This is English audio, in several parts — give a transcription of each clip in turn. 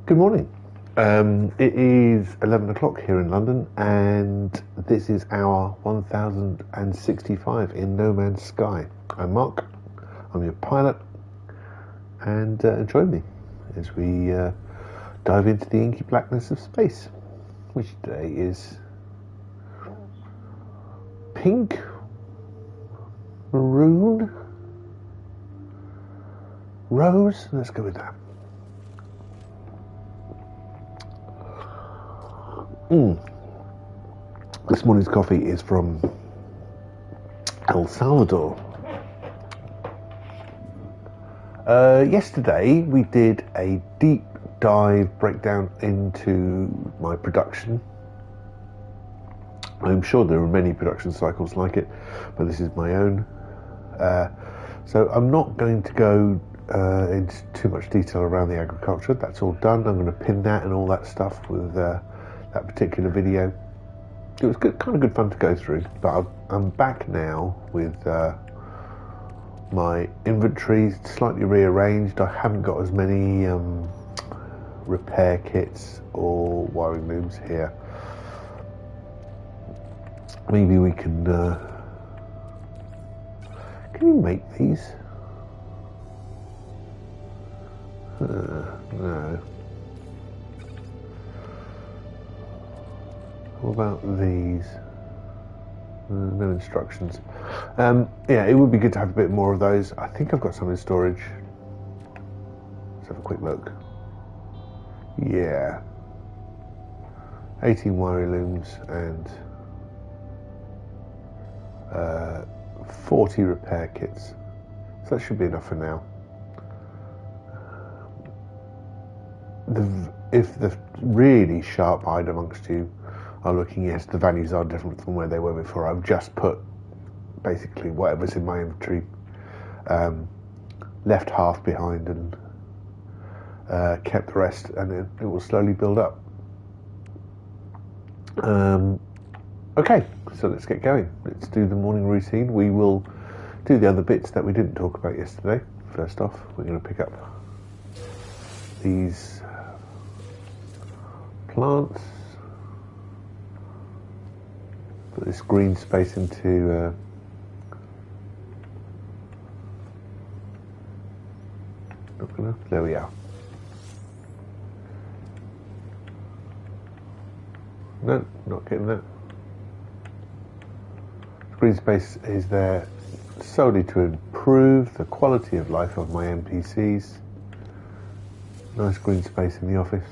Good morning. It is 11 o'clock here in London, and this is hour 1065 in No Man's Sky. I'm Mark, I'm your pilot, and join me as we dive into the inky blackness of space, which today is pink, maroon, rose. Let's go with that. This morning's coffee is from El Salvador. Yesterday we did a deep dive breakdown into my production. I'm sure there are many production cycles like it, but this is my own. So I'm not going to go into too much detail around the agriculture. That's all done. I'm going to pin that and all that stuff with that particular video. It was kind of good fun to go through, but I'm back now with my inventory slightly rearranged. I haven't got as many repair kits or wiring looms here. Maybe we can you make these? No. What about these? No instructions. Yeah, it would be good to have a bit more of those. I think I've got some in storage. Let's have a quick look. Yeah. 18 wiring looms and 40 repair kits. So that should be enough for now. If the really sharp-eyed amongst you are looking, yes, the values are different from where they were before. I've just put basically whatever's in my inventory, left half behind and kept the rest, and it will slowly build up. Okay, so let's get going. Let's do the morning routine. We will do the other bits that we didn't talk about yesterday. First off, we're going to pick up these plants. Put this green space into there we are. No, not getting that. Green space is there solely to improve the quality of life of my NPCs. Nice green space in the office.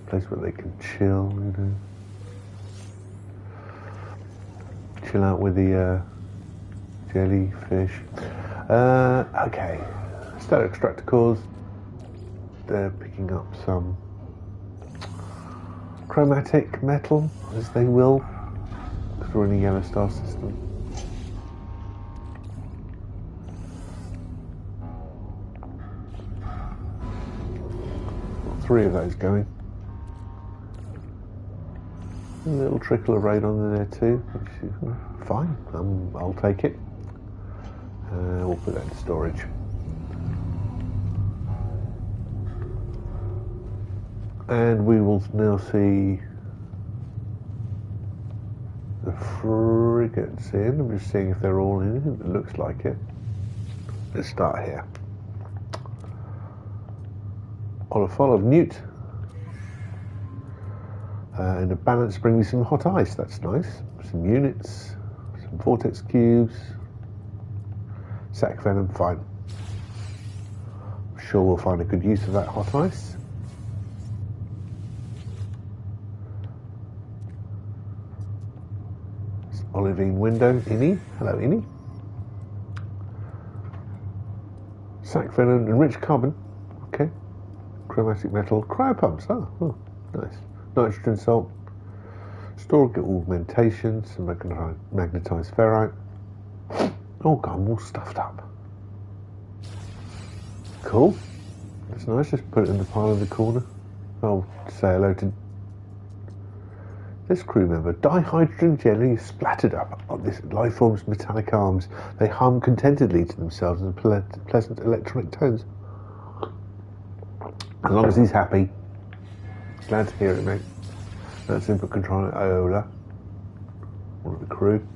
Place where they can chill, you know. Chill out with the jellyfish. Okay, start extractor cores. They're picking up some chromatic metal, as they will, because we're in a yellow star system. Got 3 of those going. A little trickle of radon in there too, which is fine. I'll take it. We'll put that in storage. And we will now see the frigates in. I'm just seeing if they're all in. It looks like it. Let's start here. Olafol of Newt. And a balance bring me some hot ice. That's nice. Some units, some vortex cubes, sac venom. Fine. I'm sure we'll find a good use of that hot ice. Olivine window, Innie. Hello, Innie. Sac venom, enriched carbon. Okay. Chromatic metal, cryopumps. Oh, nice. Nitrogen salt. Store augmentation, some magnetized ferrite. Oh god, I'm all stuffed up. Cool. That's nice. Just put it in the pile in the corner. I'll say hello to This crew member, dihydrogen jelly is splattered up on this life form's metallic arms. They hum contentedly to themselves in pleasant electronic tones. As long as he's happy. Glad to hear it, mate. That's input controller Iola, one of the crew.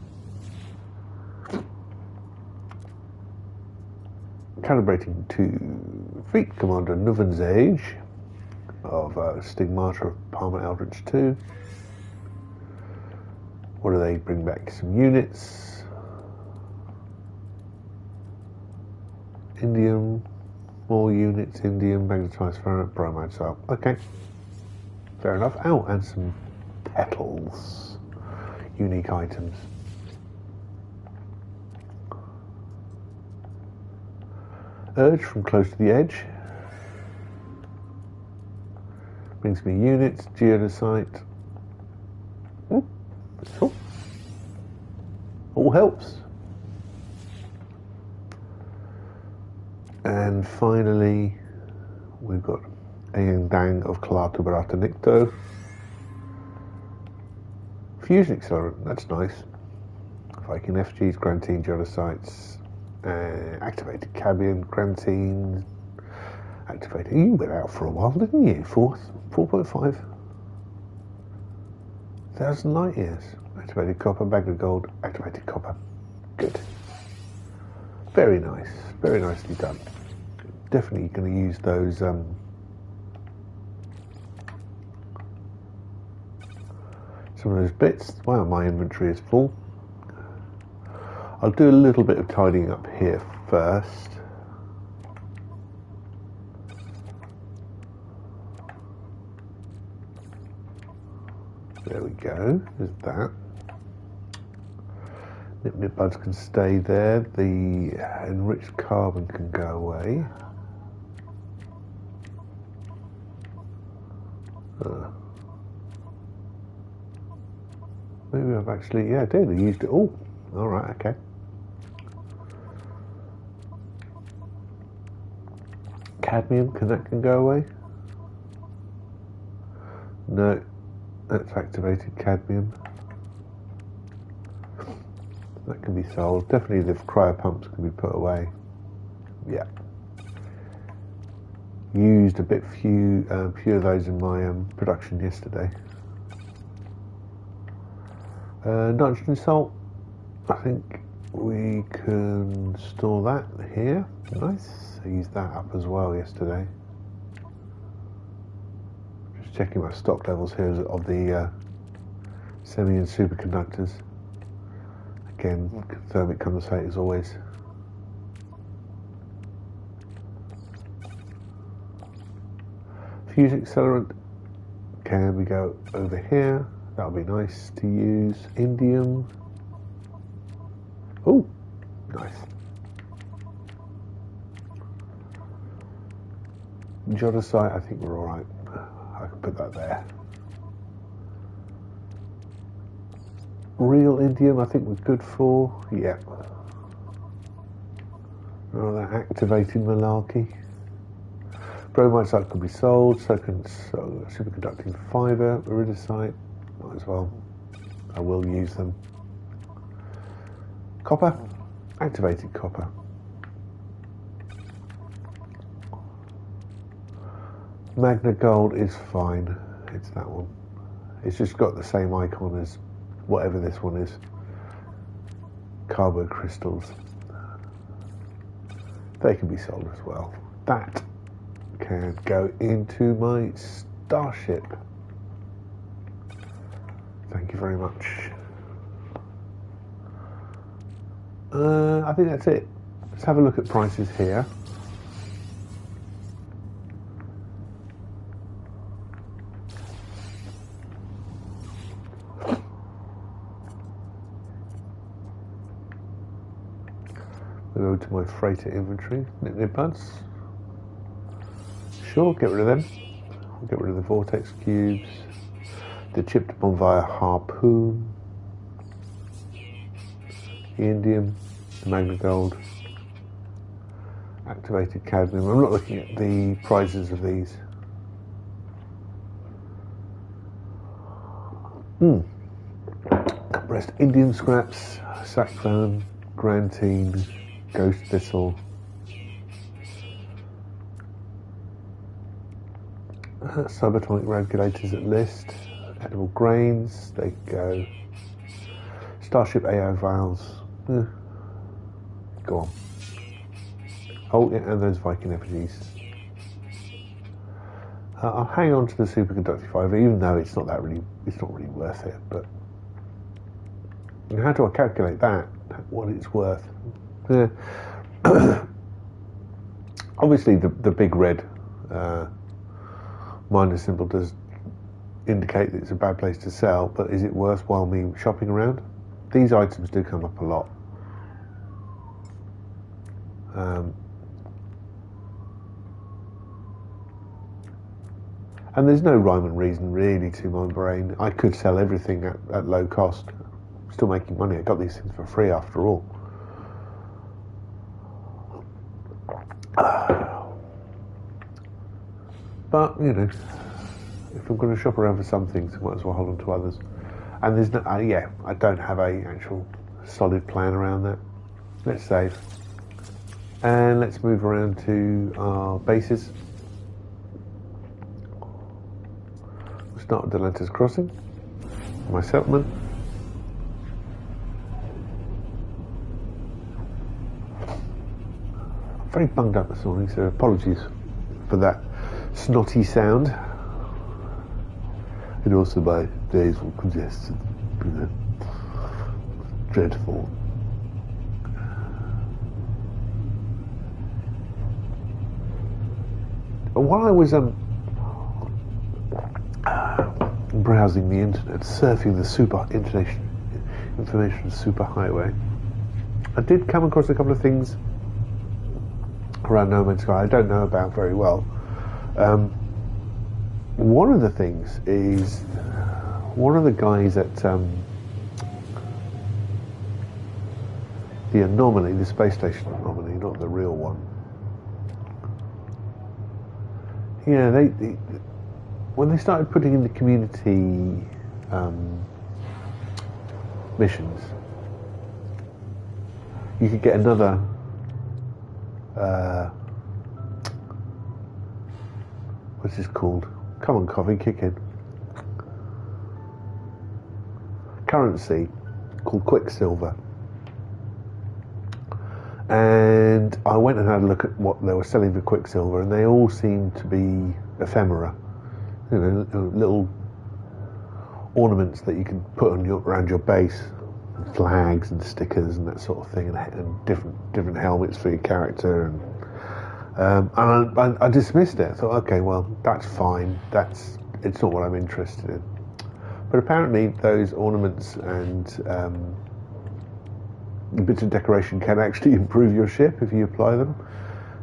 Calibrating to Fleet Commander Nuven's age of Stigmata of Palmer Eldritch 2. What do they bring back? Some units. Indium, more units, indium, magnetized ferrite, bromide cell. Okay, fair enough. Oh, and some petals, unique items. Urge from close to the edge. Brings me units, geodesite. Cool. All helps. And finally, we've got Ayan Dang of Kalatu Barata Nikto. Fusion accelerant, that's nice. Viking FGs, Grantine geodesites, activated cadmium, Grantine. Activated. You went out for a while, didn't you? 4.5 thousand light years. Activated copper, bag of gold, activated copper. Good. Very nice. Very nicely done. Definitely going to use those some of those bits. Wow, my inventory is full. I'll do a little bit of tidying up here first. There we go, there's that. Nip buds can stay there. The enriched carbon can go away. Maybe I've actually, yeah, I did. I used it all. Alright, okay. Cadmium, can go away? No. That's activated cadmium. That can be sold. Definitely the cryo pumps can be put away. Yeah. Used a bit few of those in my production yesterday. Nitrogen salt. I think we can store that here. Nice. I used that up as well yesterday. Checking my stock levels here of the semi and superconductors. Again, thermic condensate as always. Fuse accelerant, can we go over here? That'll be nice to use. Indium. Oh, nice. Geodesite, I think we're alright. I can put that there. Real indium, I think we're good for. Yeah. Oh, that activating malarkey. Bromide site can be sold. So can superconducting fibre, iridesite. Might as well. I will use them. Copper, activated copper. Magna Gold is fine. It's that one. It's just got the same icon as whatever this one is. Carbo crystals. They can be sold as well. That can go into my starship. Thank you very much. I think that's it. Let's have a look at prices here. We'll go to my freighter inventory. Nip buds. Sure, get rid of them. I'll get rid of the vortex cubes. The chipped Bonfire harpoon. The indium. The magna gold. Activated cadmium. I'm not looking at the prices of these. Compressed Indian scraps, saffron, grantine, ghost thistle. Subatomic regulators at list. Edible grains, there you go. Starship AO vials. Go on. Oh, yeah, and those Viking effigies. I'll hang on to the superconductive fiber, even though it's not really worth it. But how do I calculate that? What it's worth? Yeah. Obviously, the big red minus symbol does indicate that it's a bad place to sell. But is it worthwhile me shopping around? These items do come up a lot. And there's no rhyme and reason really to my brain. I could sell everything at low cost, still making money. I got these things for free after all. But, you know, if I'm going to shop around for some things, I might as well hold on to others. And there's no, I don't have a actual solid plan around that. Let's save. And let's move around to our bases. We'll start with Delantis Crossing, my settlement. I'm very bunged up this morning, so apologies for that snotty sound. And also my days were congested, you know, dreadful. And while I was browsing the internet, surfing the information superhighway, I did come across a couple of things around No Man's Sky I don't know about very well. One of the things is one of the guys at the Anomaly, the space station Anomaly, not the real one. Yeah, they when they started putting in the community missions, you could get another what's this called? Come on, coffee, kick in. Currency called Quicksilver. And I went and had a look at what they were selling for Quicksilver, and they all seemed to be ephemera. You know, little ornaments that you can put on around your base, and flags and stickers and that sort of thing, and different helmets for your character. And I dismissed it. I thought, okay, well, that's fine. It's not what I'm interested in. But apparently, those ornaments and bits of decoration can actually improve your ship if you apply them.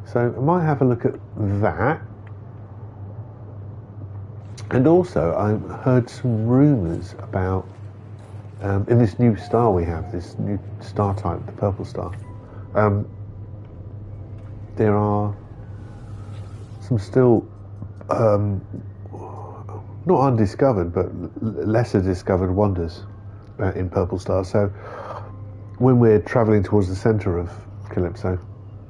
So I might have a look at that. And also, I heard some rumours about in this new star we have, this new star type, the purple star. There are some still not undiscovered, but lesser discovered wonders in purple stars. So when we're travelling towards the centre of Calypso,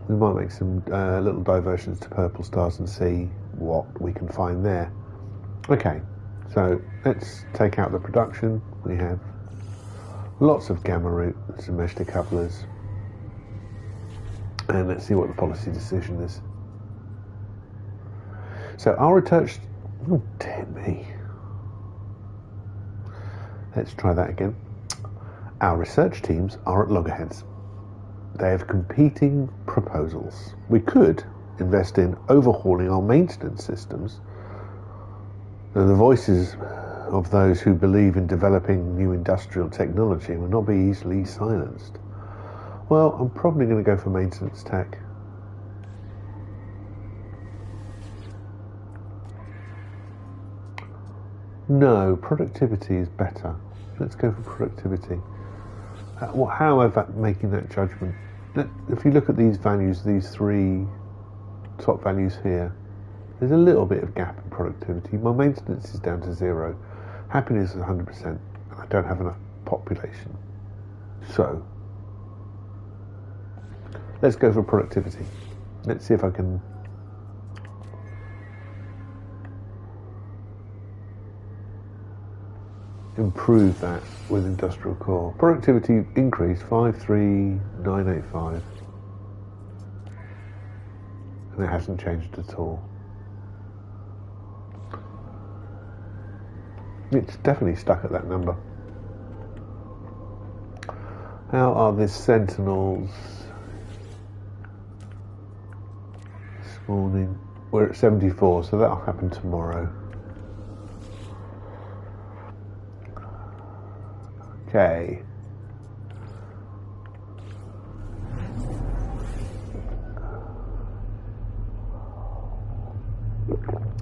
we might make some little diversions to purple stars and see what we can find there. Okay, so let's take out the production. We have lots of gamma root, some mesh decouplers, and let's see what the policy decision is. So our research, oh dear me. Let's try that again. Our research teams are at loggerheads. They have competing proposals. We could invest in overhauling our maintenance systems. The voices of those who believe in developing new industrial technology will not be easily silenced. Well, I'm probably going to go for maintenance tech. No, productivity is better. Let's go for productivity. How am I making that judgment? If you look at these values, these three top values here, there's a little bit of gap in productivity. My maintenance is down to 0. Happiness is 100%. don't have enough population. So let's go for productivity. Let's see if I can improve that with industrial core. Productivity increase 53985, and it hasn't changed at all. It's definitely stuck at that number. How are the Sentinels this morning? We're at 74, so that'll happen tomorrow. Okay.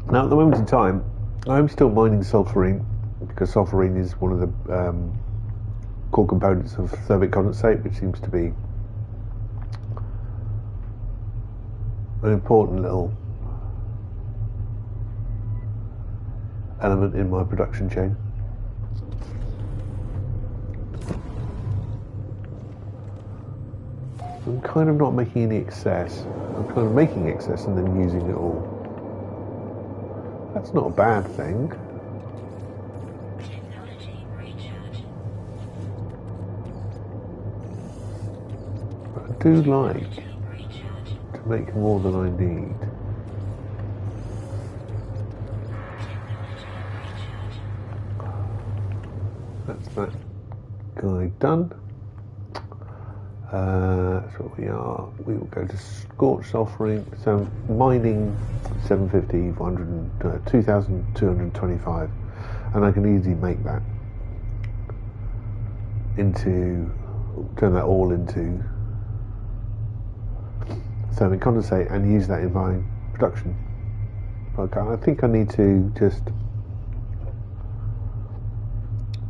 Now at the moment in time, I'm still mining sulfurine, because sulfurine is one of the core components of thermic condensate, which seems to be an important little element in my production chain. I'm kind of not making any excess. I'm kind of making excess and then using it all. That's not a bad thing. But I do like to make more than I need. That's that guy done. That's what we are. We will go to scorch sulfurine. So mining 750, 400, 2,225, and I can easily make that into, turn that all into thermic condensate and use that in my production. Okay, I think I need to just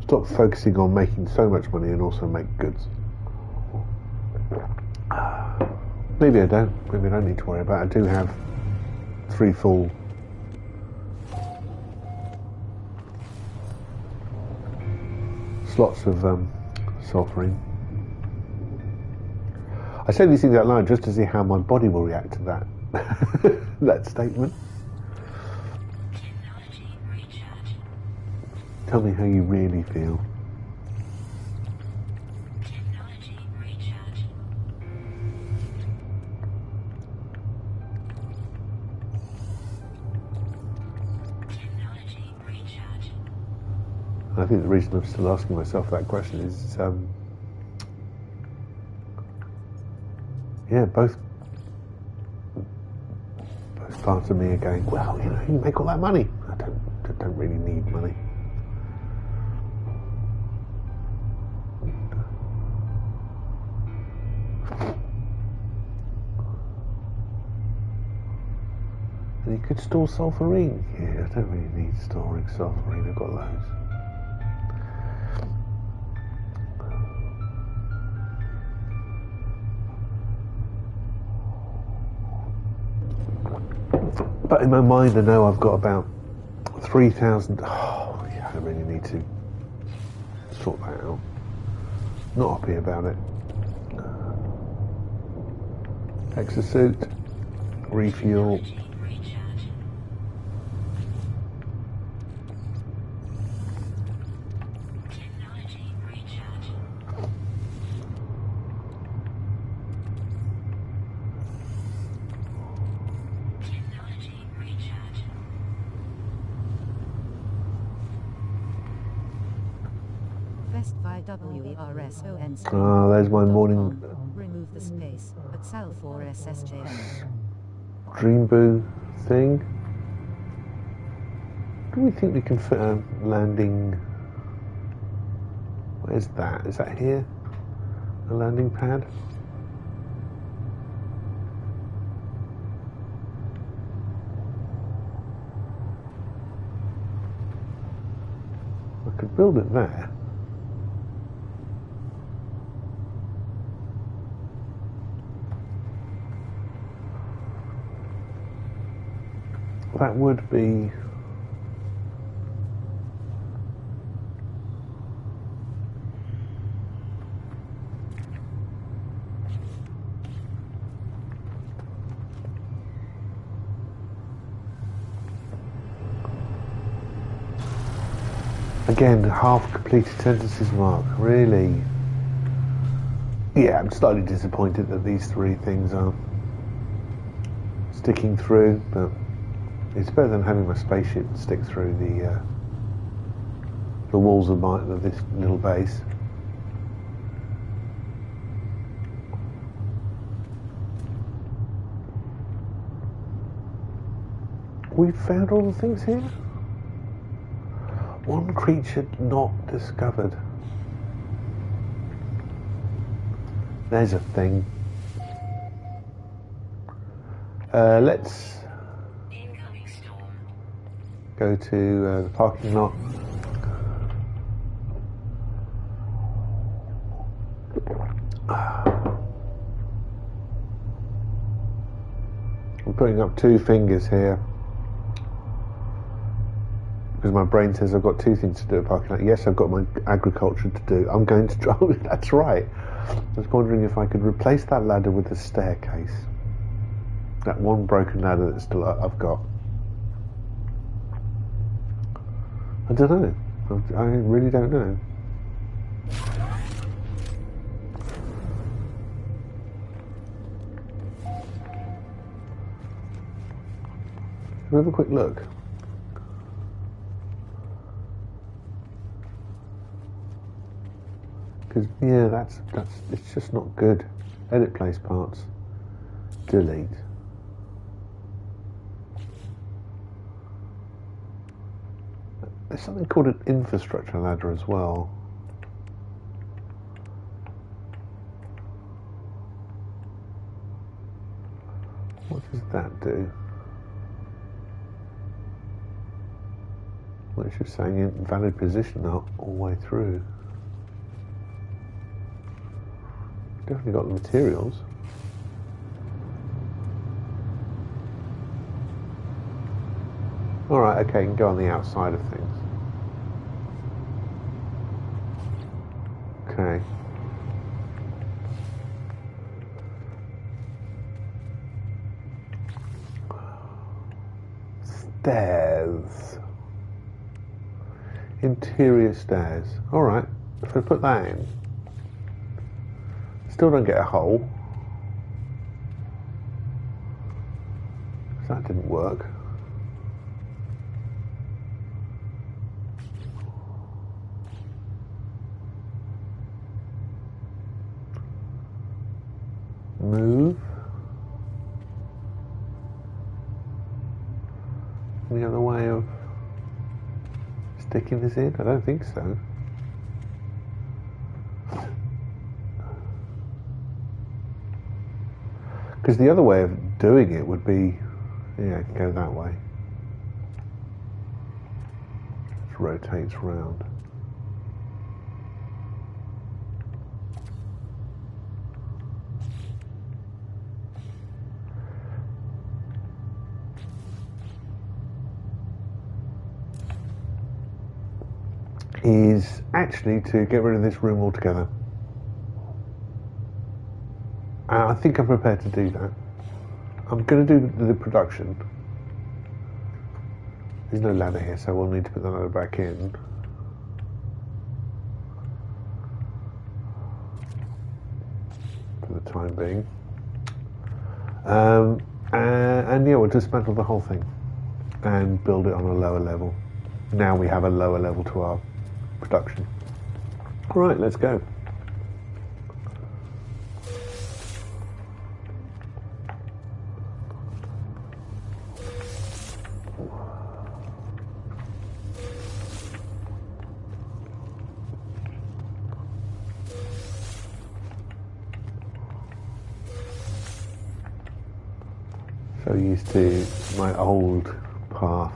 stop focusing on making so much money and also make goods. Maybe I don't. Maybe I don't need to worry about it. I do have 3 full slots of sulfurine. I say these things out loud just to see how my body will react to that that statement. Tell me how you really feel. I think the reason I'm still asking myself that question is, both parts of me are going, well, you know, you make all that money. I don't really need money. And you could store sulfurine. Yeah, I don't really need storing sulfurine. I've got loads. But in my mind I know I've got about 3,000. Oh, yeah, I really need to sort that out. Not happy about it. Exosuit, refuel. Ah, there's my morning. Remove the space, but sell for SSJM. Dreamboo thing. Do we think we can fit a landing? Where's that? Is that here? A landing pad? I could build it there. That would be Again, half completed sentences, Mark. Really? Yeah, I'm slightly disappointed that these three things are sticking through, but it's better than having my spaceship stick through the walls of this little base. We've found all the things here. One creature not discovered. There's a thing. Let's go to the parking lot. I'm putting up 2 fingers here because my brain says I've got 2 things to do at parking lot. Yes, I've got my agriculture to do. I'm going to try. That's right. I was wondering if I could replace that ladder with a staircase. That one broken ladder that still I've got. I don't know. I really don't know. We'll have a quick look. Because yeah, that's it's just not good. Edit place parts. Delete. There's something called an infrastructure ladder as well. What does that do? Well, it's just saying invalid position all the way through. Definitely got the materials. Alright, okay, you can go on the outside of things. Okay. Stairs. Interior stairs. Alright, if I put that in, still don't get a hole. That didn't work. Move. Any other way of sticking this in? I don't think so. Because the other way of doing it would be, yeah, go that way. It rotates round. Is actually to get rid of this room altogether. I think I'm prepared to do that. I'm going to do the production. There's no ladder here, so we'll need to put the ladder back in. For the time being. And yeah, we'll dismantle the whole thing and build it on a lower level. Now we have a lower level to our production. Right, let's go. So used to my old path.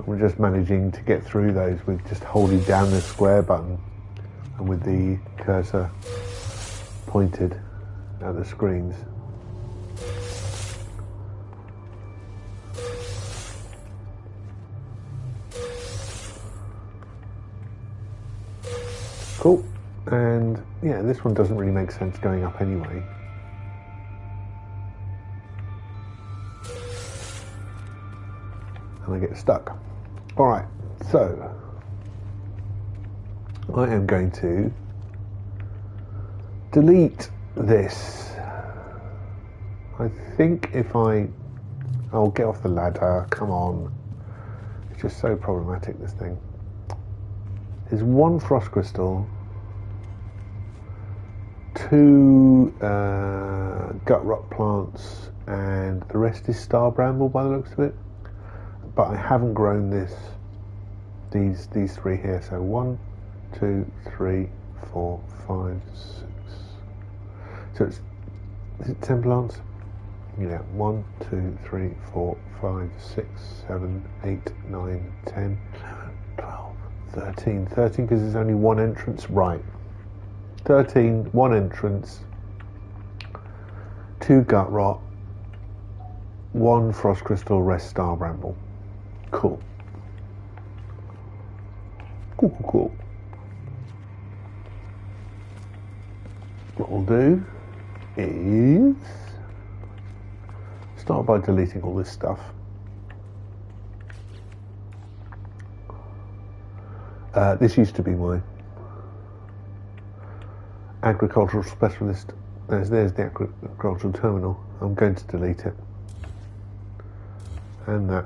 We're just managing to get through those with just holding down the square button and with the cursor pointed at the screens. Cool. And yeah, this one doesn't really make sense going up anyway. I get stuck. Alright, so I am going to delete this. I think if I'll get off the ladder, come on. It's just so problematic, this thing. There's one frost crystal, 2 gut rot plants, and the rest is star bramble by the looks of it. But I haven't grown these 3 here. So 1, 2, 3, 4, 5, 6. So is it 10 plants? Yeah, 1, 2, 3, 4, 5, 6, 7, 8, 9, 10, 11, 12, 13. 13 because there's only one entrance, right. 13, one entrance, 2 gut rot, 1 frost crystal, rest star bramble. Cool. Cool. What we'll do is start by deleting all this stuff. This used to be my agricultural specialist. There's the agricultural terminal. I'm going to delete it. And that.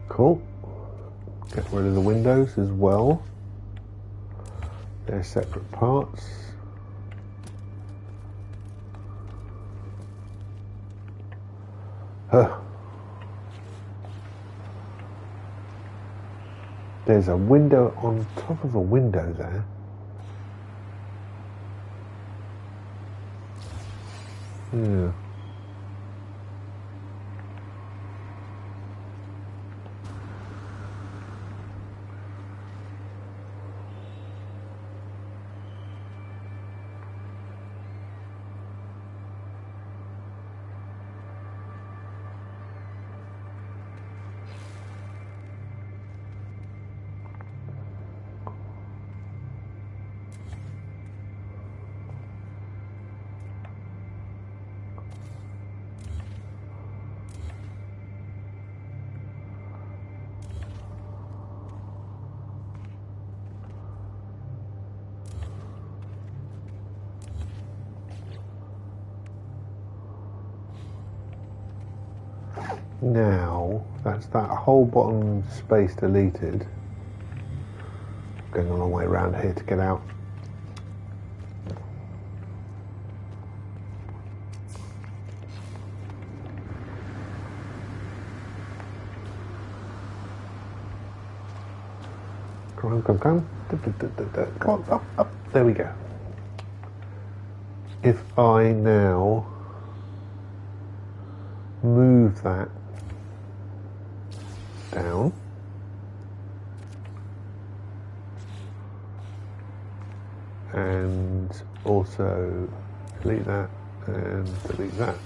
Cool. Get rid of the windows as well. They're separate parts. There's a window on top of a window there. Yeah. Now, that's that whole bottom space deleted. Going a long way around here to get out. Come. Come on, up. There we go. If I now move that down, and also delete that and delete that.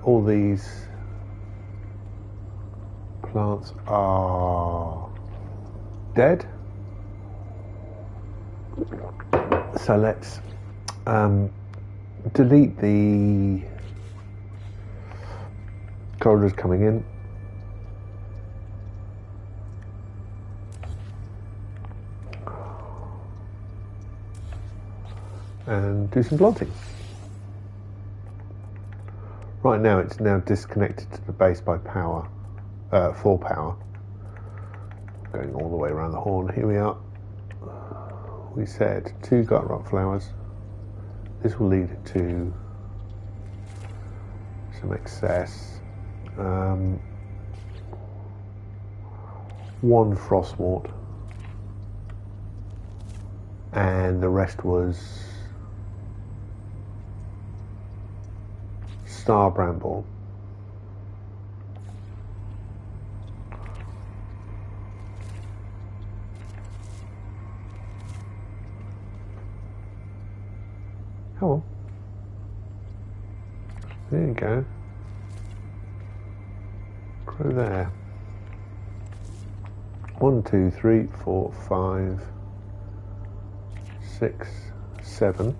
All these plants are dead, so let's delete the corridors coming in. And do some planting. Right now it's now disconnected to the base by power, full power. Going all the way around the horn. Here we are. We said 2 gut rot flowers. This will lead to some excess. 1 frostwort. And the rest was star bramble. Come on. There you go. Grow there. 1, 2, 3, 4, 5, 6, 7.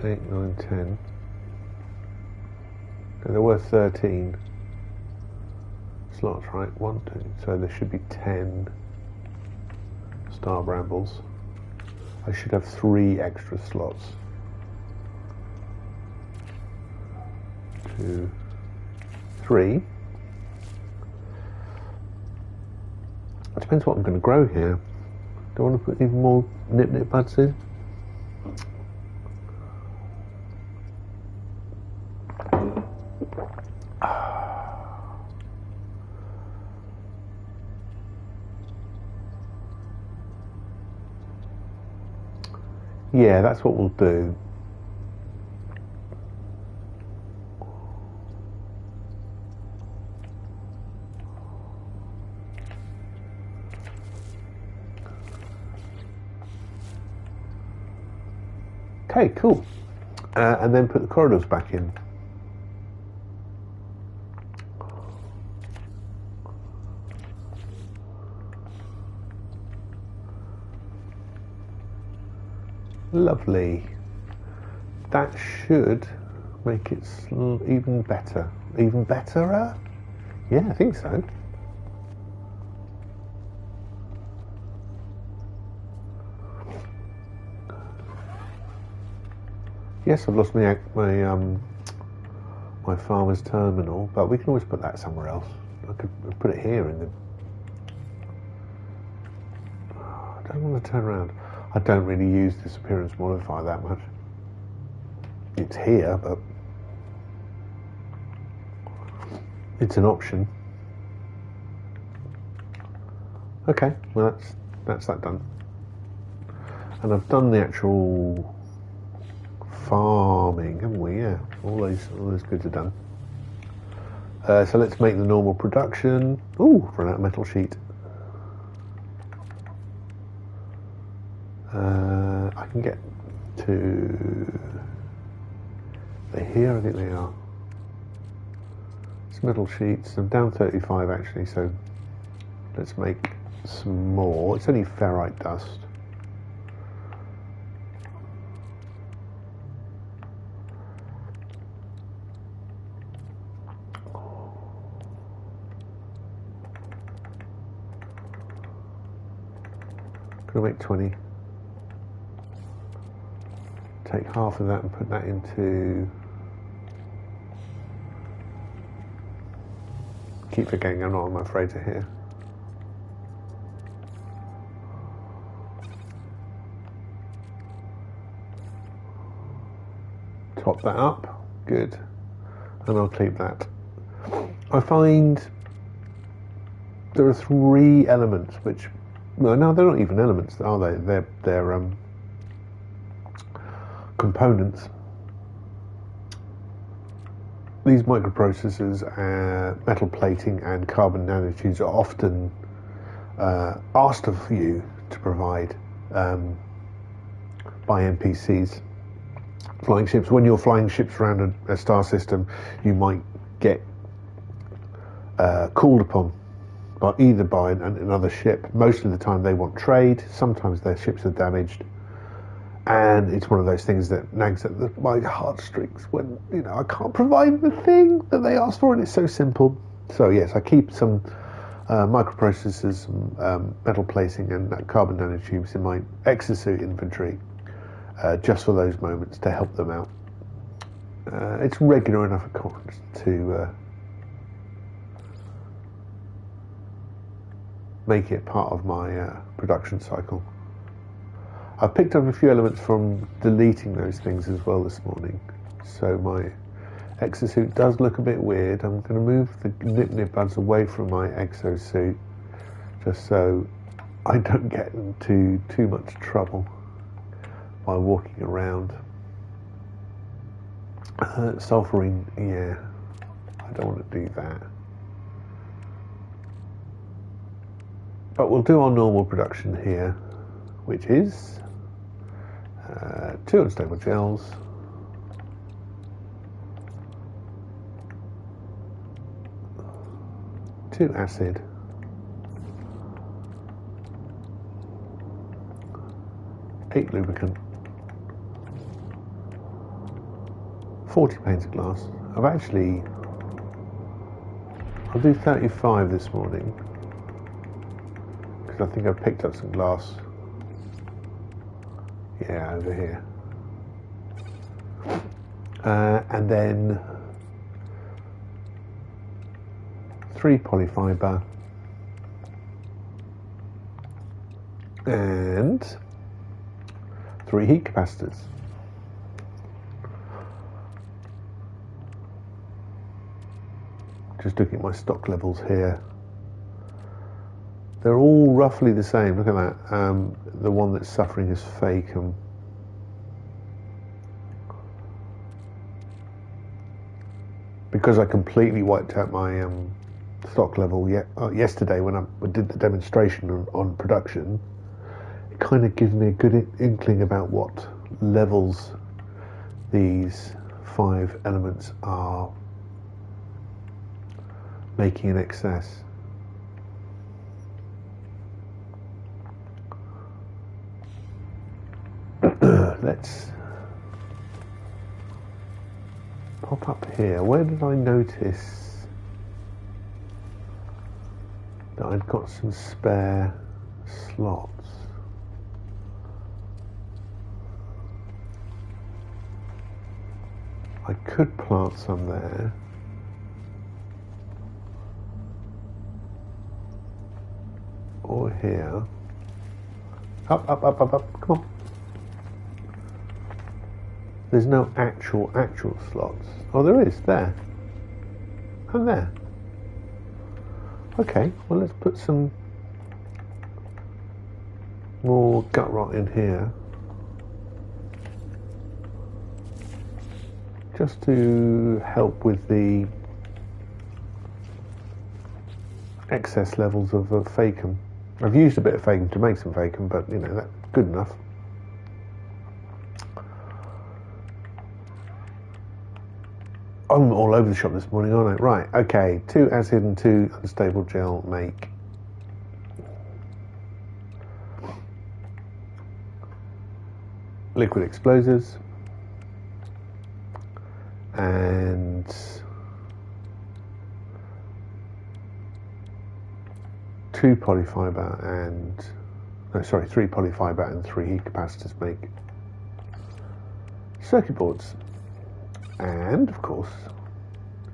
8, 9, 10. So there were 13 slots, right? 1, 2. So there should be 10 star brambles. I should have 3 extra slots. 2, 3. It depends what I'm going to grow here. Do I want to put even more nip buds in? Yeah, that's what we'll do. Okay, cool. And then put the corridors back in. Lovely. That should make it even better. Even betterer? Yeah, I think so. Yes, I've lost my farmer's terminal, but we can always put that somewhere else. I could put it here in the... I don't want to turn around. I don't really use this appearance modifier that much. It's here, but it's an option. Okay, well that's that done. And I've done the actual farming, haven't we? Yeah, all those goods are done. So let's make the normal production. Ooh, run out of metal sheet. I can get to... They're here, I think they are. It's metal sheets. I'm down 35 actually, so let's make some more. It's only ferrite dust. Gonna make 20. Take half of that and put that into... Keep forgetting, I'm afraid to hear. Top that up, good. And I'll keep that. I find there are 3 elements which... Well, no, they're not even elements, are they? They're components. These microprocessors, metal plating and carbon nanotubes are often asked of you to provide by NPCs. Flying ships. When you're flying ships around a star system, you might get called upon either by another ship. Most of the time they want trade. Sometimes their ships are damaged. And it's one of those things that nags at my heartstrings when, I can't provide the thing that they asked for, and it's so simple. So yes, I keep some microprocessors, metal plating and carbon nanotubes in my exosuit inventory, just for those moments to help them out. It's regular enough occurrence to make it part of my production cycle. I've picked up a few elements from deleting those things as well this morning, so my exosuit does look a bit weird. I'm going to move the nip buds away from my exosuit just so I don't get into too much trouble by walking around. Sulfurine, yeah, I don't want to do that. But we'll do our normal production here, which is 2 unstable gels, 2 acid, 8 lubricant, 40 panes of glass. I'll do 35 this morning because I think I've picked up some glass. Yeah, over here. And then 3 polyfiber and 3 heat capacitors. Just looking at my stock levels here. They're all roughly the same. Look at that. The one that's suffering is Facum. Because I completely wiped out my stock level yesterday when I did the demonstration on production, it kind of gives me a good inkling about what levels these 5 elements are making in excess. Let's pop up here. Where did I notice that I'd got some spare slots? I could plant some there. Or here. Up, up, up, up, up. Come on. There's no actual slots. Oh, there is. There. And there. Okay, well, let's put some more gut rot in here. Just to help with the excess levels of Facum. I've used a bit of Facum to make some Facum, but, you know, that's good enough. I'm all over the shop this morning, aren't I? Right, okay, 2 acid and 2 unstable gel make liquid explosives, and 3 polyfiber and 3 heat capacitors make circuit boards. And, of course,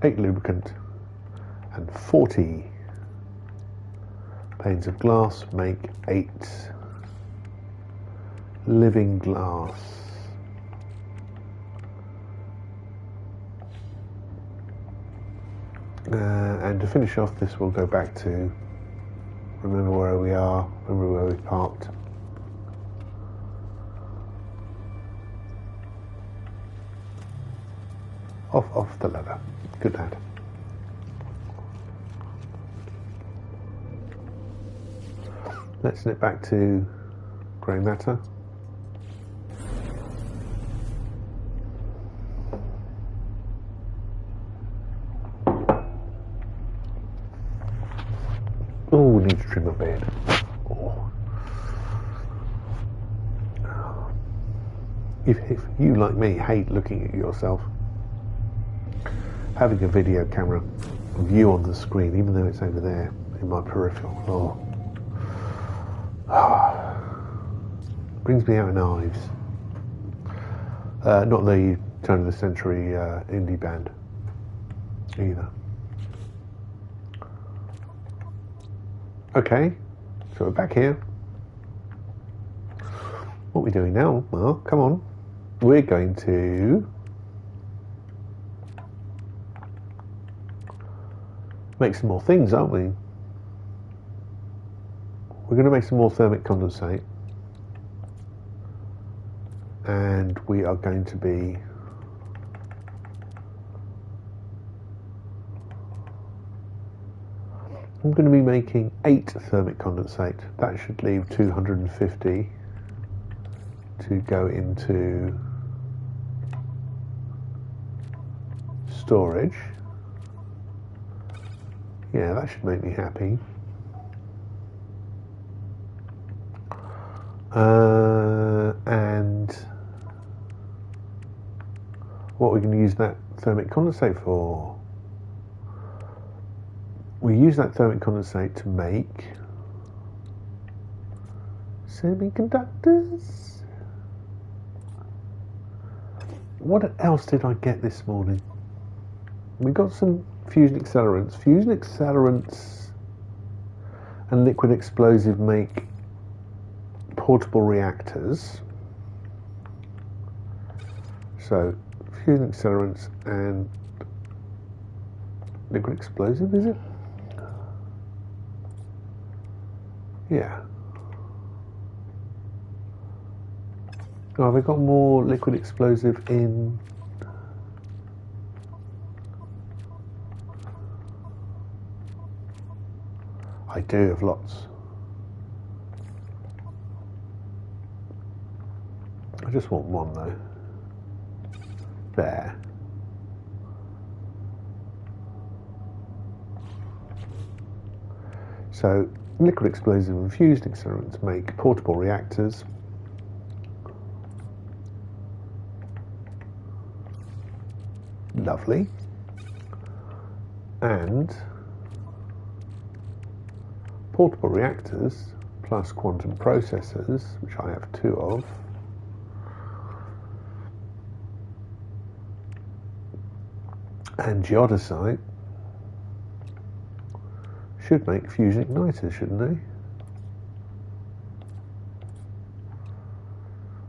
8 lubricant and 40 panes of glass make 8 living glass. And to finish off this, we'll go back to remember where we are, remember where we parked. Off the ladder. Good lad. Let's nip back to grey matter. Oh, need to trim my beard. Oh. If you, like me, hate looking at yourself, having a video camera view on the screen, even though it's over there in my peripheral, brings me out in hives. Not the turn of the century indie band either. Okay, so we're back here. What are we doing now? Well, come on. We're going to make some more things, aren't we? We're going to make some more thermic condensate, and we are going to be I'm going to be making 8 thermic condensate. That should leave 250 to go into storage. Yeah, that should make me happy. And what we're going to use that thermic condensate for? We use that thermic condensate to make semiconductors. What else did I get this morning? We got some fusion accelerants. Fusion accelerants and liquid explosive make portable reactors. So fusion accelerants and liquid explosive, is it? Yeah. Oh, have I got more liquid explosive in? I do have lots. I just want one though. There. So liquid explosive and fused accelerants make portable reactors. Lovely. And portable reactors plus quantum processors, which I have 2 of, and geodesite should make fusion igniters, shouldn't they?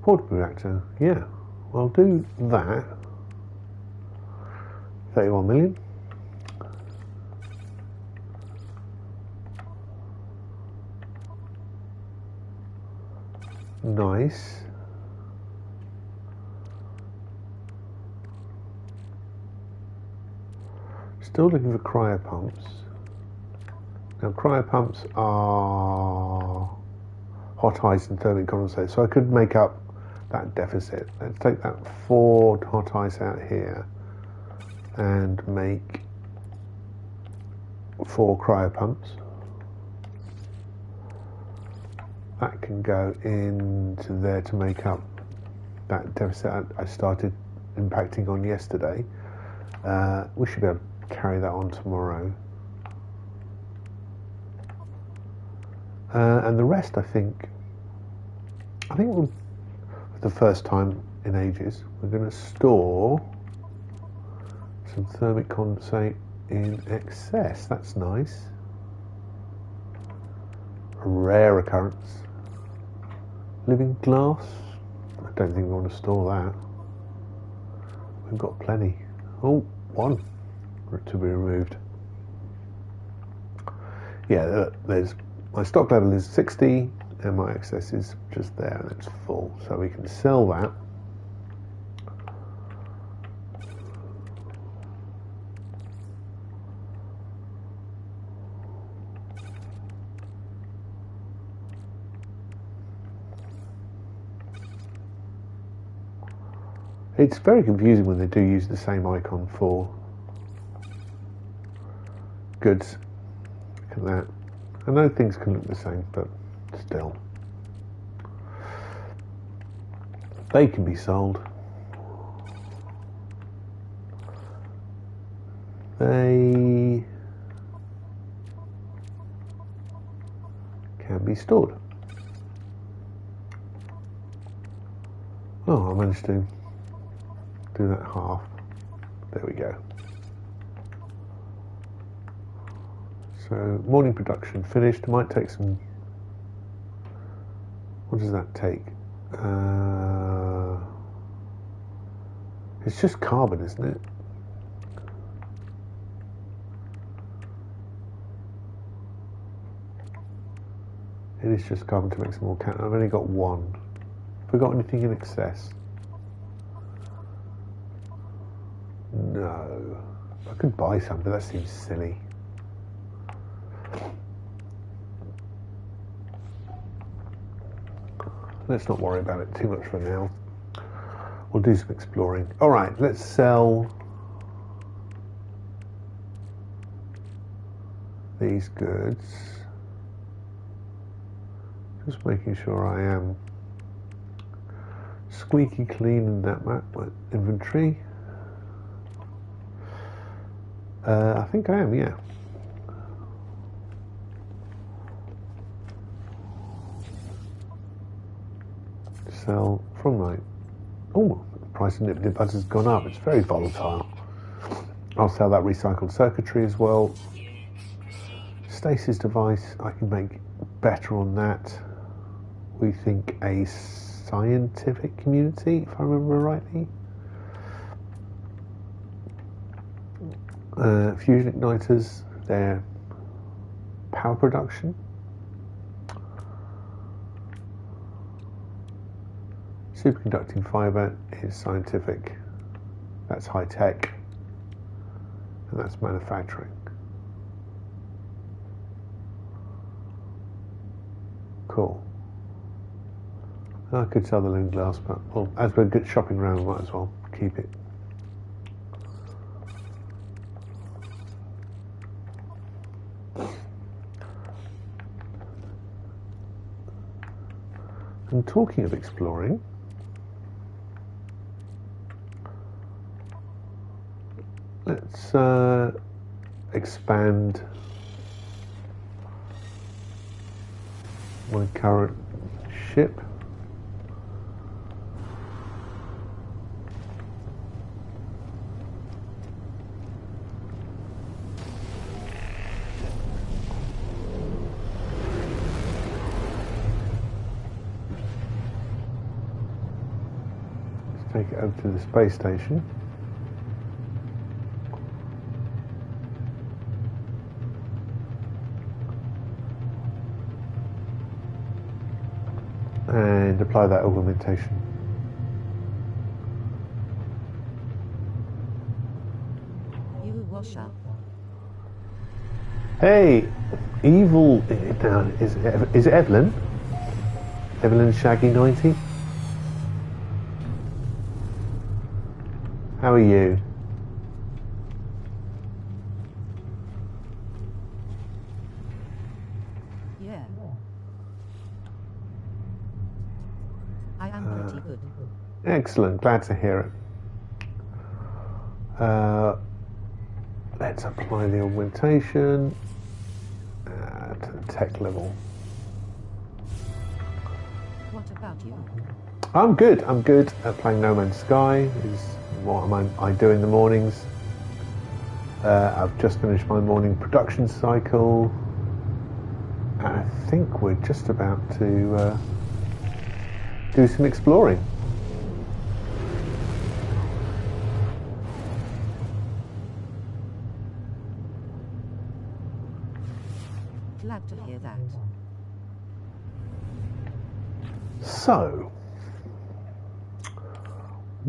Portable reactor, yeah. I'll do that. 31 million. Nice. Still looking for cryopumps. Now cryopumps are hot ice and thermic condensate, so I could make up that deficit. Let's take that 4 hot ice out here and make 4 cryopumps. That can go into there to make up that deficit I started impacting on yesterday. We should be able to carry that on tomorrow. And the rest, I think we'll, for the first time in ages, we're going to store some thermic condensate in excess. That's nice. A rare occurrence. Living glass. I don't think we want to store that. We've got plenty. Oh, 1 to be removed. Yeah, there's my stock level is 60 and my excess is just there and it's full, so we can sell that. It's very confusing when they do use the same icon for goods. Look at that. I know things can look the same, but still. They can be sold. They can be stored. Oh, I managed to do that half. There we go. So morning production finished. Might take some. What does that take? It's just carbon, isn't it? It is just carbon to make some more I've only got 1. Have we got anything in excess? No. I could buy some, but that seems silly. let's not worry about it too much for now. We'll do some exploring. All right, let's sell these goods. Just making sure I am squeaky clean in that inventory. I think I am, yeah. Sell from my... Oh, the price of nip butter has gone up. It's very volatile. I'll sell that recycled circuitry as well. Stasis device, I can make better on that. We think a scientific community, if I remember rightly. Fusion igniters, their power production. Superconducting fiber is scientific. That's high tech. And that's manufacturing. Cool. I could sell the loomed glass, but well, as we're good shopping around, we might as well keep it. And talking of exploring, let's expand my current ship. Let's take it over to the space station. And apply that augmentation. You wash up. Hey, evil. Is it Evelyn? Evelyn Shaggy 90? How are you? Yeah. I am pretty good. Excellent, glad to hear it. Let's apply the augmentation to the tech level. What about you? I'm good at playing No Man's Sky, is what I do in the mornings. I've just finished my morning production cycle. And I think we're just about to do some exploring. Glad to hear that. So,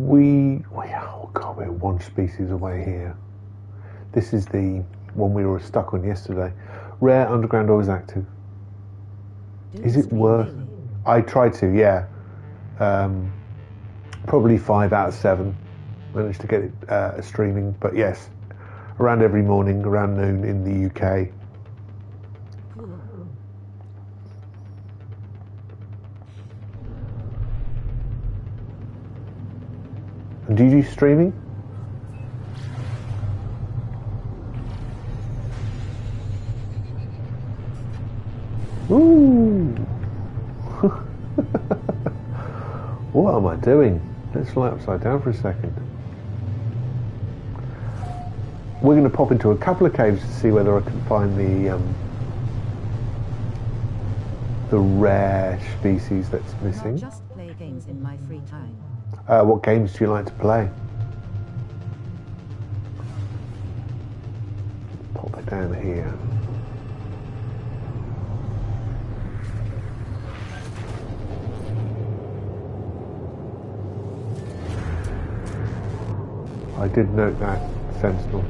oh God, we're one species away here. This is the one we were stuck on yesterday. Rare underground always active. Is it worth? I tried to, yeah. Probably 5 out of 7. Managed to get it streaming, but yes, around every morning, around noon in the UK. Cool. And do you do streaming? Ooh. What am I doing? Let's fly upside down for a second. We're going to pop into a couple of caves to see whether I can find the rare species that's missing. I just play games in my free time. What games do you like to play? Pop it down here. I did note that, Sentinel.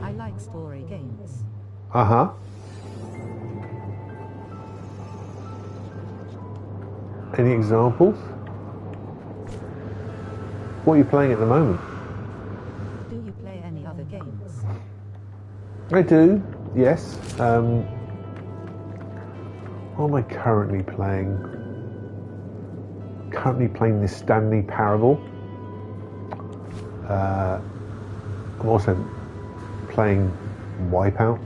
I like story games. Uh-huh. Any examples? What are you playing at the moment? Do you play any other games? I do, yes. What am I currently playing? Currently playing this Stanley Parable. I'm also playing Wipeout,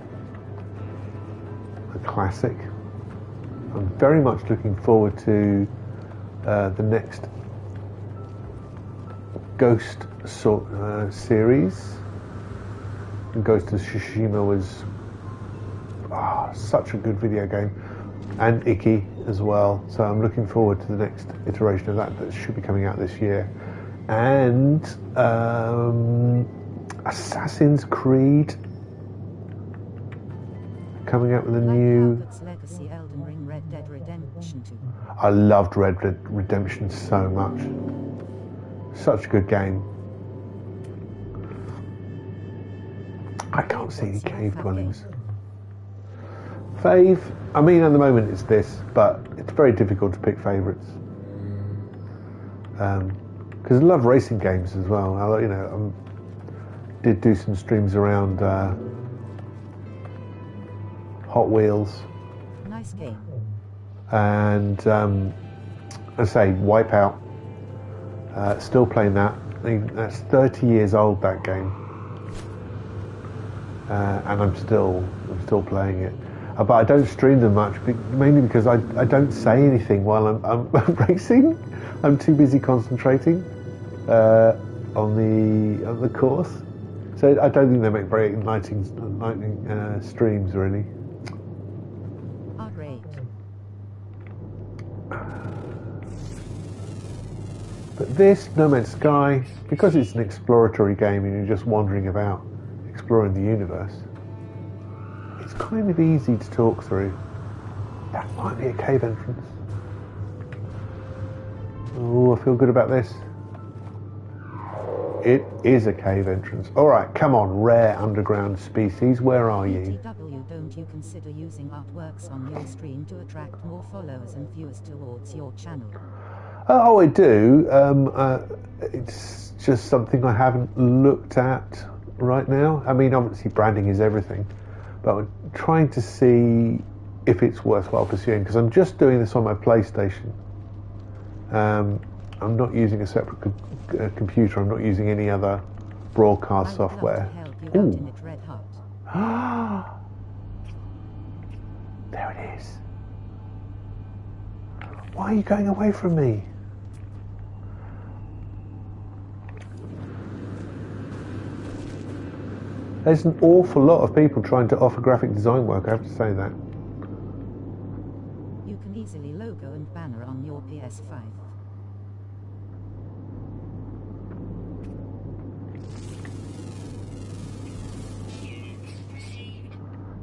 a classic. I'm very much looking forward to the next Ghost series. Ghost of Tsushima was such a good video game, and Iki as well. So I'm looking forward to the next iteration of that should be coming out this year. And Assassin's Creed coming out with a new. Legacy, Elden Ring, Red Dead Redemption 2. I loved Red Dead Redemption so much. Such a good game. I can't see any cave dwellings. Fave, I mean at the moment it's this, but it's very difficult to pick favourites. Because I love racing games as well. I did do some streams around Hot Wheels. Nice game. And I say Wipeout. Still playing that. I mean, that's 30 years old, that game. And I'm still playing it. But I don't stream them much, mainly because I don't say anything while I'm racing. I'm too busy concentrating on the course. So I don't think they make very enlightening streams, really. Great. But this, No Man's Sky, because it's an exploratory game and you're just wandering about, exploring the universe, it's kind of easy to talk through. That might be a cave entrance. Oh, I feel good about this. It is a cave entrance. Alright, come on, rare underground species, where are you? BTW, don't you consider using artworks on your stream to attract more followers and viewers towards your channel? Oh, I do. It's just something I haven't looked at right now. I mean, obviously branding is everything, but I'm trying to see if it's worthwhile pursuing, because I'm just doing this on my PlayStation. I'm not using a separate computer. I'm not using any other broadcast software. Ooh. There it is. Why are you going away from me? There's an awful lot of people trying to offer graphic design work, I have to say that. You can easily logo and banner on your PS5.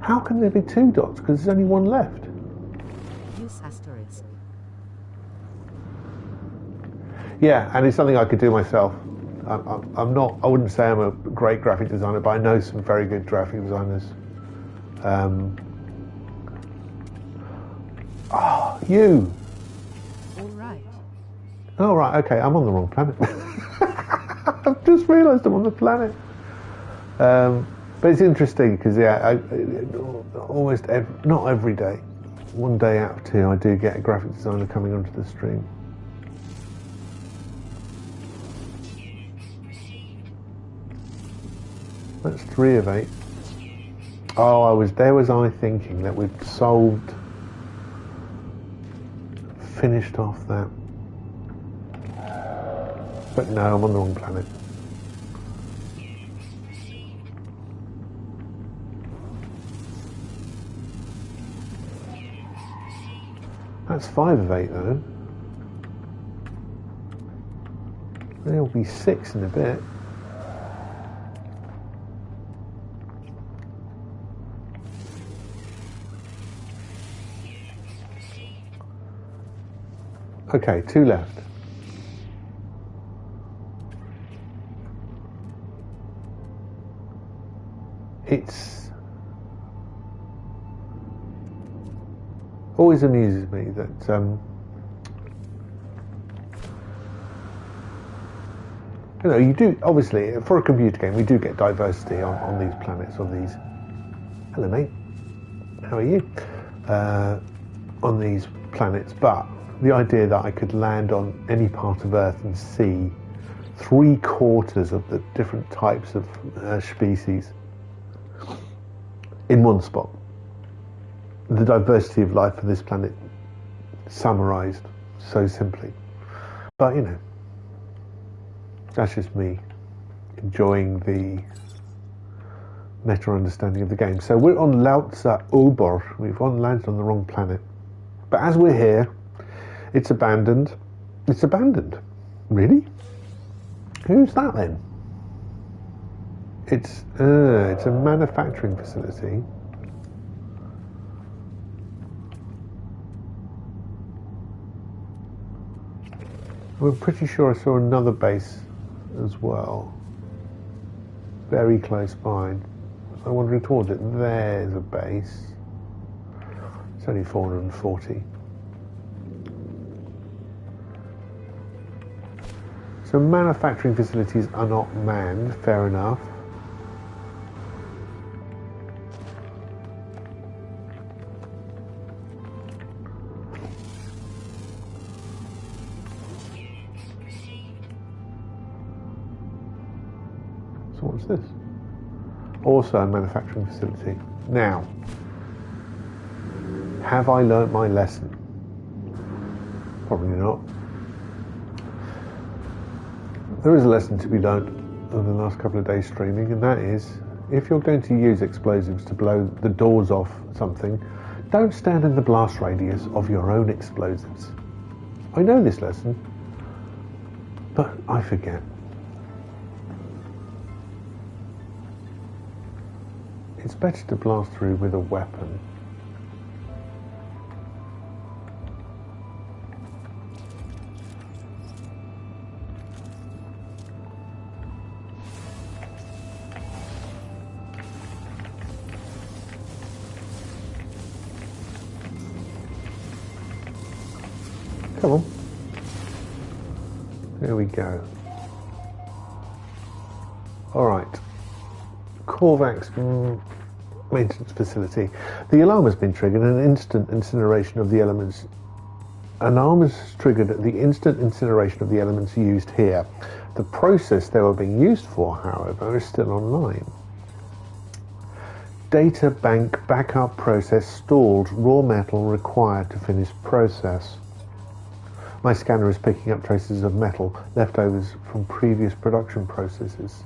How can there be two dots? Because there's only one left. Use asterisk. Yeah, and it's something I could do myself. I'm not. I wouldn't say I'm a great graphic designer, but I know some very good graphic designers. You. All right. Oh right, okay. I'm on the wrong planet. I've just realised I'm on the planet. But it's interesting because almost not every day, one day out of two, I do get a graphic designer coming onto the stream. That's 3 of 8. Oh, was I thinking that we'd finished off that. But no, I'm on the wrong planet. That's 5 of 8 though. There'll be 6 in a bit. Okay, 2 left. It's always amuses me that You know, you do, obviously, for a computer game, we do get diversity on these planets, on these... Hello, mate. How are you? On these planets, but the idea that I could land on any part of Earth and see 3/4 of the different types of species in one spot. The diversity of life on this planet summarized so simply. But, you know, that's just me enjoying the meta understanding of the game. So we're on Lautza Obor. We've landed on the wrong planet. But as we're here, it's abandoned. It's abandoned. Really? Who's that then? It's a manufacturing facility. I'm pretty sure I saw another base as well, very close by. So I'm wandering towards it. There's a base. It's only 440. So manufacturing facilities are not manned, fair enough. So what's this? Also a manufacturing facility. Now, have I learnt my lesson? Probably not. There is a lesson to be learnt over the last couple of days streaming, and that is, if you're going to use explosives to blow the doors off something, don't stand in the blast radius of your own explosives. I know this lesson, but I forget. It's better to blast through with a weapon. Come on. There we go. Alright. Korvax maintenance facility. The alarm has been triggered and an instant incineration of the elements. Alarm is triggered at the instant incineration of the elements used here. The process they were being used for, however, is still online. Data bank backup process stalled. Raw metal required to finish process. My scanner is picking up traces of metal, leftovers from previous production processes.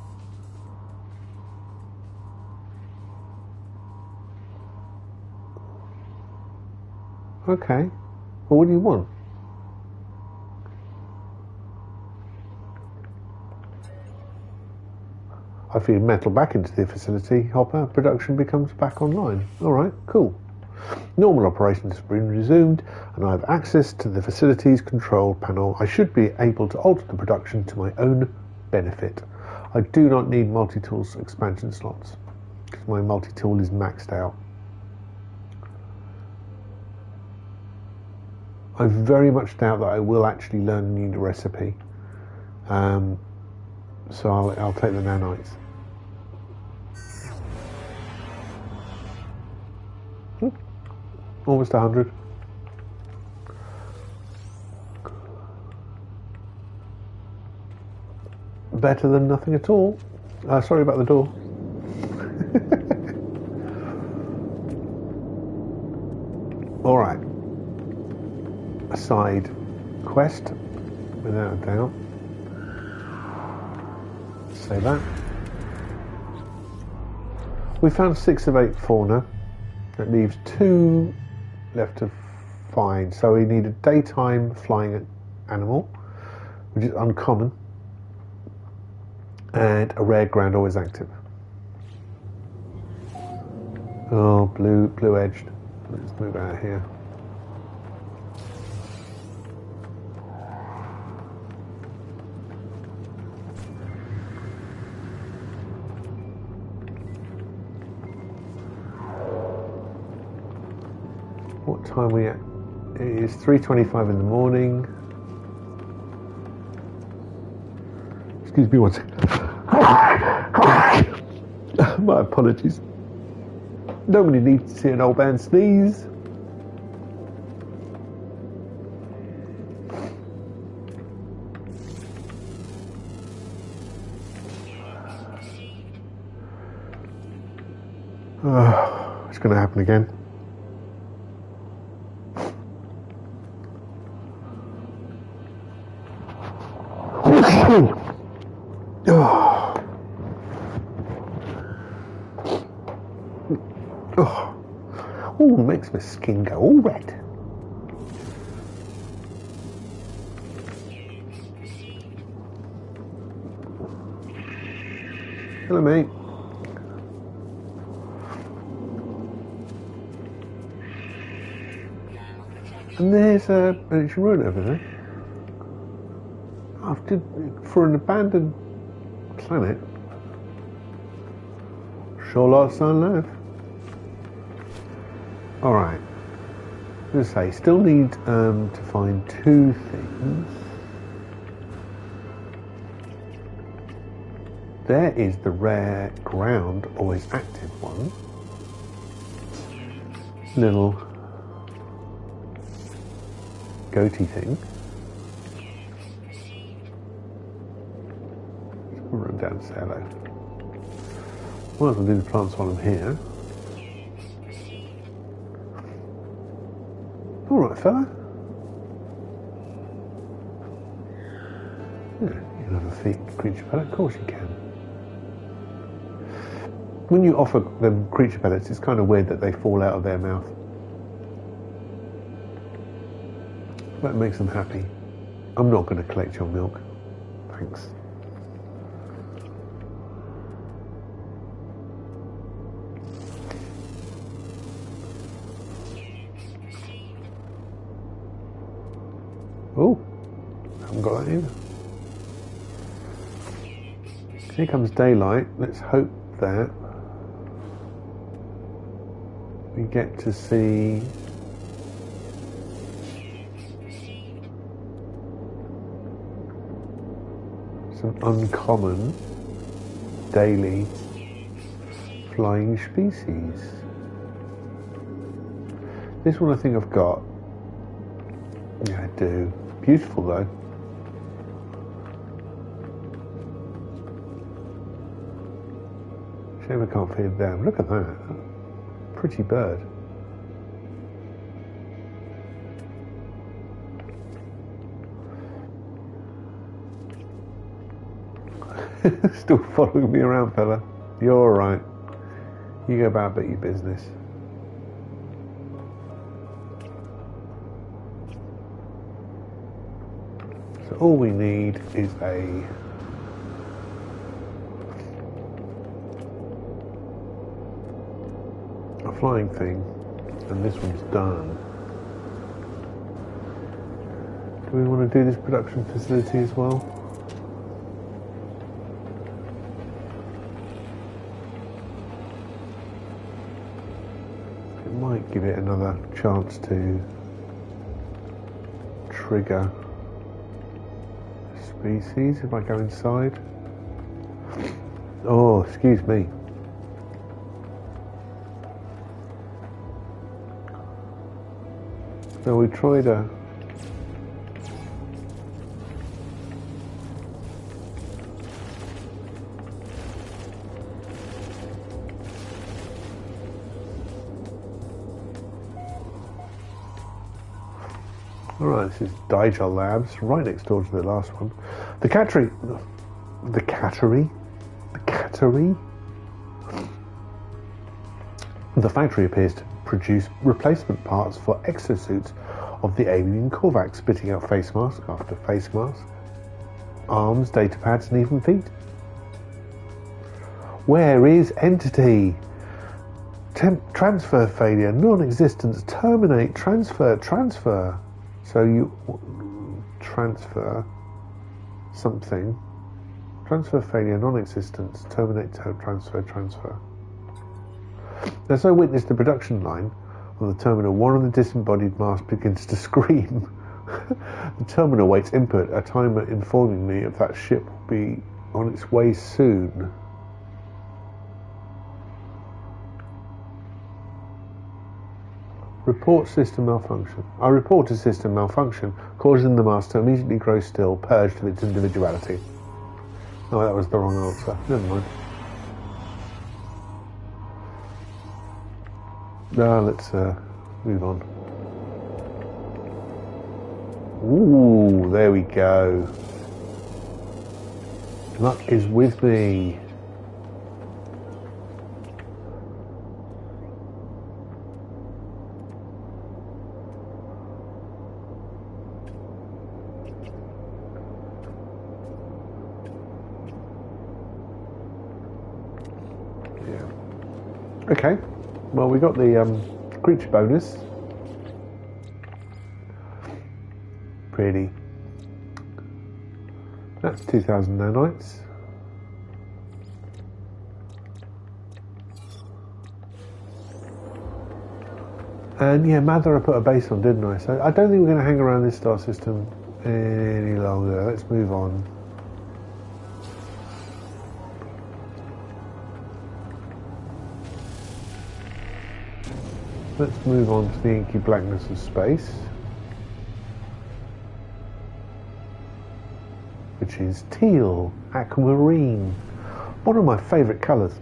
Okay, well, what do you want? I feed metal back into the facility hopper, production becomes back online. Alright, cool. Normal operations have been resumed and I have access to the facility's control panel. I should be able to alter the production to my own benefit. I do not need multi-tools expansion slots because my multi-tool is maxed out. I very much doubt that I will actually learn a new recipe, so I'll take the nanites. Almost 100. Better than nothing at all. Sorry about the door. Alright. A side quest, without a doubt. Say that. We found 6 of 8 fauna. That leaves 2 left to find. So we need a daytime flying animal, which is uncommon, and a rare ground always active. Oh, blue edged. Let's move out of here. What time are we at? It is 3:25 in the morning. Excuse me one second. My apologies. Nobody needs to see an old man sneeze. It's going to happen again. Oh, makes my skin go all red. Hello, mate. And there's an ancient ruin over there. For an abandoned planet. Sure lots of life. Alright. As I say, still need to find two things. There is the rare ground, always active one. Little goatee thing. I'll run down and say hello. Might as well do the plants while I'm here. Alright, fella. Yeah, you can have a feet creature pellet, of course you can. When you offer them creature pellets, it's kind of weird that they fall out of their mouth. That makes them happy. I'm not going to collect your milk. Thanks. Oh, haven't got that in. Here comes daylight. Let's hope that we get to see some uncommon daily flying species. This one I think I've got. Yeah, I do. Beautiful though. Shame I can't feed them. Look at that. Pretty bird. Still following me around, fella. You're alright. You go about your business. So all we need is a flying thing, and this one's done. Do we want to do this production facility as well? It might give it another chance to trigger species if I go inside. Oh, excuse me. So we tried a Alright, this is Digel Labs, right next door to the last one. The cattery. The factory appears to produce replacement parts for exosuits of the alien Korvax, spitting out face mask after face mask, arms, data pads, and even feet. Where is entity? Transfer failure, non-existence, terminate, transfer. So you transfer something. Transfer failure, non-existence, terminate, transfer. As I witness the production line on the terminal, one of the disembodied masks begins to scream. The terminal waits input, a timer informing me if that ship will be on its way soon. Report system malfunction. I report a system malfunction, causing the mask to immediately grow still, purged of its individuality. Oh, that was the wrong answer. Never mind. Now let's move on. Ooh, there we go. Luck is with me. Yeah. Okay. Well, we got the creature bonus. Pretty. That's 2,000 nanites. And yeah, Mather I put a base on, didn't I? So I don't think we're going to hang around this star system any longer. Let's move on. Let's move on to the inky blackness of space, which is teal, aquamarine, one of my favourite colours.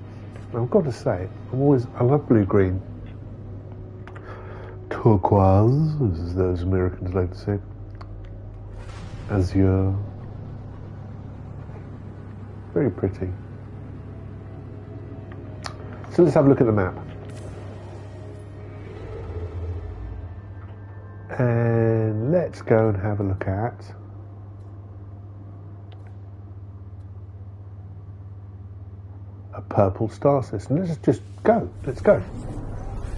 I've got to say, I love blue-green. Turquoise, as those Americans like to say. Azure. Very pretty. So let's have a look at the map. And let's go and have a look at a purple star system. Let's just go. Let's go.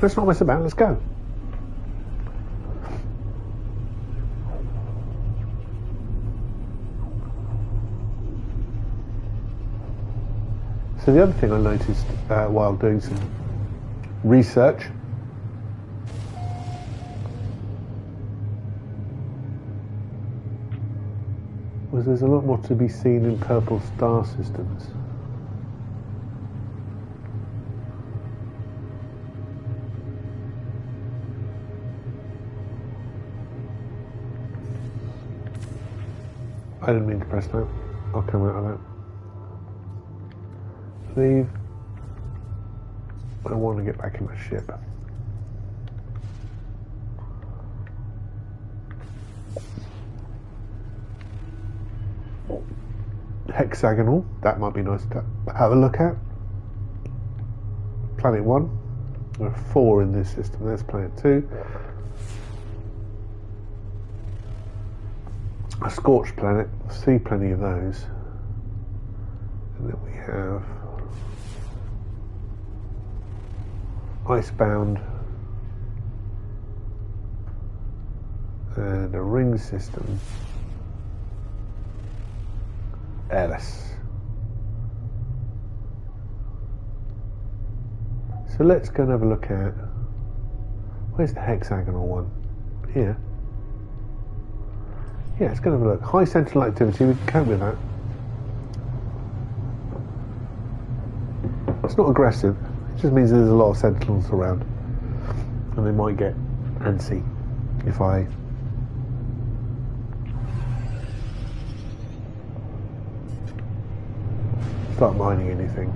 Let's not mess about. Let's go. So the other thing I noticed while doing some research was there's a lot more to be seen in purple star systems. I didn't mean to press that. I'll come out of that. Leave. I want to get back in my ship. Hexagonal, that might be nice to have a look at. Planet 1. There are 4 in this system. There's Planet 2. A scorched planet. I see plenty of those. And then we have Icebound and a ring system. Airless. So let's go and have a look at, where's the hexagonal one? Here. Yeah, let's go and have a look. High sentinel activity, we can cope with that. It's not aggressive, it just means there's a lot of sentinels around. And they might get antsy if I start mining anything.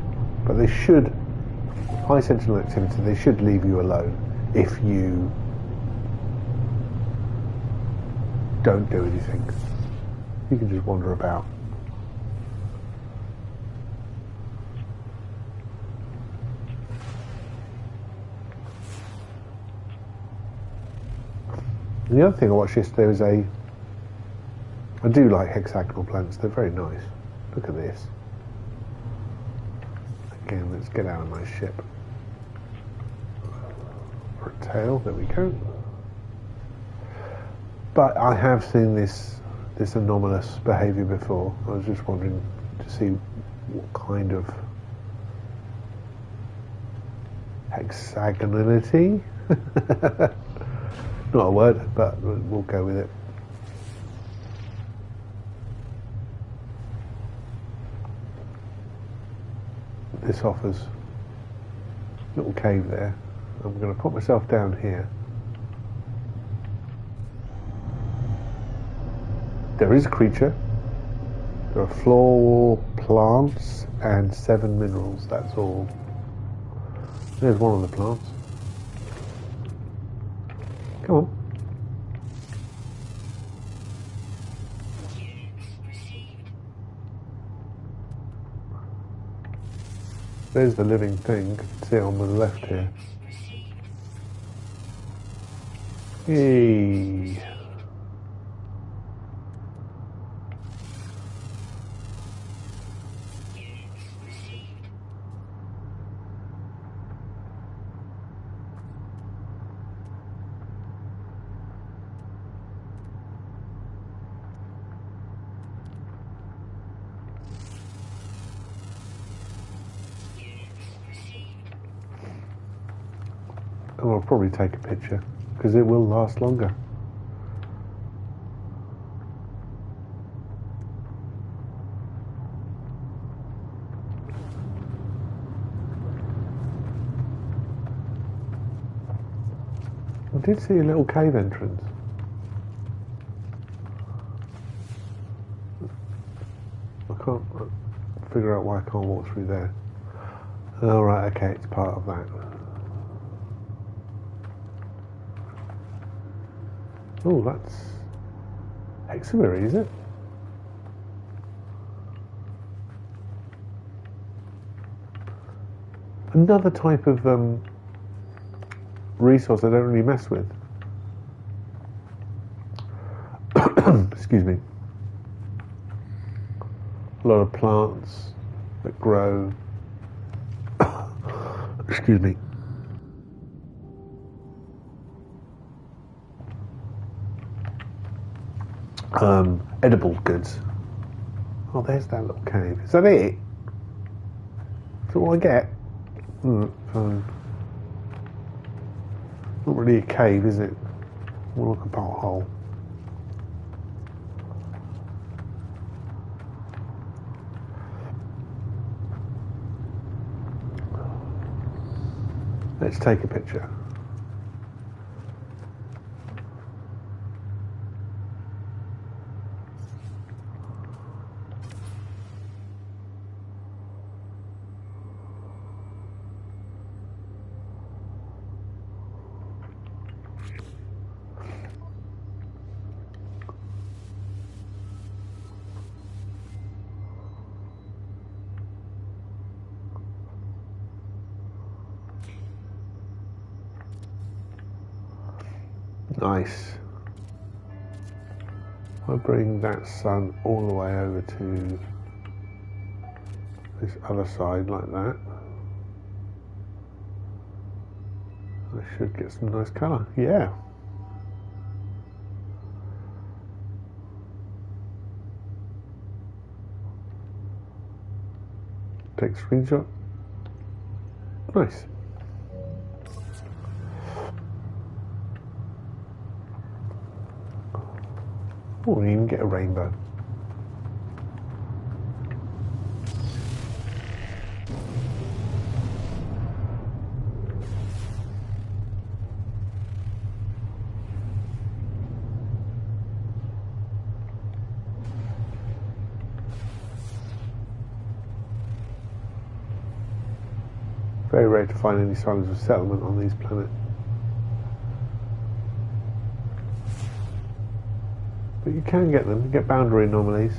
But they should, high sentinel activity, they should leave you alone if you don't do anything. You can just wander about. The other thing I watched yesterday was I do like hexagonal planets, they're very nice. Look at this. Again, let's get out of my ship. For a tail, there we go. But I have seen this anomalous behaviour before. I was just wondering to see what kind of hexagonality. Not a word, but we'll go with it. this offers. Little cave there. I'm going to put myself down here. There is a creature. There are floor plants and 7 minerals, that's all. There's one of the plants. Come on. There's the living thing. You can see it on the left here. Yay. And I'll probably take a picture because it will last longer. I did see a little cave entrance. I can't figure out why I can't walk through there. Oh right, okay, it's part of that. Oh, that's hexamery, is it? Another type of resource I don't really mess with. Excuse me. A lot of plants that grow. Excuse me. Edible goods. Oh, there's that little cave. Is that it? Is that what I get? Fine. Not really a cave, is it? More like a pothole. Let's take a picture. Nice. I'll bring that sun all the way over to this other side like that. I should get some nice colour. Yeah. Take a screenshot. Nice. Oh, you even get a rainbow. Very rare to find any signs of settlement on these planets. But you can get them, you get boundary anomalies.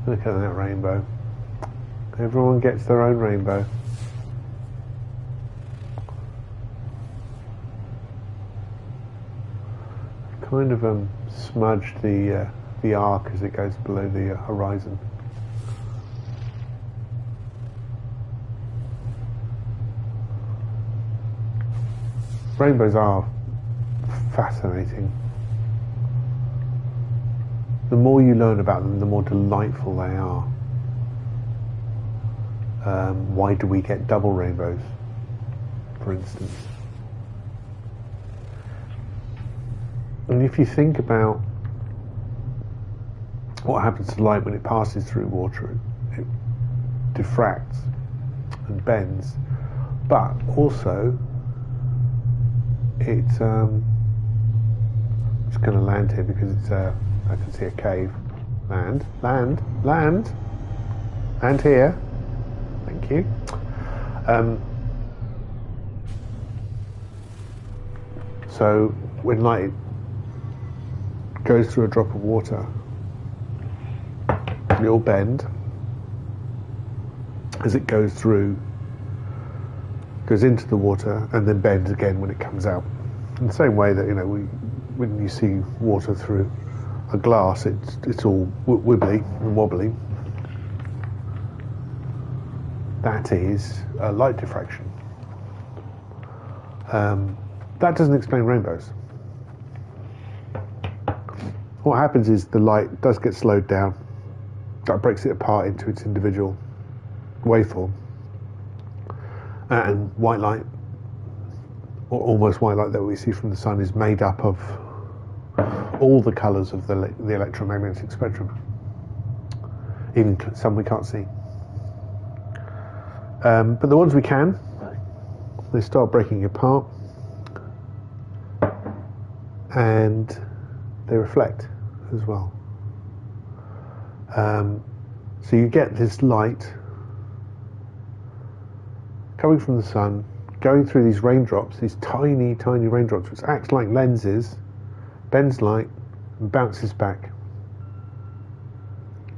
Look at that rainbow. Everyone gets their own rainbow. Kind of smudged the arc as it goes below the horizon. Rainbows are fascinating. The more you learn about them, the more delightful they are. Why do we get double rainbows, for instance? And if you think about what happens to light when it passes through water? It diffracts and bends, but also it's just going to land here because it's I can see a cave. Land here. Thank you. So when light goes through a drop of water, it'll bend as it goes through, goes into the water, and then bends again when it comes out. In the same way that, you know, when you see water through a glass, it's all wibbly and wobbly. That is light diffraction. That doesn't explain rainbows. What happens is the light does get slowed down. That breaks it apart into its individual waveform. And white light, or almost white light that we see from the sun, is made up of all the colours of the electromagnetic spectrum, even some we can't see. But the ones we can, they start breaking apart and they reflect as well. So you get this light coming from the sun, going through these raindrops, these tiny, tiny raindrops, which acts like lenses, bends light, and bounces back.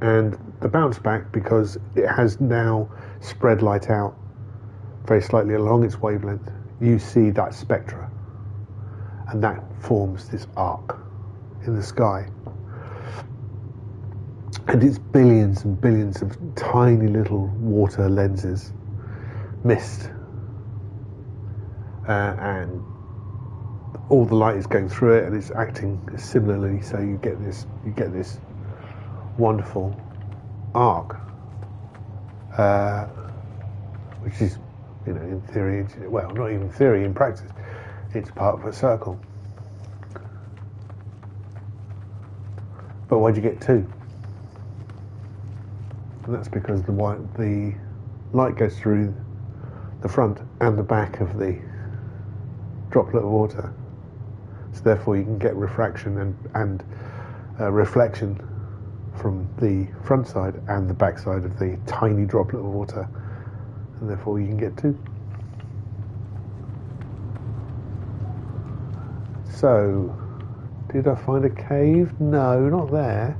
And the bounce back, because it has now spread light out very slightly along its wavelength, you see that spectra. And that forms this arc in the sky. And it's billions and billions of tiny little water lenses, mist, and all the light is going through it, and it's acting similarly. So you get this wonderful arc, which is, you know, in theory, well, not even theory, in practice, it's part of a circle. But why'd you get two? And that's because the light goes through the front and the back of the droplet of water. So therefore you can get refraction and reflection from the front side and the back side of the tiny droplet of water, and therefore you can get two. So, did I find a cave? No, not there.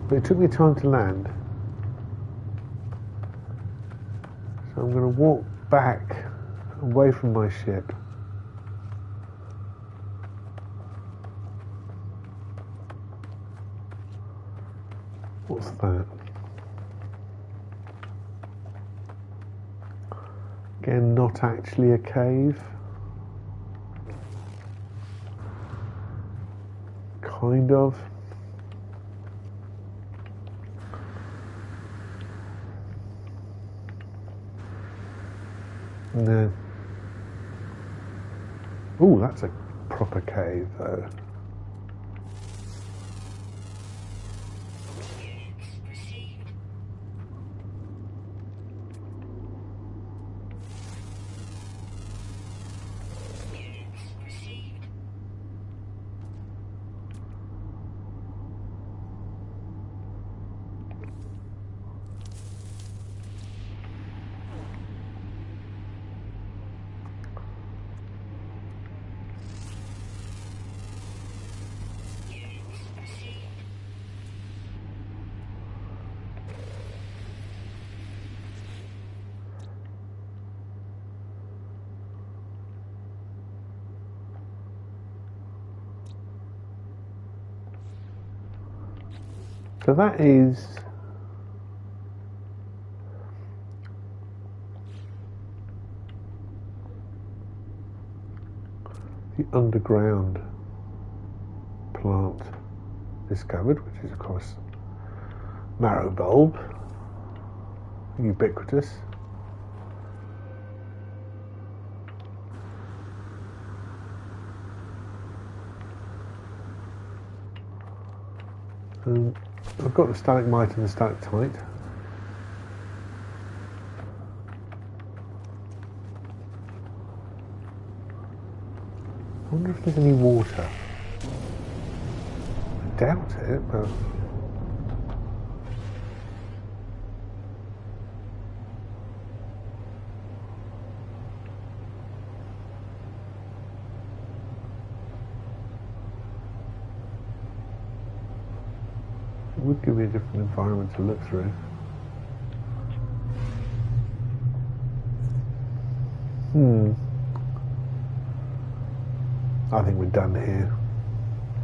But it took me time to land. So I'm going to walk back away from my ship. What's that? Again, not actually a cave. Kind of. No. Ooh, that's a proper cave, though. So that is the underground plant discovered, which is of course marrow bulb, ubiquitous. I've got the stalagmite and the stalactite. I wonder if there's any water. I doubt it, but... It would give me a different environment to look through. I think we're done here.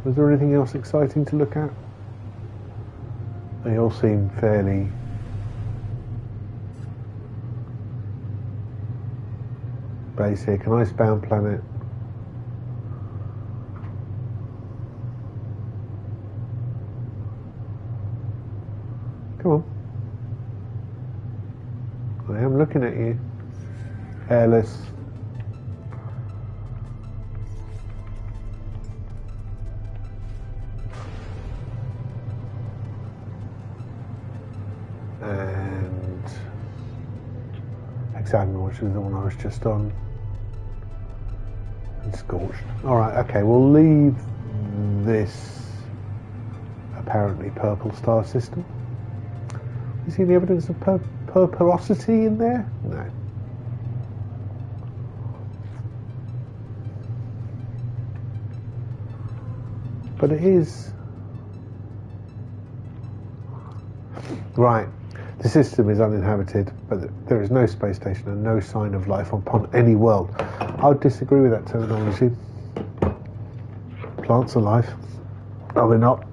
Was there anything else exciting to look at? They all seem fairly basic. An icebound planet. Come on. I am looking at you. Airless. And Hexagonal, which is the one I was just on. And Scorched. Alright, okay, we'll leave this apparently purple star system. You see any evidence of purporosity in there? No. But it is... Right. The system is uninhabited, but there is no space station and no sign of life upon any world. I would disagree with that terminology. Plants are life. Are they not?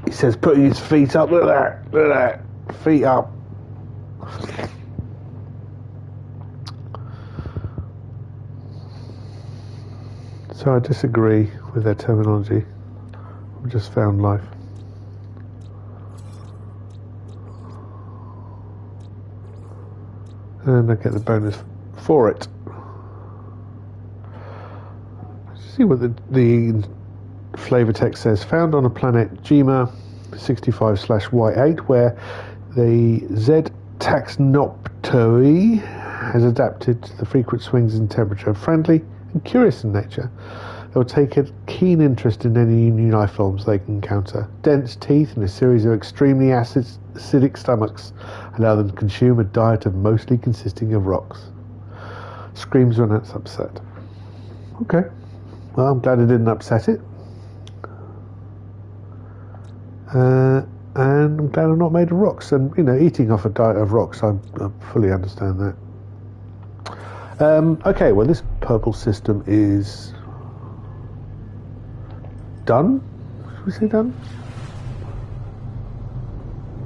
He says putting his feet up. Look at that. Look at that. Feet up. So I disagree with their terminology. We just found life. And I get the bonus for it. Let's see what the flavor text says. Found on a planet Gema 65/Y8, where the Z taxonoptery has adapted to the frequent swings in temperature. Friendly and curious in nature, they will take a keen interest in any new life forms they can encounter. Dense teeth and a series of extremely acidic stomachs allow them to consume a diet of mostly consisting of rocks. Screams when it's upset. Okay. Well, I'm glad it didn't upset it. And I'm glad I'm not made of rocks. And, you know, eating off a diet of rocks, I fully understand that. Okay, well, this purple system is done. Should we say done?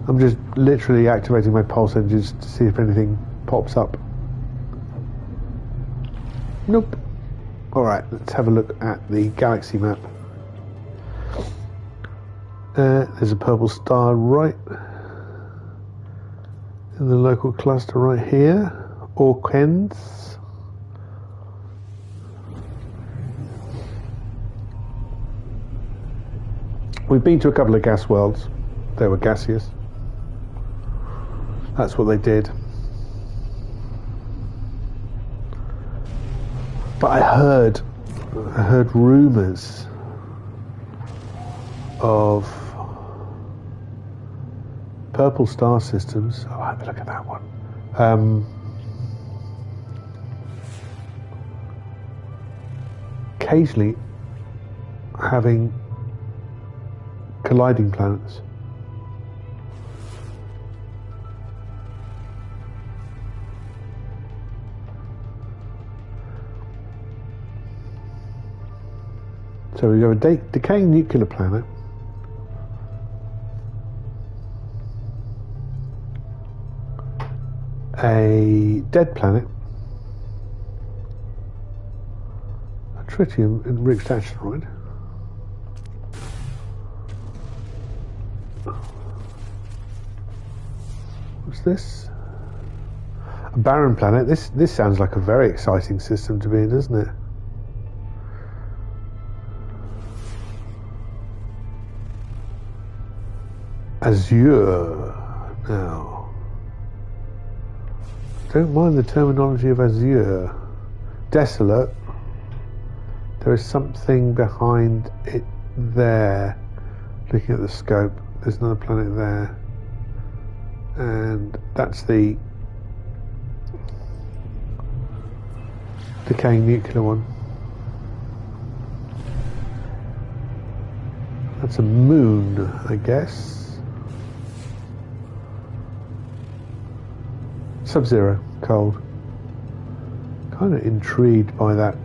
I'm just literally activating my pulse engines to see if anything pops up. Nope. Alright, let's have a look at the galaxy map. There's a purple star right in the local cluster right here. Orkens. We've been to a couple of gas worlds. They were gaseous. That's what they did. But I heard rumours of purple star systems. Oh, have a look at that one. Occasionally having colliding planets. So we have a decaying nuclear planet, a dead planet, a tritium-enriched asteroid, what's this? A barren planet. This sounds like a very exciting system to be in, doesn't it? Azure. Now, don't mind the terminology of Azure. Desolate. There is something behind it there. Looking at the scope, there's another planet there. And that's the decaying nuclear one. That's a moon, I guess. Sub-zero, cold. Kind of intrigued by that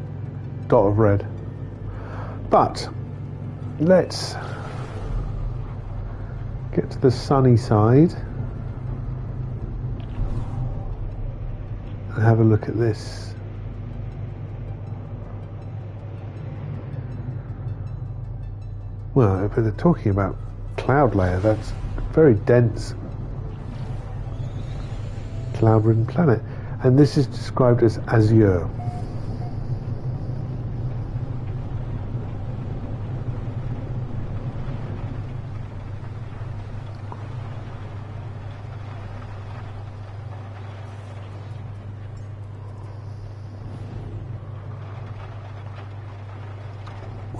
dot of red. But let's get to the sunny side and have a look at this. Well, if they're talking about cloud layer, that's very dense cloud-ridden planet, and this is described as Azure.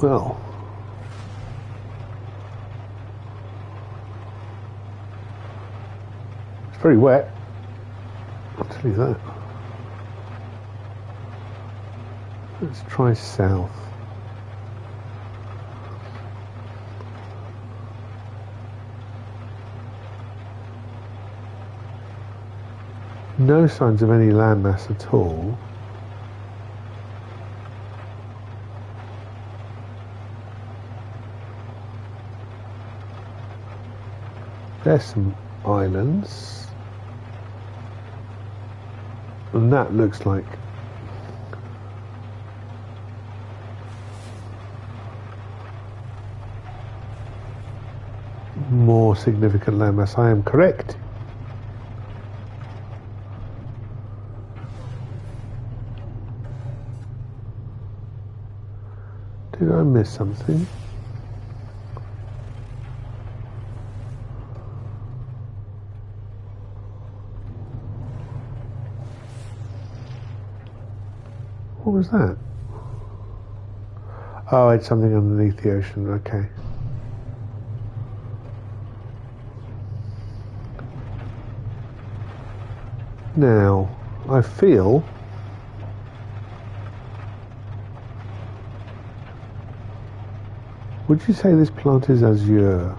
Well, it's very wet, I'll tell you that. Let's try south. No signs of any landmass at all. There's some islands, and that looks like more significant landmass. I am correct. Did I miss something? What was that? Oh, it's something underneath the ocean, okay. Now, I feel would you say this plant is azure?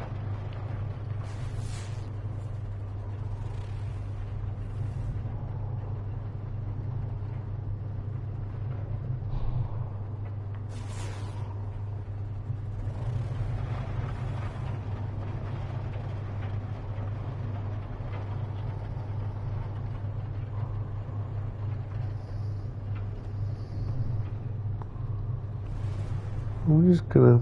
I'm just gonna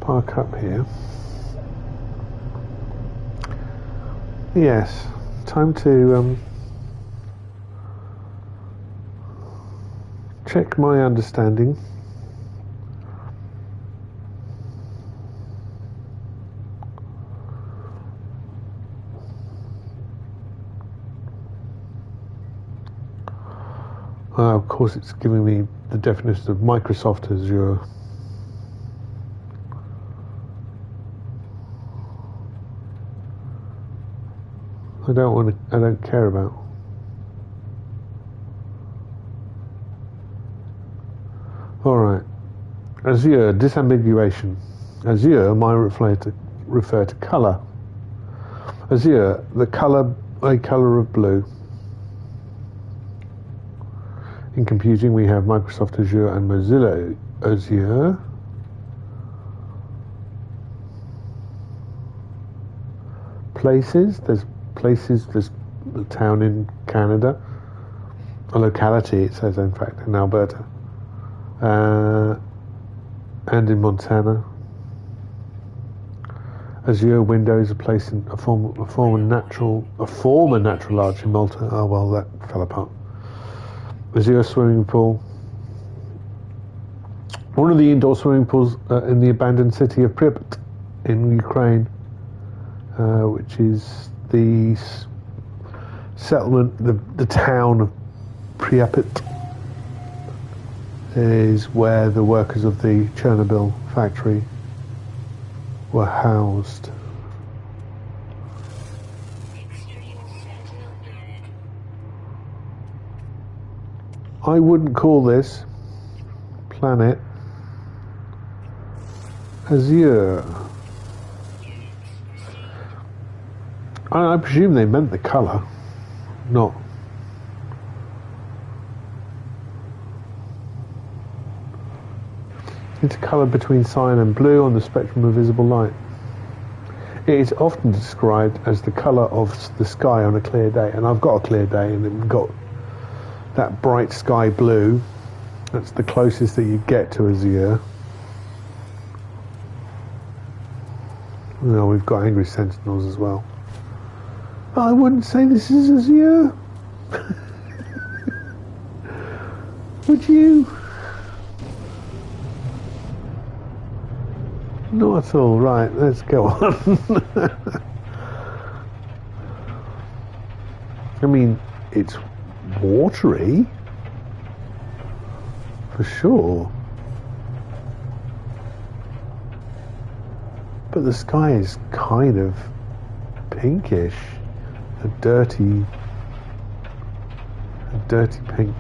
park up here. Yes, time to check my understanding. Of course, it's giving me the definition of Microsoft Azure. I don't care about. Alright. Azure, disambiguation. Azure might refer to colour. Azure, a colour of blue. In computing, we have Microsoft Azure and Mozilla Azure. Places, there's a town in Canada, a locality, it says, in fact, in Alberta, and in Montana. Azure windows, a former natural arch in Malta. Oh well, that fell apart. Azure swimming pool. One of the indoor swimming pools in the abandoned city of Pripyat in Ukraine. which is the settlement, the town of Pripyat, is where the workers of the Chernobyl factory were housed. I wouldn't call this planet azure. I presume they meant the colour, not. It's a colour between cyan and blue on the spectrum of visible light. It is often described as the colour of the sky on a clear day, and I've got a clear day and we've got that bright sky blue. That's the closest that you get to azure. No, we've got angry sentinels as well. But I wouldn't say this is azure. Would you? Not at all. Right, let's go on. I mean, it's watery, for sure. But the sky is kind of pinkish, a dirty pink.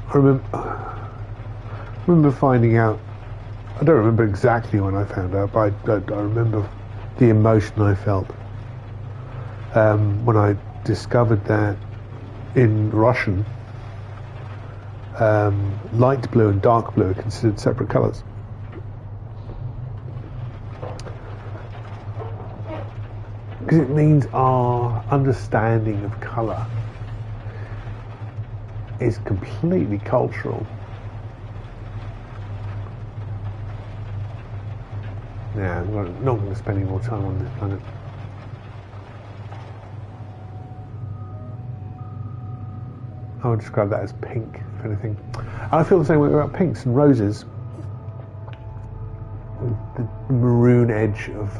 I remember finding out, I don't remember exactly when I found out, but I remember the emotion I felt when I discovered that in Russian, light blue and dark blue are considered separate colours. Because it means our understanding of colour is completely cultural. Yeah, we're not going to spend any more time on this planet. I would describe that as pink, if anything. I feel the same way about pinks and roses. The maroon edge of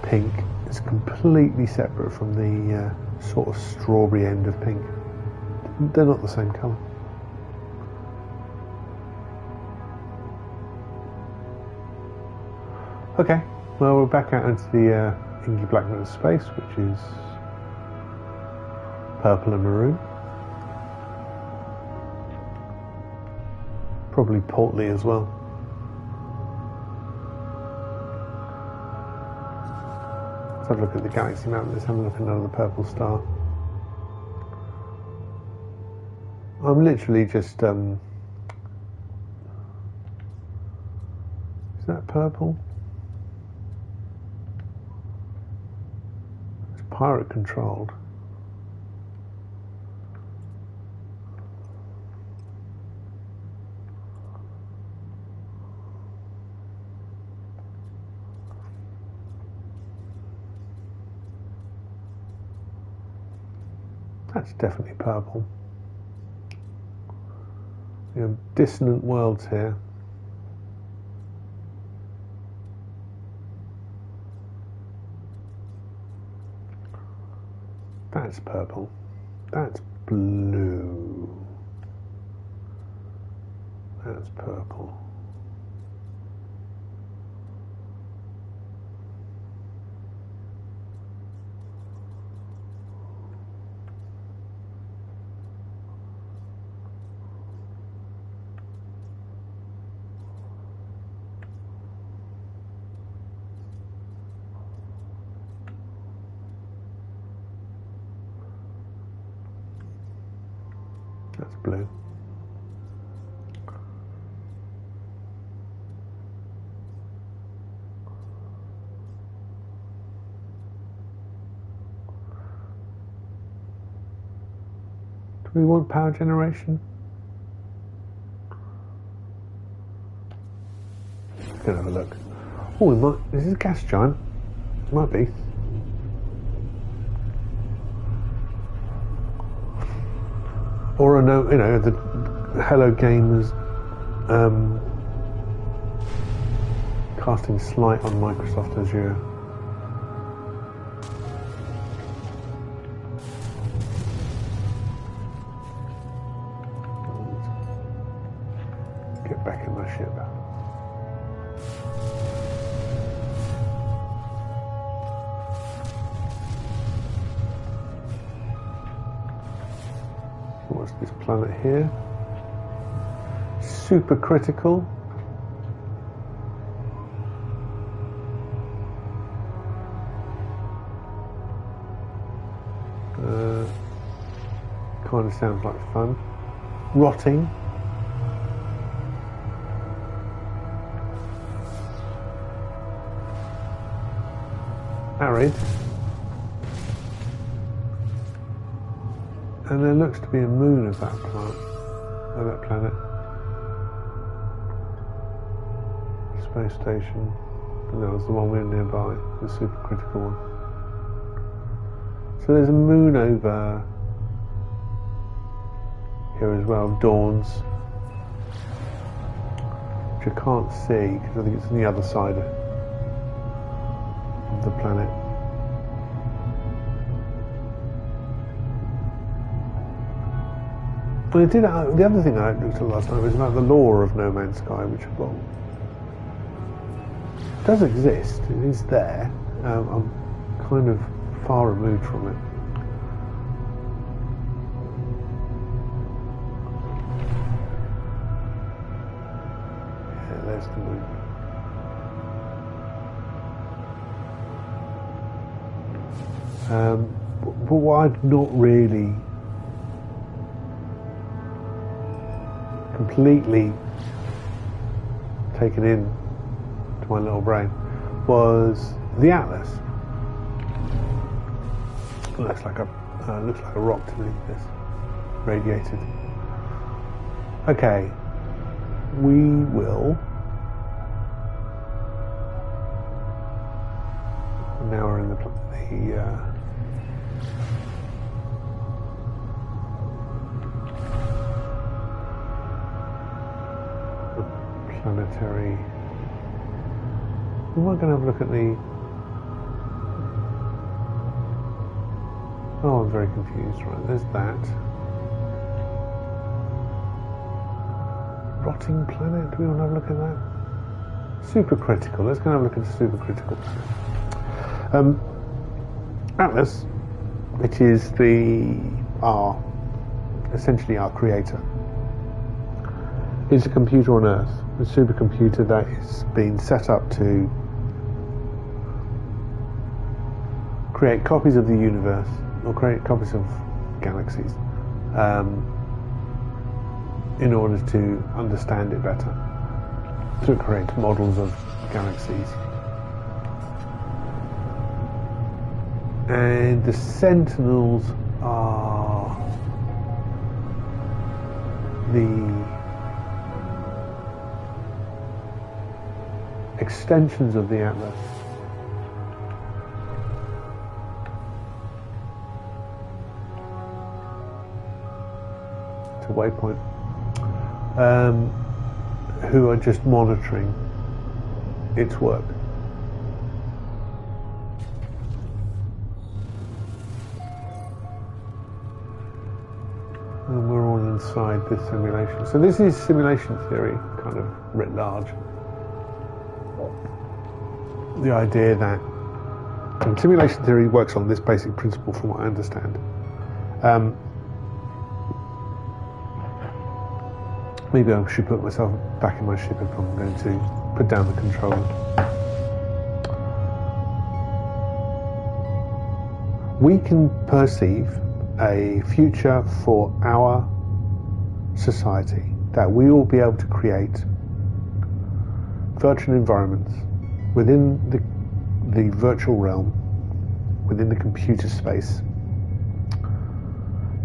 pink is completely separate from the sort of strawberry end of pink. They're not the same colour. Okay, well, we're back out into the inky blackness of space, which is purple and maroon. Probably portly as well. Let's have a look at the galaxy map. Let's have a look at another purple star. I'm literally just, is that purple? It's pirate controlled. That's definitely purple. You have dissonant worlds here. That's purple. That's blue. That's purple. That's blue. Do we want power generation? Let's go and have a look. Oh, we might. This is a gas giant. Might be. Or a no, you know, the Hello Gamers casting slight on Microsoft Azure. Get back in my ship. What's this planet here? Super critical. Kind of sounds like fun. Rotting. Arid. And there looks to be a moon of that planet. Space station. And that was the one we were nearby, the supercritical one. So there's a moon over here as well, Dawns, which I can't see because I think it's on the other side of the planet. Well, the other thing I looked at last night was about the lore of No Man's Sky, which does exist. It is there. I'm kind of far removed from it. Yeah, there's the moon. But what I've not really completely taken in to my little brain was the Atlas. Looks like a rock to me. This radiated. Okay, we will. Now we're in the planetary. We might go and have a look at the. Oh, I'm very confused. Right, there's that. Rotting planet. Do we want to have a look at that? Supercritical. Let's go and have a look at the supercritical planet. Atlas, which is essentially our creator, is a computer on Earth, a supercomputer that is being set up to create copies of the universe or create copies of galaxies in order to understand it better, to create models of galaxies. And the Sentinels are the extensions of the Atlas. To Waypoint, who are just monitoring its work. And we're all inside this simulation. So this is simulation theory, kind of writ large. The idea that simulation theory works on this basic principle from what I understand. Maybe I should put myself back in my ship if I'm going to put down the controller. We can perceive a future for our society that we will be able to create virtual environments within the virtual realm, within the computer space,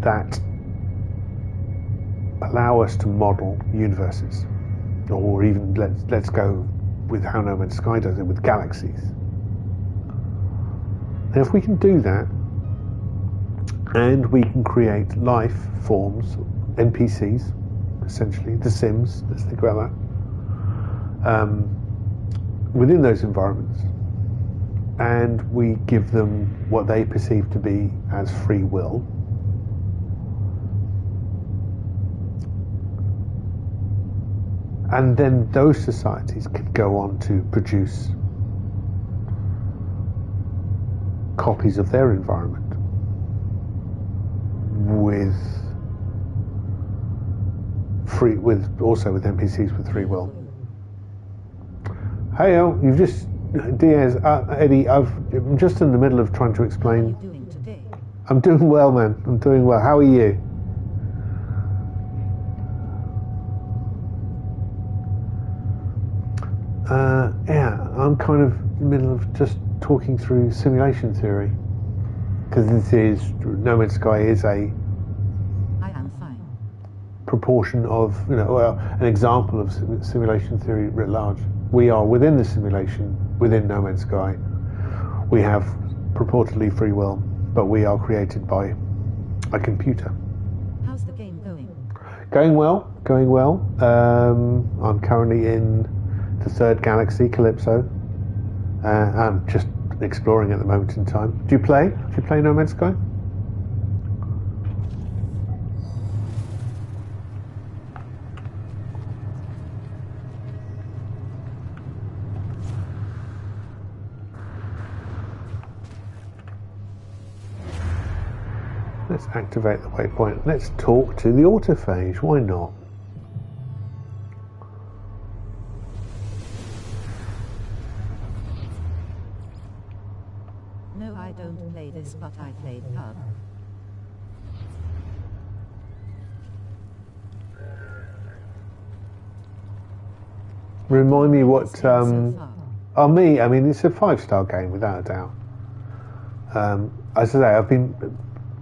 that allow us to model universes, or even let's go with how No Man's Sky does it with galaxies. And if we can do that, and we can create life forms, NPCs, essentially, The Sims, let's think about that, within those environments, and we give them what they perceive to be as free will. And then those societies can go on to produce copies of their environment also with NPCs with free will. Hey, you've just Diaz, Eddie. I'm just in the middle of trying to explain. How are you doing today? I'm doing well, man. I'm doing well. How are you? Yeah, I'm kind of in the middle of just talking through simulation theory, because No Man's Sky is a I am fine. proportion of, an example of simulation theory writ large. We are within the simulation, within No Man's Sky. We have purportedly free will, but we are created by a computer. How's the game going? Going well. I'm currently in the third galaxy, Calypso. I'm just exploring at the moment in time. Do you play No Man's Sky? Let's activate the waypoint. Let's talk to the autophage. Why not? No, I don't play this, but I played pub. Remind me what. So far. I mean, it's a 5-star game without a doubt. As I say, I've been,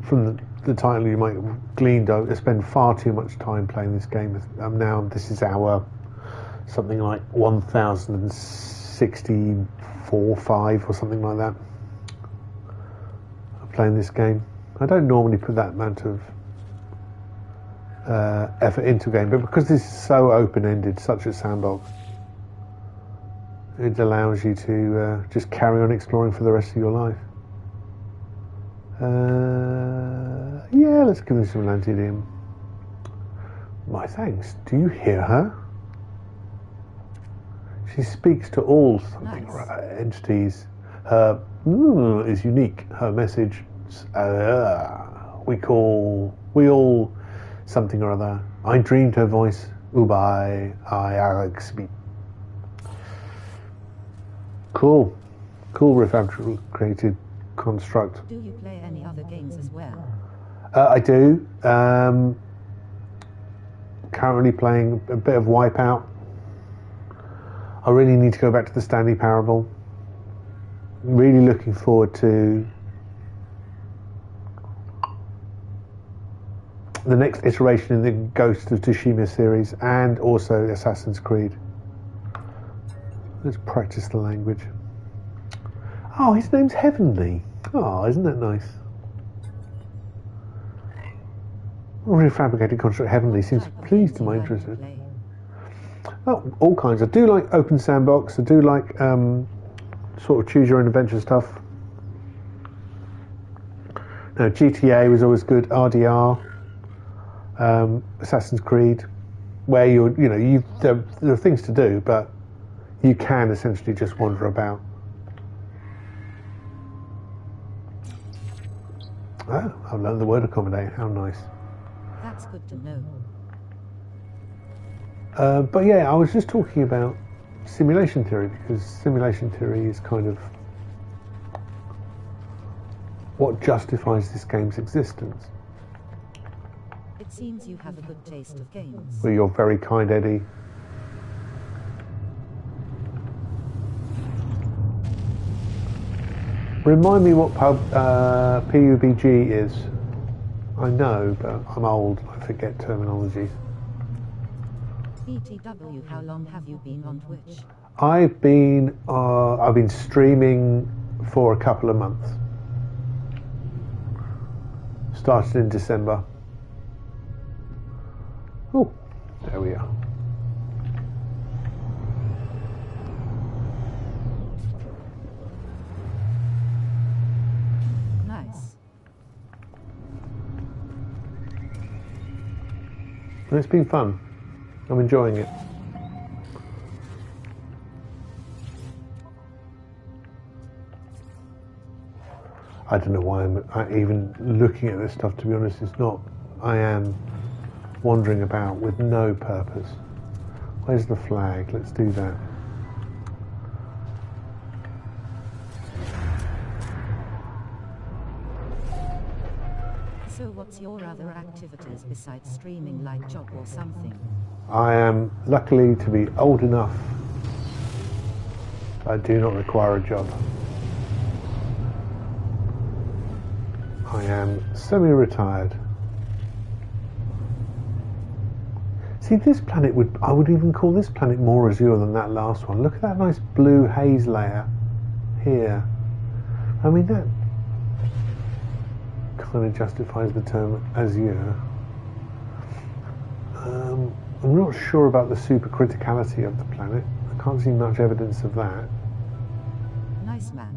from the title you might have gleaned, I spend far too much time playing this game. Now this is our something like 1064-5 or something like that. I'm playing this game. I don't normally put that amount of effort into a game, but because this is so open-ended, such a sandbox, it allows you to just carry on exploring for the rest of your life. Yeah, let's give her some Lantidium. My thanks. Do you hear her? She speaks to all something entities. Her is unique. Her message, we all something or other. I dreamed her voice. Ubai, I speak. Cool refabricated construct. Do you play any other games as well? I do. Currently playing a bit of Wipeout. I really need to go back to the Stanley Parable. Really looking forward to the next iteration in the Ghost of Tsushima series, and also Assassin's Creed. Let's practice the language. Oh, his name's Heavenly. Oh, isn't that nice? Refabricated construct Heavenly seems pleased to my interest. Oh, all kinds. I do like open sandbox. I do like sort of choose your own adventure stuff. Now, GTA was always good. RDR, Assassin's Creed, where there are things to do, but you can essentially just wander about. Oh, I've learned the word accommodate. How nice. That's good to know. But yeah, I was just talking about simulation theory, because simulation theory is kind of what justifies this game's existence. It seems you have a good taste of games. Well, you're very kind, Eddie. Remind me what PUBG is. I know, but I'm old. I forget terminologies. BTW, how long have you been on Twitch? I've been streaming for a couple of months. Started in December. Oh, there we are. And it's been fun. I'm enjoying it. I don't know why I'm even looking at this stuff, to be honest. It's not. I am wandering about with no purpose. Where's the flag? Let's do that. So what's your other activities besides streaming, like job or something? I am luckily to be old enough. I do not require a job. I am semi-retired. See, this planet I would even call this planet more azure than that last one. Look at that nice blue haze layer here. I mean, that kind of justifies the term azure. I'm not sure about the supercriticality of the planet. I can't see much evidence of that. Nice man.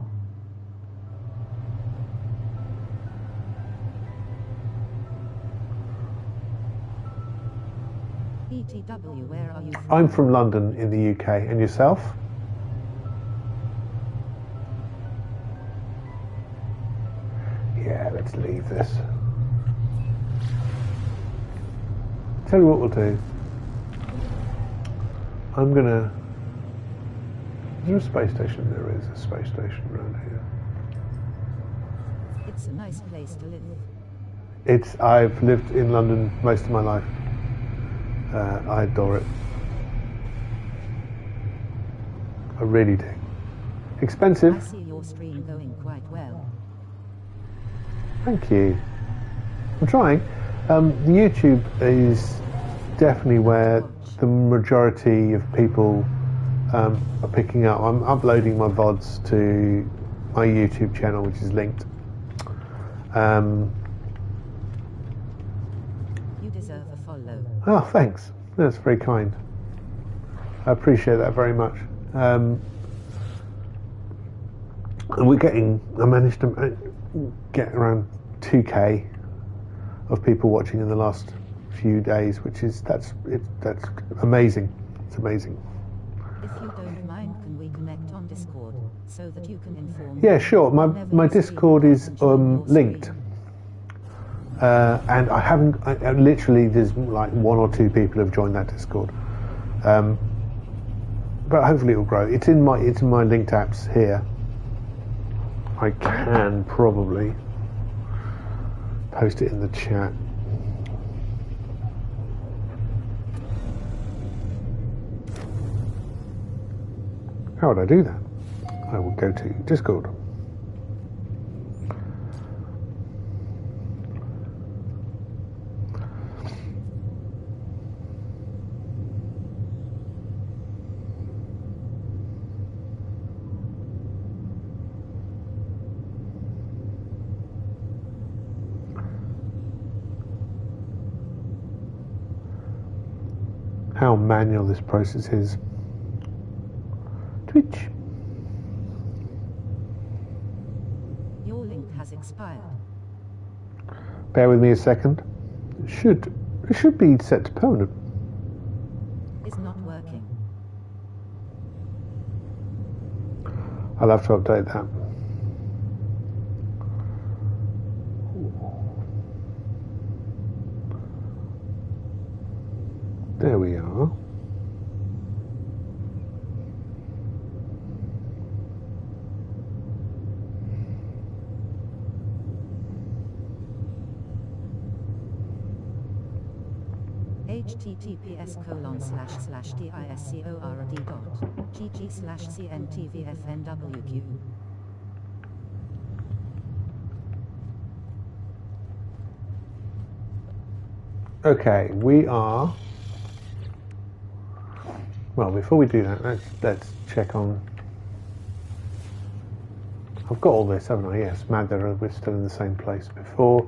ETW, where are you from? I'm from London in the UK, and yourself? Yeah, let's leave this. Tell you what we'll do. I'm gonna... Is there a space station? There is a space station around here. It's a nice place to live. I've lived in London most of my life. I adore it. I really do. Expensive. I see your stream going quite well. Thank you. I'm trying. The YouTube is definitely where the majority of people are picking up. I'm uploading my VODs to my YouTube channel, which is linked. You deserve a follow. Oh, thanks. That's very kind. I appreciate that very much. And I managed to get around 2K of people watching in the last few days, which is that's amazing. It's amazing. If you don't mind, can we connect on Discord so that you can inform? Yeah, sure. My Discord is linked. And I haven't. Literally, there's like 1 or 2 people have joined that Discord, but hopefully it will grow. It's in my linked apps here. I can probably post it in the chat. How would I do that? I will go to Discord. How manual this process is. Twitch. Your link has expired. Bear with me a second. It should be set to permanent. Is not working. I'll have to update that. There we are. https://discord.gg/cntvfnwq. Okay, we are. Well, before we do that, let's check on. I've got all this, haven't I? Yes, mad that we're still in the same place before.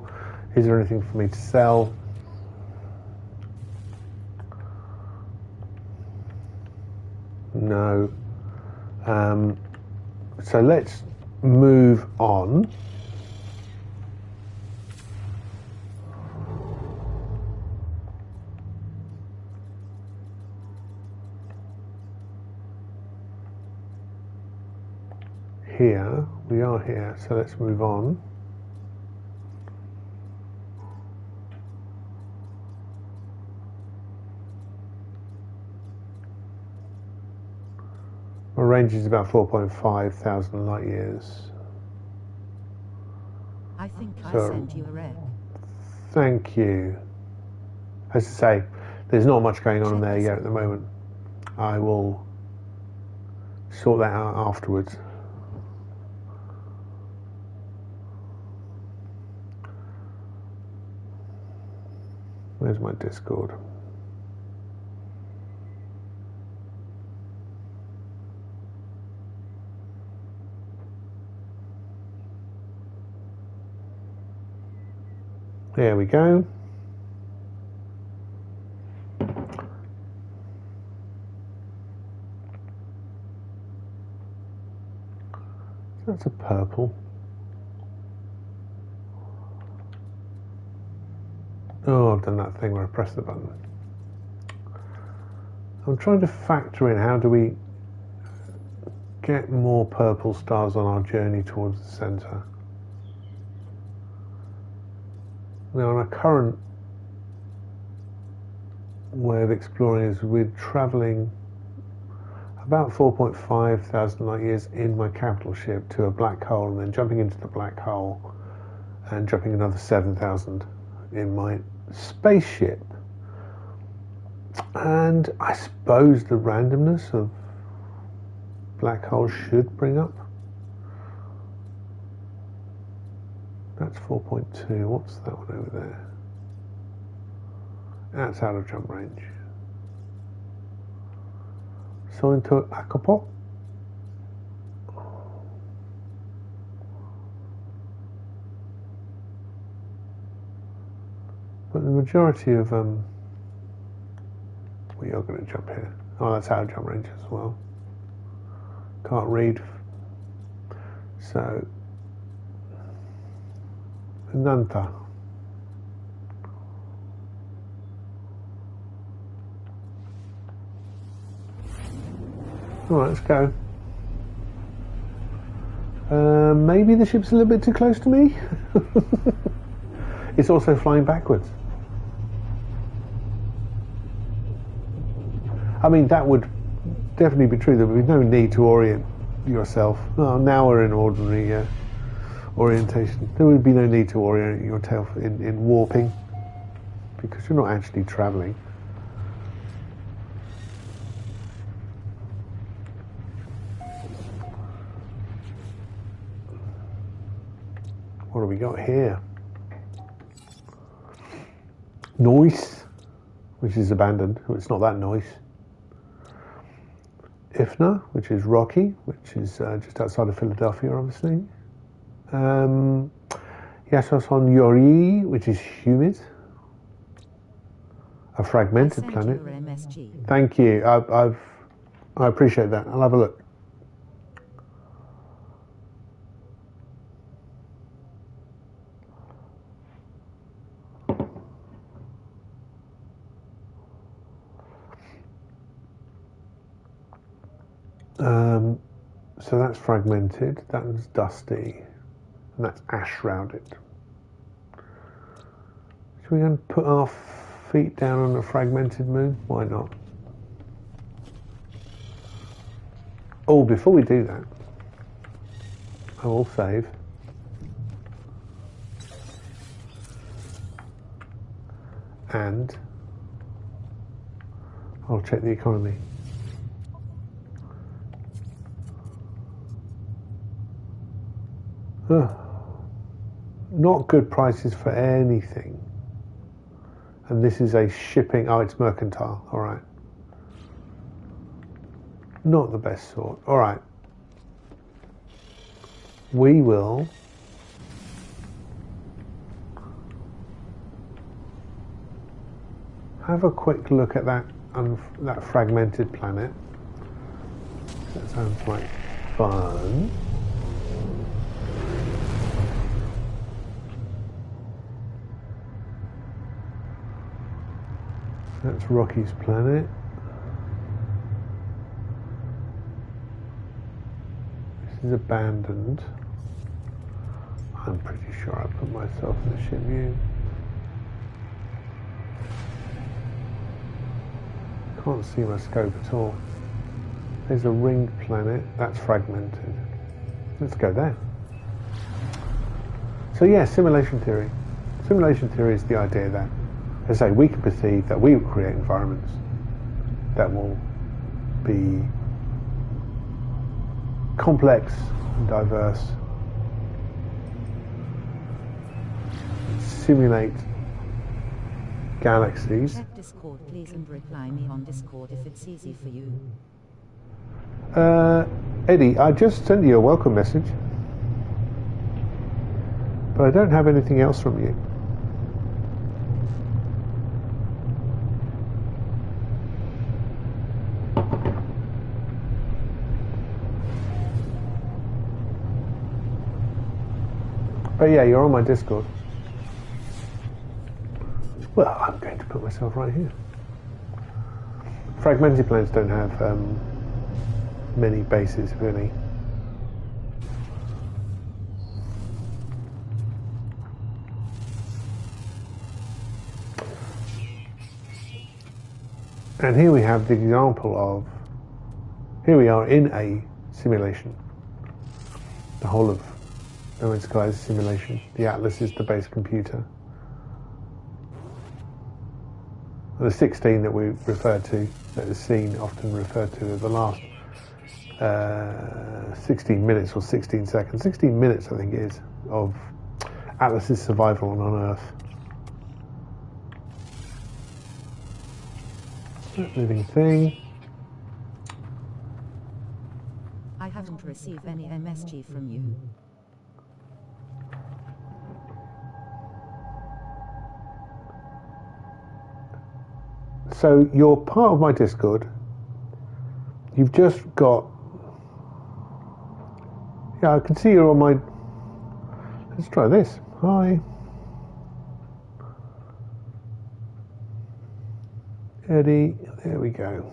Is there anything for me to sell? No. So let's move on. here. We are here, so let's move on. My range is about 4.5 thousand light years. I think I sent you a rec. Thank you. As I say, there's not much going on in there yet at the moment. I will sort that out afterwards. Where's my Discord? There we go. That's a purple. Oh, I've done that thing where I press the button. I'm trying to factor in how do we get more purple stars on our journey towards the centre. Now, our current way of exploring is we're travelling about 4.5 thousand light years in my capital ship to a black hole, and then jumping into the black hole and jumping another 7,000 in my spaceship. And I suppose the randomness of black holes should bring up. That's 4.2. What's that one over there? That's out of jump range. So into Akapot. But the majority of we are going to jump here. Oh, that's out of jump range as well. Can't read. So Nanta. Alright, let's go. Maybe the ship's a little bit too close to me. It's also flying backwards. I mean, that would definitely be true. There would be no need to orient yourself. Oh, now we're in ordinary orientation. There would be no need to orient yourself in warping, because you're not actually travelling. What do we got here? Noise, which is abandoned. It's not that noise. Ifna, which is rocky, which is just outside of Philadelphia, obviously. Yasos on Yori, which is humid. A fragmented planet. Thank you. I appreciate that. I'll have a look. So that's fragmented, that's dusty, and that's ash shrouded. Should we go and put our feet down on a fragmented moon? Why not? Oh, before we do that, I will save. And I'll check the economy. Not good prices for anything. And this is a shipping. Oh, it's mercantile. All right. Not the best sort. All right. We will have a quick look at that fragmented planet. That sounds like fun. That's Rocky's planet. is abandoned. I'm pretty sure I put myself in the ship view. Can't see my scope at all. There's a ringed planet. That's fragmented. Let's go there. So yeah, simulation theory. Simulation theory is the idea that, as I say, we can perceive that we will create environments that will be complex and diverse, simulate galaxies. Check Discord, please, and reply me on Discord if it's easy for you. Eddie, I just sent you a welcome message, but I don't have anything else from you. But yeah, you're on my Discord. Well, I'm going to put myself right here. Fragmented planets don't have many bases, if any. And here we have the example of, here we are in a simulation. The whole of No Man's Sky is a simulation. The Atlas is the base computer. And the 16 that we refer to, that is seen often referred to as the last 16 minutes or 16 seconds. 16 minutes, I think it is, of Atlas's survival on Earth. Living thing. I haven't received any MSG from you. So you're part of my Discord. You've just got... Yeah, I can see you're on my... Let's try this. Hi. Eddie, there we go.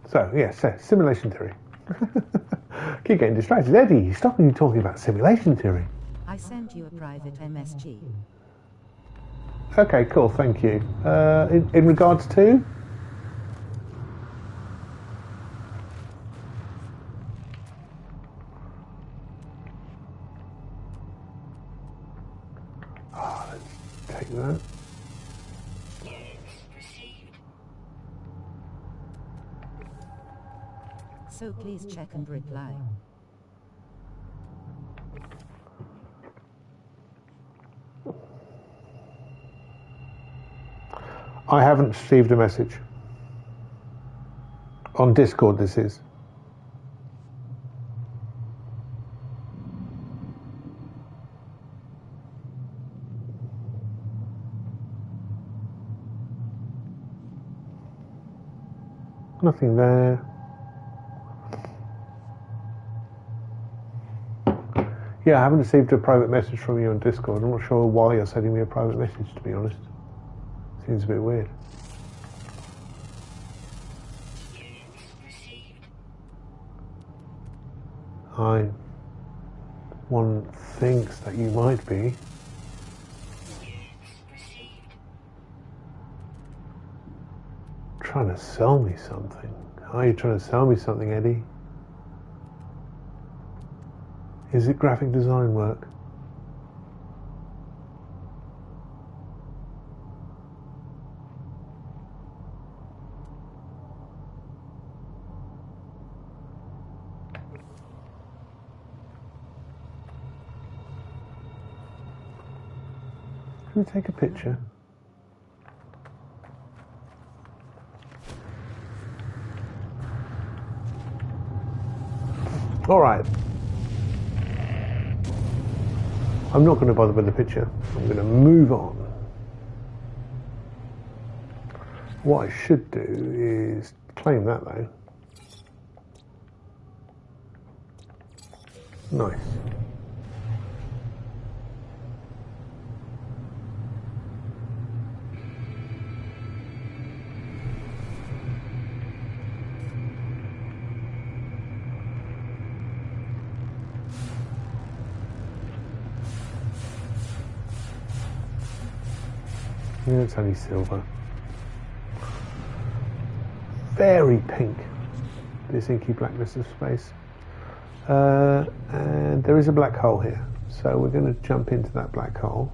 So, yes, simulation theory. Keep getting distracted. Eddie, stop you talking about simulation theory. I sent you a private MSG. Okay, cool, thank you. In regards to? Oh, let's take that. So please check and reply. I haven't received a message. On Discord, this is. Nothing there. Yeah, I haven't received a private message from you on Discord. I'm not sure why you're sending me a private message, to be honest. Seems a bit weird. One thinks that you might be. Trying to sell me something. Are you trying to sell me something, Eddie? Is it graphic design work? Can we take a picture? All right. I'm not going to bother with the picture. I'm going to move on. What I should do is claim that though. Nice. Yeah, it's only silver. Very pink, this inky blackness of space. And there is a black hole here, so we're going to jump into that black hole.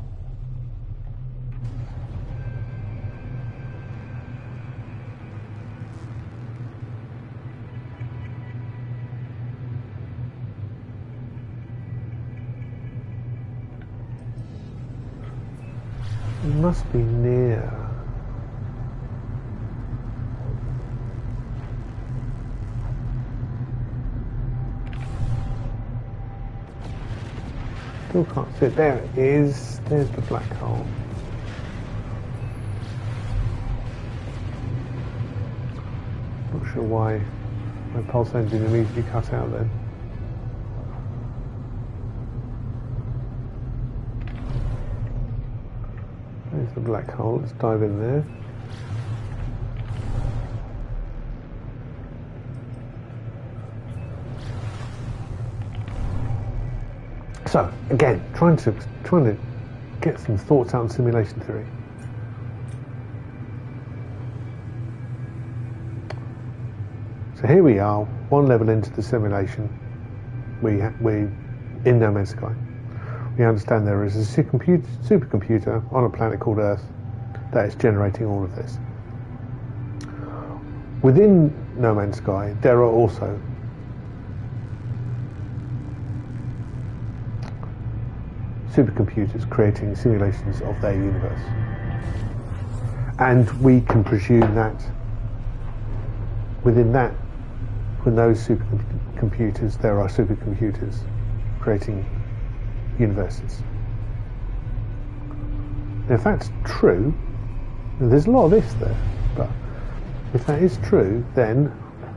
It must be near. Still can't see it. There it is. There's the black hole. Not sure why my pulse engine immediately cut out then. There's the black hole. Let's dive in there. So again, trying to get some thoughts out on simulation theory. So here we are, one level into the simulation. We in No Man's Sky. We understand there is a supercomputer on a planet called Earth that is generating all of this. Within No Man's Sky, there are also supercomputers creating simulations of their universe. And we can presume that within that, when those supercomputers, there are supercomputers creating universes. Now, if that's true, there's a lot of ifs there, but if that is true, then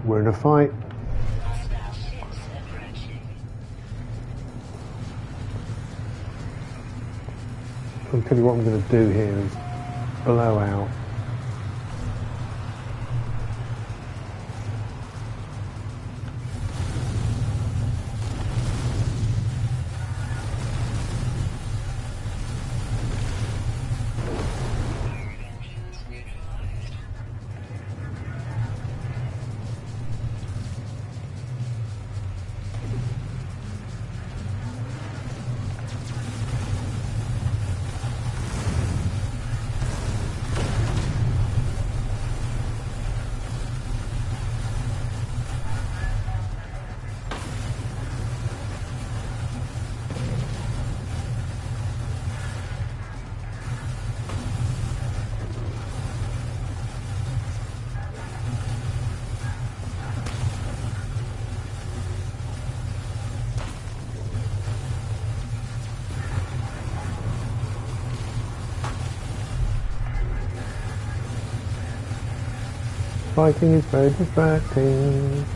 we're in a fight. I'll tell you what I'm going to do here is blow out fighting is very distracting.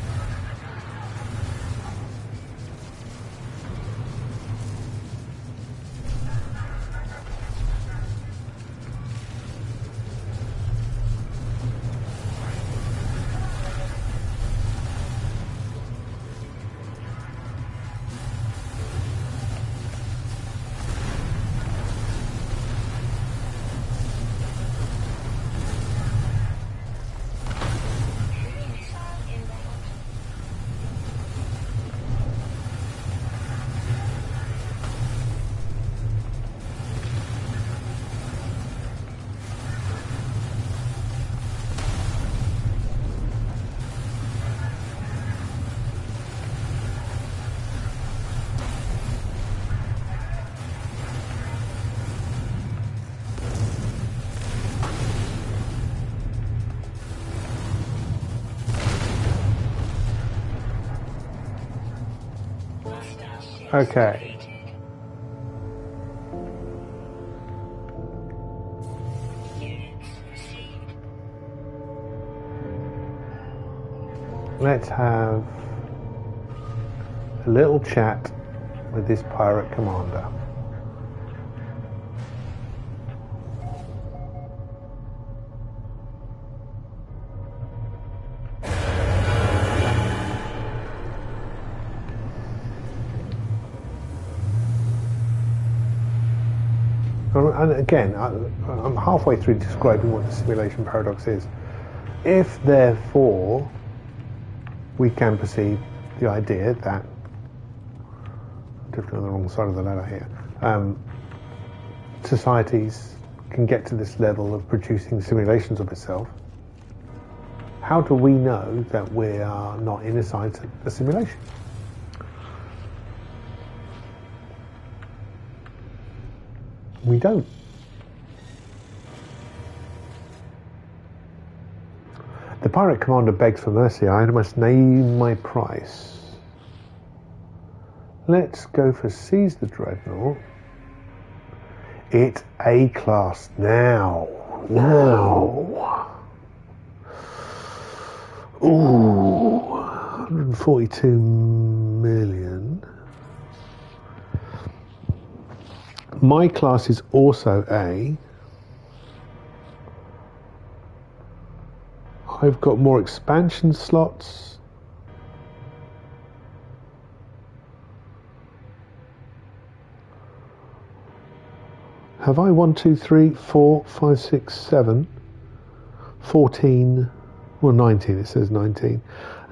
Okay. let's have a little chat with this pirate commander. And again, I'm halfway through describing what the simulation paradox is. If, therefore, we can perceive the idea that, I'm definitely on the wrong side of the ladder here, societies can get to this level of producing simulations of itself, how do we know that we are not inside a simulation? We don't. The pirate commander begs for mercy. I must name my price. Let's go for Seize the Dreadnought. It's A class now. Ooh, 142 million. My class is also A. I've got more expansion slots. Have I 1, 2, 3, 4, 5, 6, 7, 14, well 19, it says 19.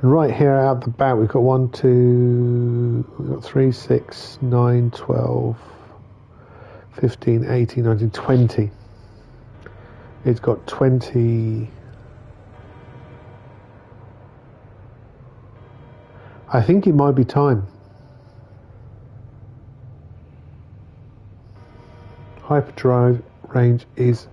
And right here out the back we've got 1, 2, we've got 3, 6, 9, 12, 15, 18, 19, 20. It's got 20. I think it might be time. Hyperdrive range is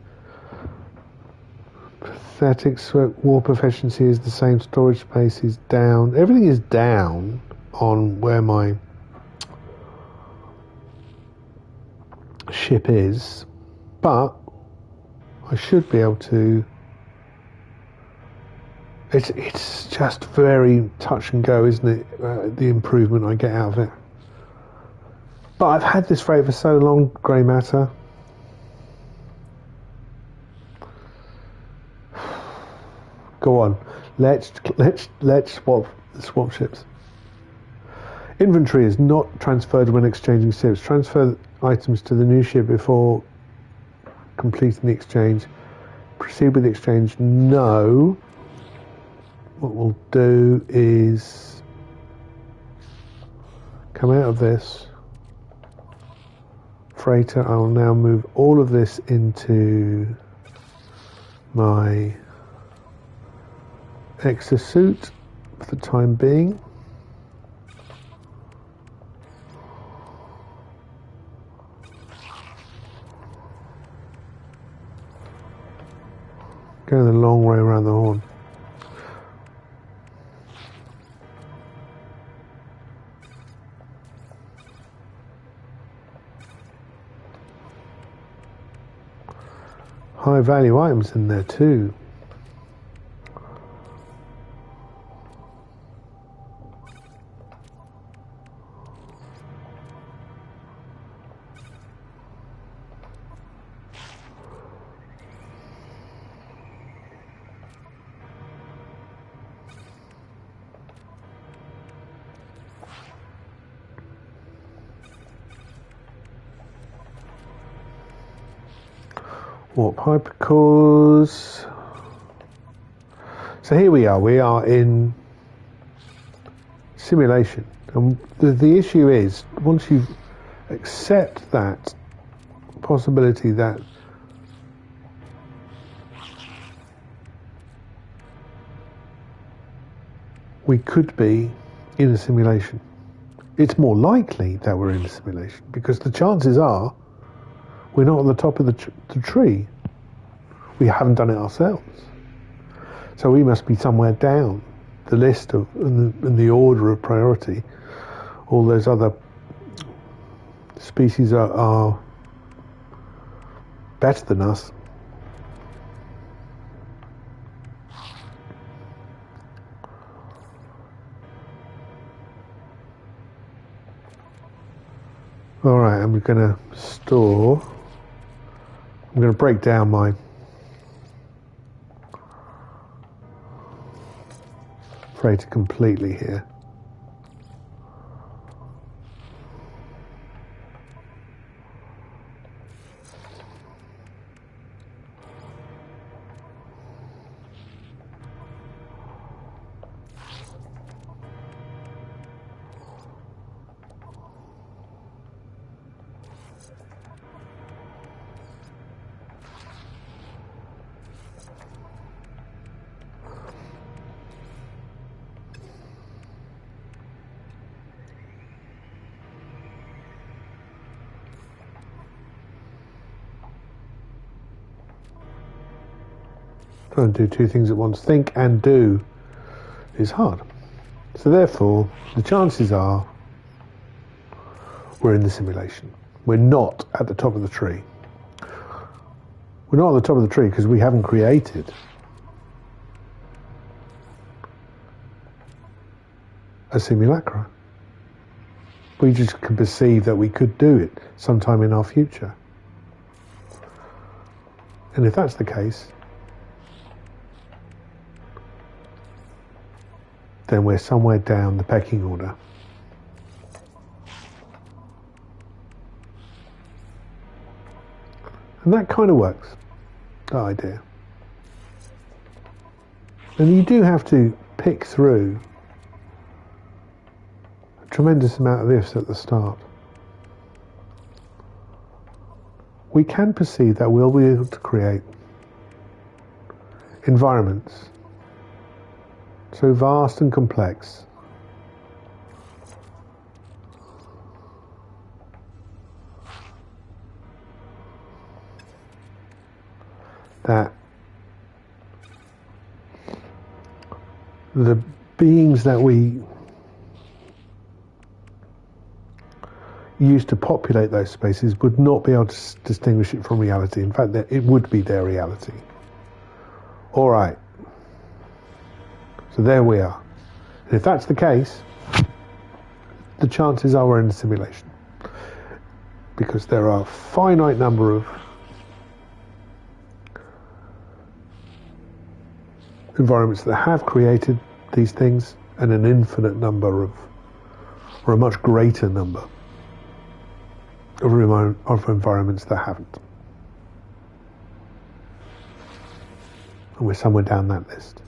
pathetic. Warp efficiency is the same. Storage space is down. Everything is down on where my ship is, but I should be able to. It's just very touch and go, isn't it? The improvement I get out of it. But I've had this freight for so long, grey matter. Go on, let's swap ships. Inventory is not transferred when exchanging ships. Transfer items to the new ship before completing the exchange. Proceed with the exchange. No. What we'll do is come out of this freighter. I will now move all of this into my exosuit for the time being. Going the long way around the horn. High value items in there too. Warp hypercores. So here we are in simulation. And the issue is, once you accept that possibility that we could be in a simulation, it's more likely that we're in a simulation because the chances are we're not on the top of the tree. We haven't done it ourselves. So we must be somewhere down the list of in the order of priority. All those other species are better than us. Alright, I'm going to store... I'm going to break down my freighter completely here. Trying to do two things at once. Think and do is hard. So therefore, the chances are we're in the simulation. We're not at the top of the tree. We're not at the top of the tree because we haven't created a simulacra. We just can perceive that we could do it sometime in our future. And if that's the case, then we're somewhere down the pecking order. And that kind of works, that idea. And you do have to pick through a tremendous amount of ifs at the start. We can perceive that we'll be able to create environments so vast and complex that the beings that we use to populate those spaces would not be able to distinguish it from reality. In fact, it would be their reality. All right. So there we are. And if that's the case, the chances are we're in a simulation. Because there are a finite number of environments that have created these things and an infinite number of, or a much greater number of environments that haven't. And we're somewhere down that list.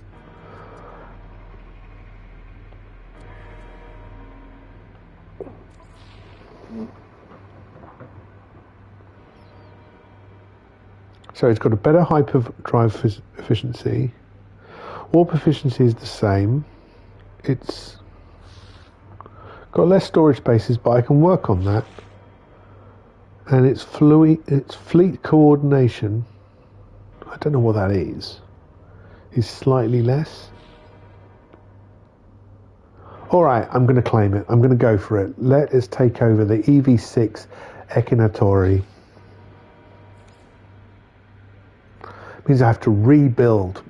So it's got a better hyperdrive efficiency. Warp efficiency is the same. It's got less storage spaces, but I can work on that. And its fleet coordination, I don't know what that is slightly less. All right, I'm going to claim it. I'm going to go for it. Let us take over the EV6 Echinatori. Means I have to rebuild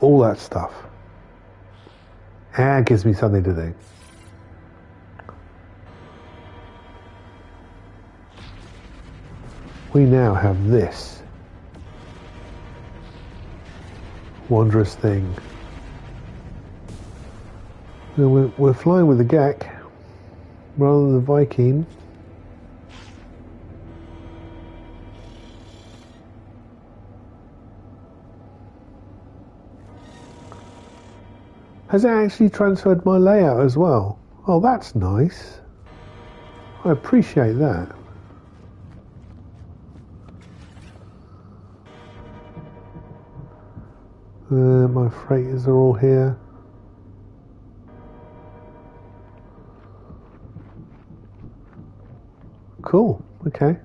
all that stuff. And it gives me something to do. We now have this wondrous thing. We're flying with the GEC rather than the Viking. Has it actually transferred my layout as well? Oh, that's nice. I appreciate that. My freighters are all here. Cool. Okay.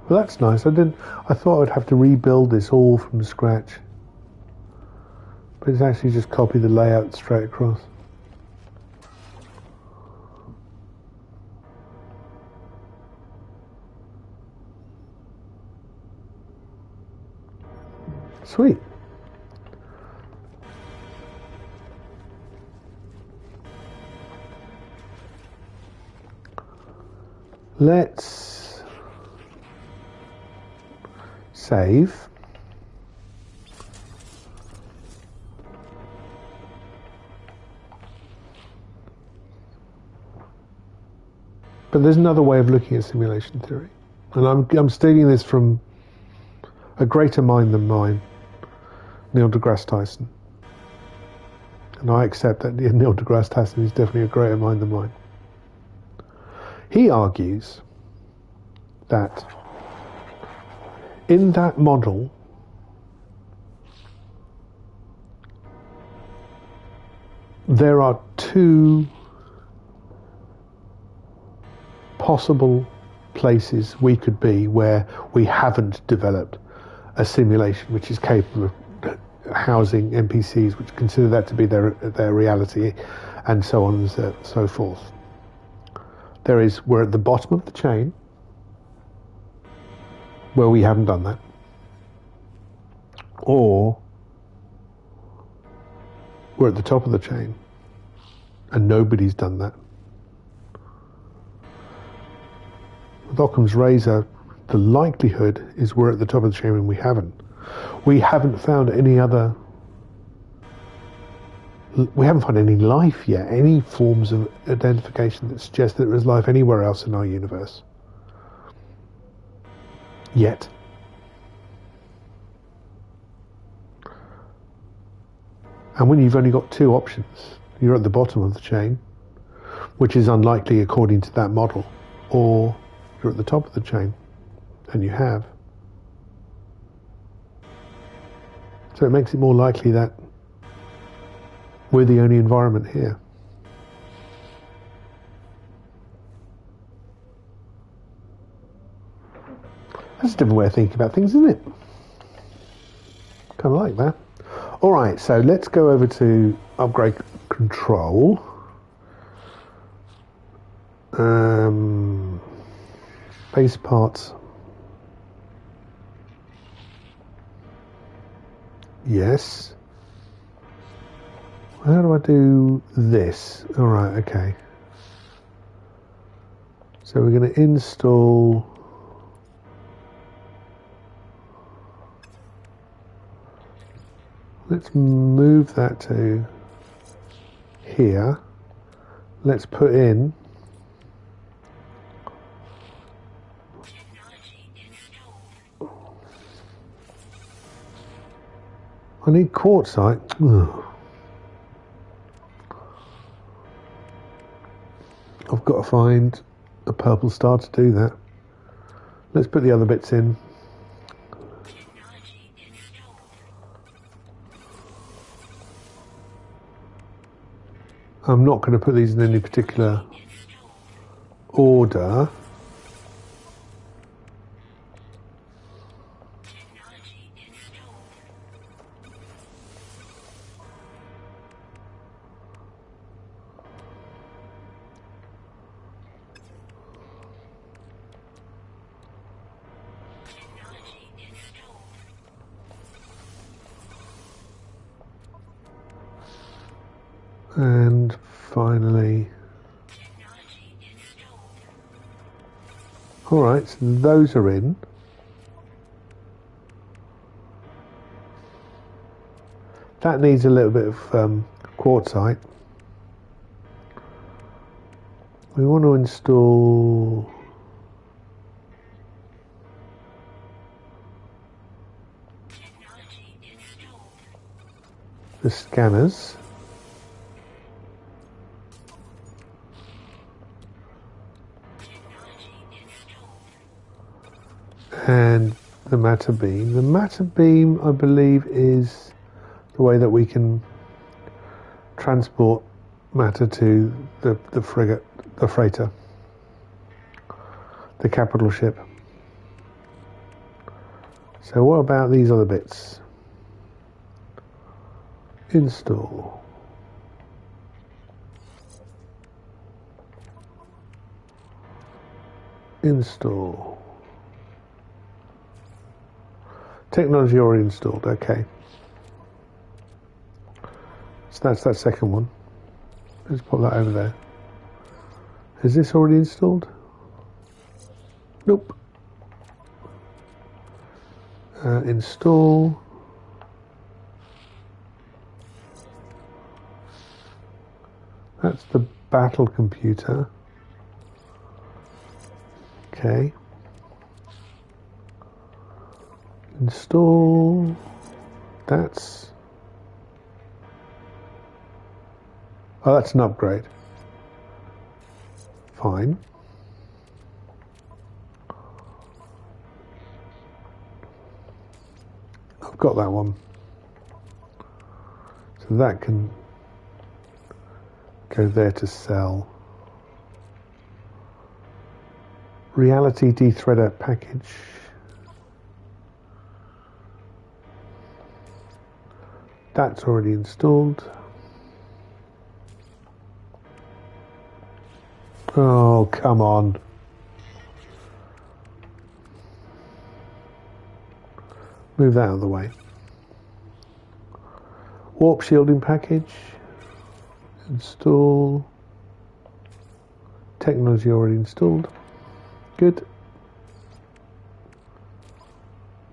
Well, that's nice. I thought I'd have to rebuild this all from scratch. But it's actually just copy the layout straight across. Sweet. Let's save. But there's another way of looking at simulation theory. And I'm stating this from a greater mind than mine, Neil deGrasse Tyson. And I accept that Neil deGrasse Tyson is definitely a greater mind than mine. He argues that in that model, there are two possible places we could be where we haven't developed a simulation which is capable of housing NPCs which consider that to be their reality, and so on and so forth. We're at the bottom of the chain where we haven't done that, or we're at the top of the chain and nobody's done that. With Occam's razor, the likelihood is we're at the top of the chain and we haven't. We haven't found any life yet, any forms of identification that suggest that there is life anywhere else in our universe. Yet. And when you've only got two options, you're at the bottom of the chain, which is unlikely according to that model, or you're at the top of the chain, and you have. So it makes it more likely that we're the only environment here. That's a different way of thinking about things, isn't it? Kind of like that. All right, so let's go over to upgrade control. Base parts. Yes. How do I do this? All right, okay. So we're going to install let's move that to here. Let's put in I need quartzite. Ugh. I've got to find a purple star to do that. Let's put the other bits in. I'm not going to put these in any particular order. And finally, all right, so those are in. That needs a little bit of quartzite. We want to install the scanners. And the matter beam. The matter beam, I believe, is the way that we can transport matter to the frigate, the freighter, the capital ship. So what about these other bits? Install. Install. Technology already installed, okay. So that's that second one. Let's pop that over there. Is this already installed? Nope. Install. That's the battle computer. Okay. Install. That's... Oh, that's an upgrade. Fine. I've got that one. So that can go there to sell. Reality Dethreader package. That's already installed. Oh, come on. Move that out of the way. Warp shielding package. Install. Technology already installed. Good.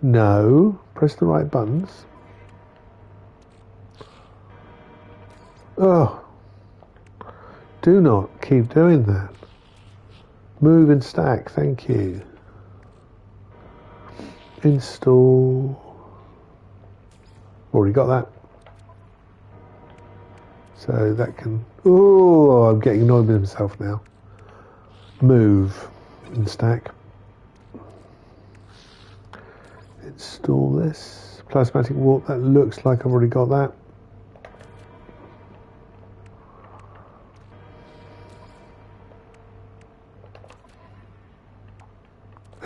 No. Press the right buttons. Oh. Do not keep doing that. Move and stack. Thank you. Install. Already got that. So that can... Oh, I'm getting annoyed with myself now. Move and stack. Install this. Plasmatic warp. That looks like I've already got that.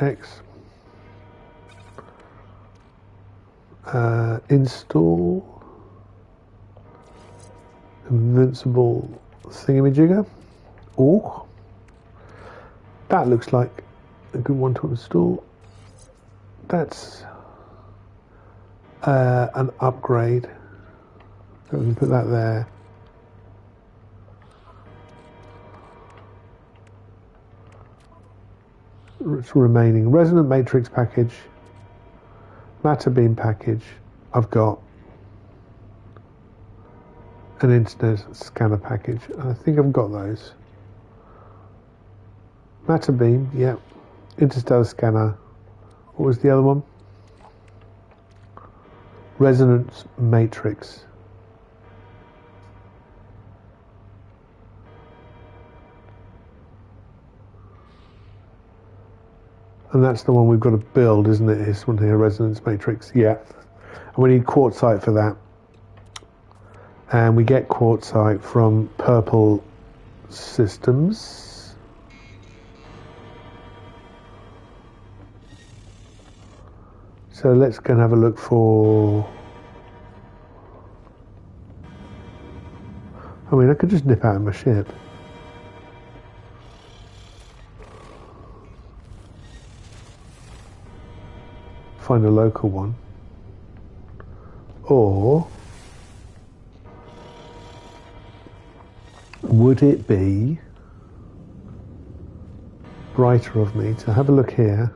X. Install invincible thingamajigger. Oh, that looks like a good one to install. That's an upgrade, so we can put that there. It's remaining resonant matrix package, matter beam package. I've got an internet scanner package. I think I've got those. Matter beam, yeah. Interstellar scanner. What was the other one? Resonance matrix. And that's the one we've got to build, isn't it? This one here, resonance matrix. Yeah. And we need quartzite for that. And we get quartzite from Purple Systems. So let's go and have a look for... I mean, I could just nip out of my ship. Find a local one. Or would it be brighter of me to have a look here?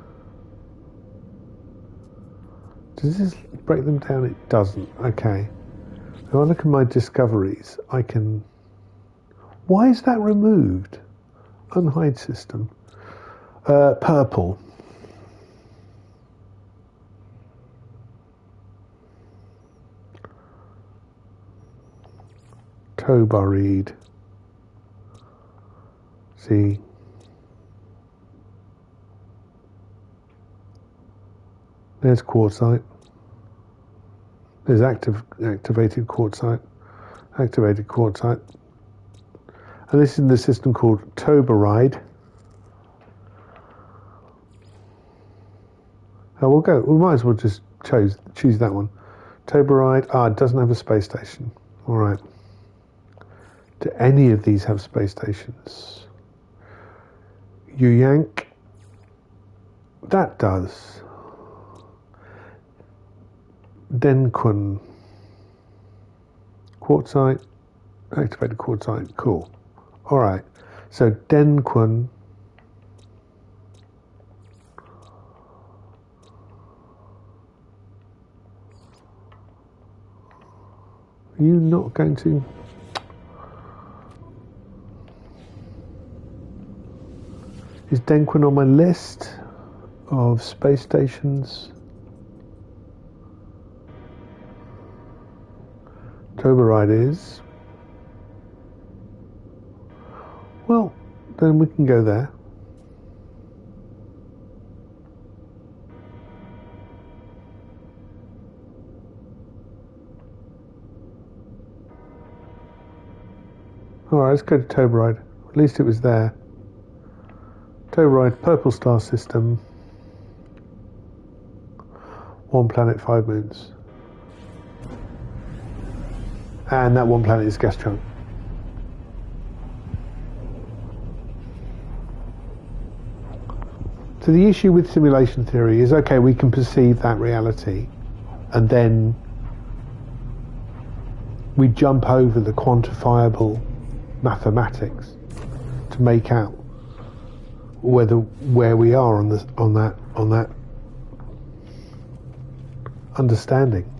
Does this break them down? It doesn't. Okay. If I look at my discoveries, I can... Why is that removed? Unhide system. Purple. Tobaride. See. There's quartzite. There's activated quartzite. Activated quartzite. And this is in the system called Tobaride. Oh, we'll go. We might as well just choose that one. Tobaride. Ah, it doesn't have a space station. All right. Do any of these have space stations? Yank. That does. Denquan. Quartzite. Activated quartzite. Cool. All right. So Denquan Are you not going to? Is Denquin on my list of space stations? Toberide is. Well, then we can go there. Alright, let's go to Toberide. At least it was there. Toberide, purple star system. 1 planet, 5 moons. And that 1 planet is gas giant. So the issue with simulation theory is, okay, we can perceive that reality, and then we jump over the quantifiable mathematics to make out where we are on that understanding.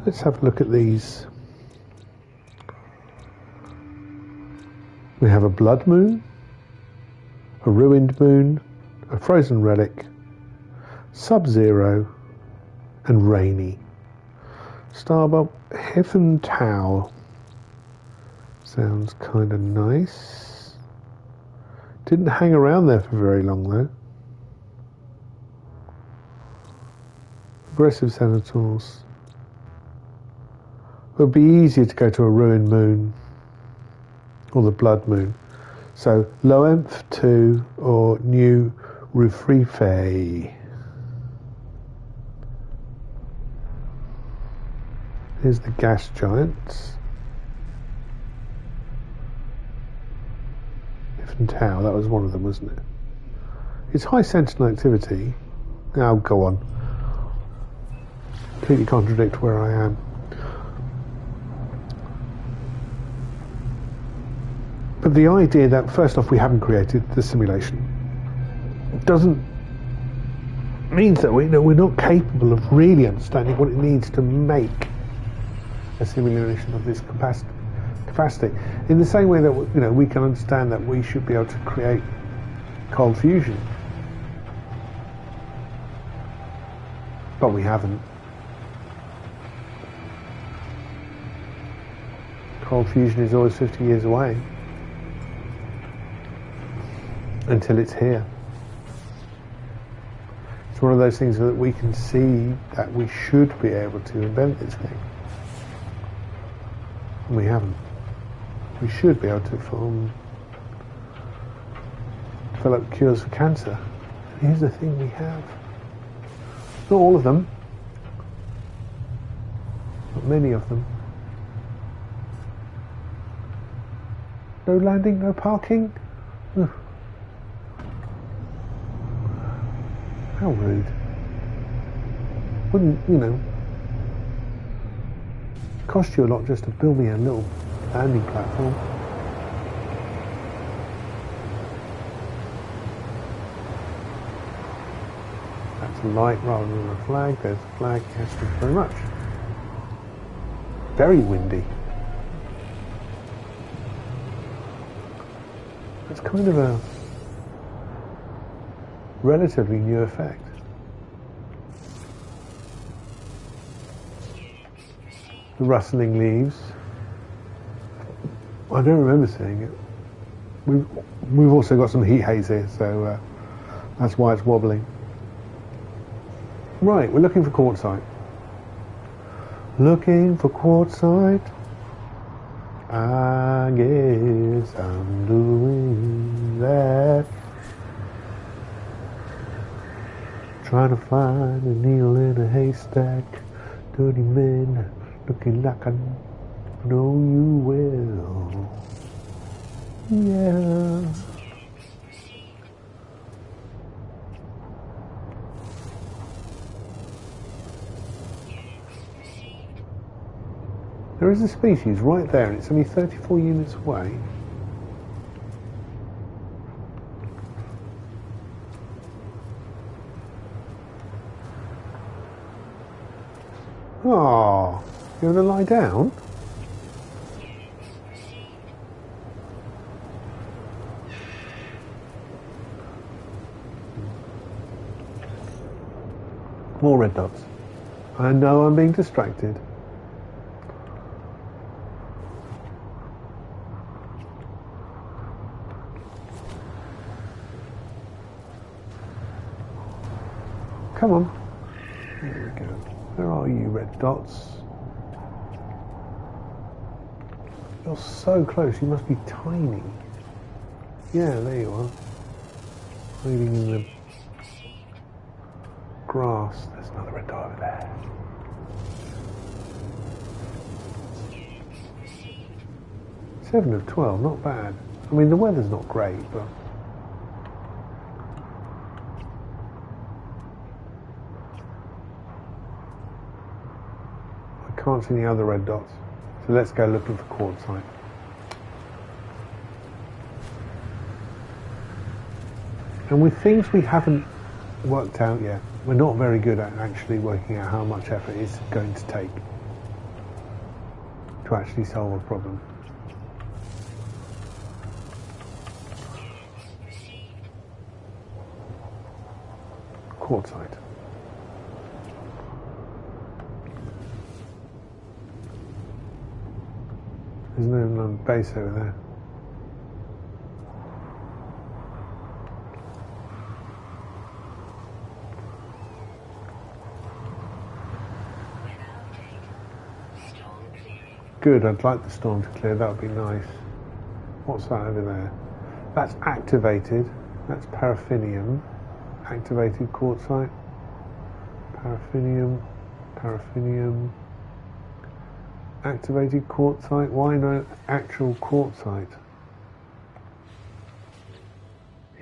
Let's have a look at these. We have a blood moon, a ruined moon, a frozen relic, sub-zero, and rainy. Starbulb, Heaven Tau. Sounds kind of nice. Didn't hang around there for very long though. Aggressive senators. It would be easier to go to a ruined moon or the blood moon. So Loemph 2 or New Rufrife. Here's the gas giants. Ifn Tau, that was one of them, wasn't it? It's high sentinel activity. Now go on. Completely contradict where I am. But the idea that, first off, we haven't created the simulation doesn't means that we're not capable of really understanding what it needs to make a simulation of this capacity. In the same way that we can understand that we should be able to create cold fusion, but we haven't. Cold fusion is always 50 years away. Until it's here. It's one of those things that we can see that we should be able to invent this thing. And we haven't. We should be able to develop cures for cancer. And here's the thing we have. Not all of them. Not many of them. No landing, no parking. Ugh. How rude. Wouldn't, cost you a lot just to build me a little landing platform. That's a light rather than a flag. There's a flag. Yes, thank you very much. Very windy. It's kind of a relatively new effect. The rustling leaves. I don't remember seeing it. We've also got some heat haze here, so that's why it's wobbling. Right, we're looking for quartzite. Looking for quartzite. I guess I'm doing that. Trying to find a needle in a haystack. Dirty men looking like I know you well. Yeah. There is a species right there, and it's only 34 units away. Oh, you want to lie down? More red dots. I know I'm being distracted. Come on. There we go. Where are you, red dots? You're so close, you must be tiny. Yeah, there you are. Hiding in the grass. There's another red dot over there. Seven of 12, not bad. I mean, the weather's not great, but... I can't see any other red dots. So let's go looking for quartzite. And with things we haven't worked out yet, we're not very good at actually working out how much effort it's going to take to actually solve a problem. Quartzite. There's no base over there. Good, I'd like the storm to clear, that would be nice. What's that over there? That's activated. That's paraffinium. Activated quartzite. Paraffinium. Paraffinium. Activated quartzite. Why no actual quartzite?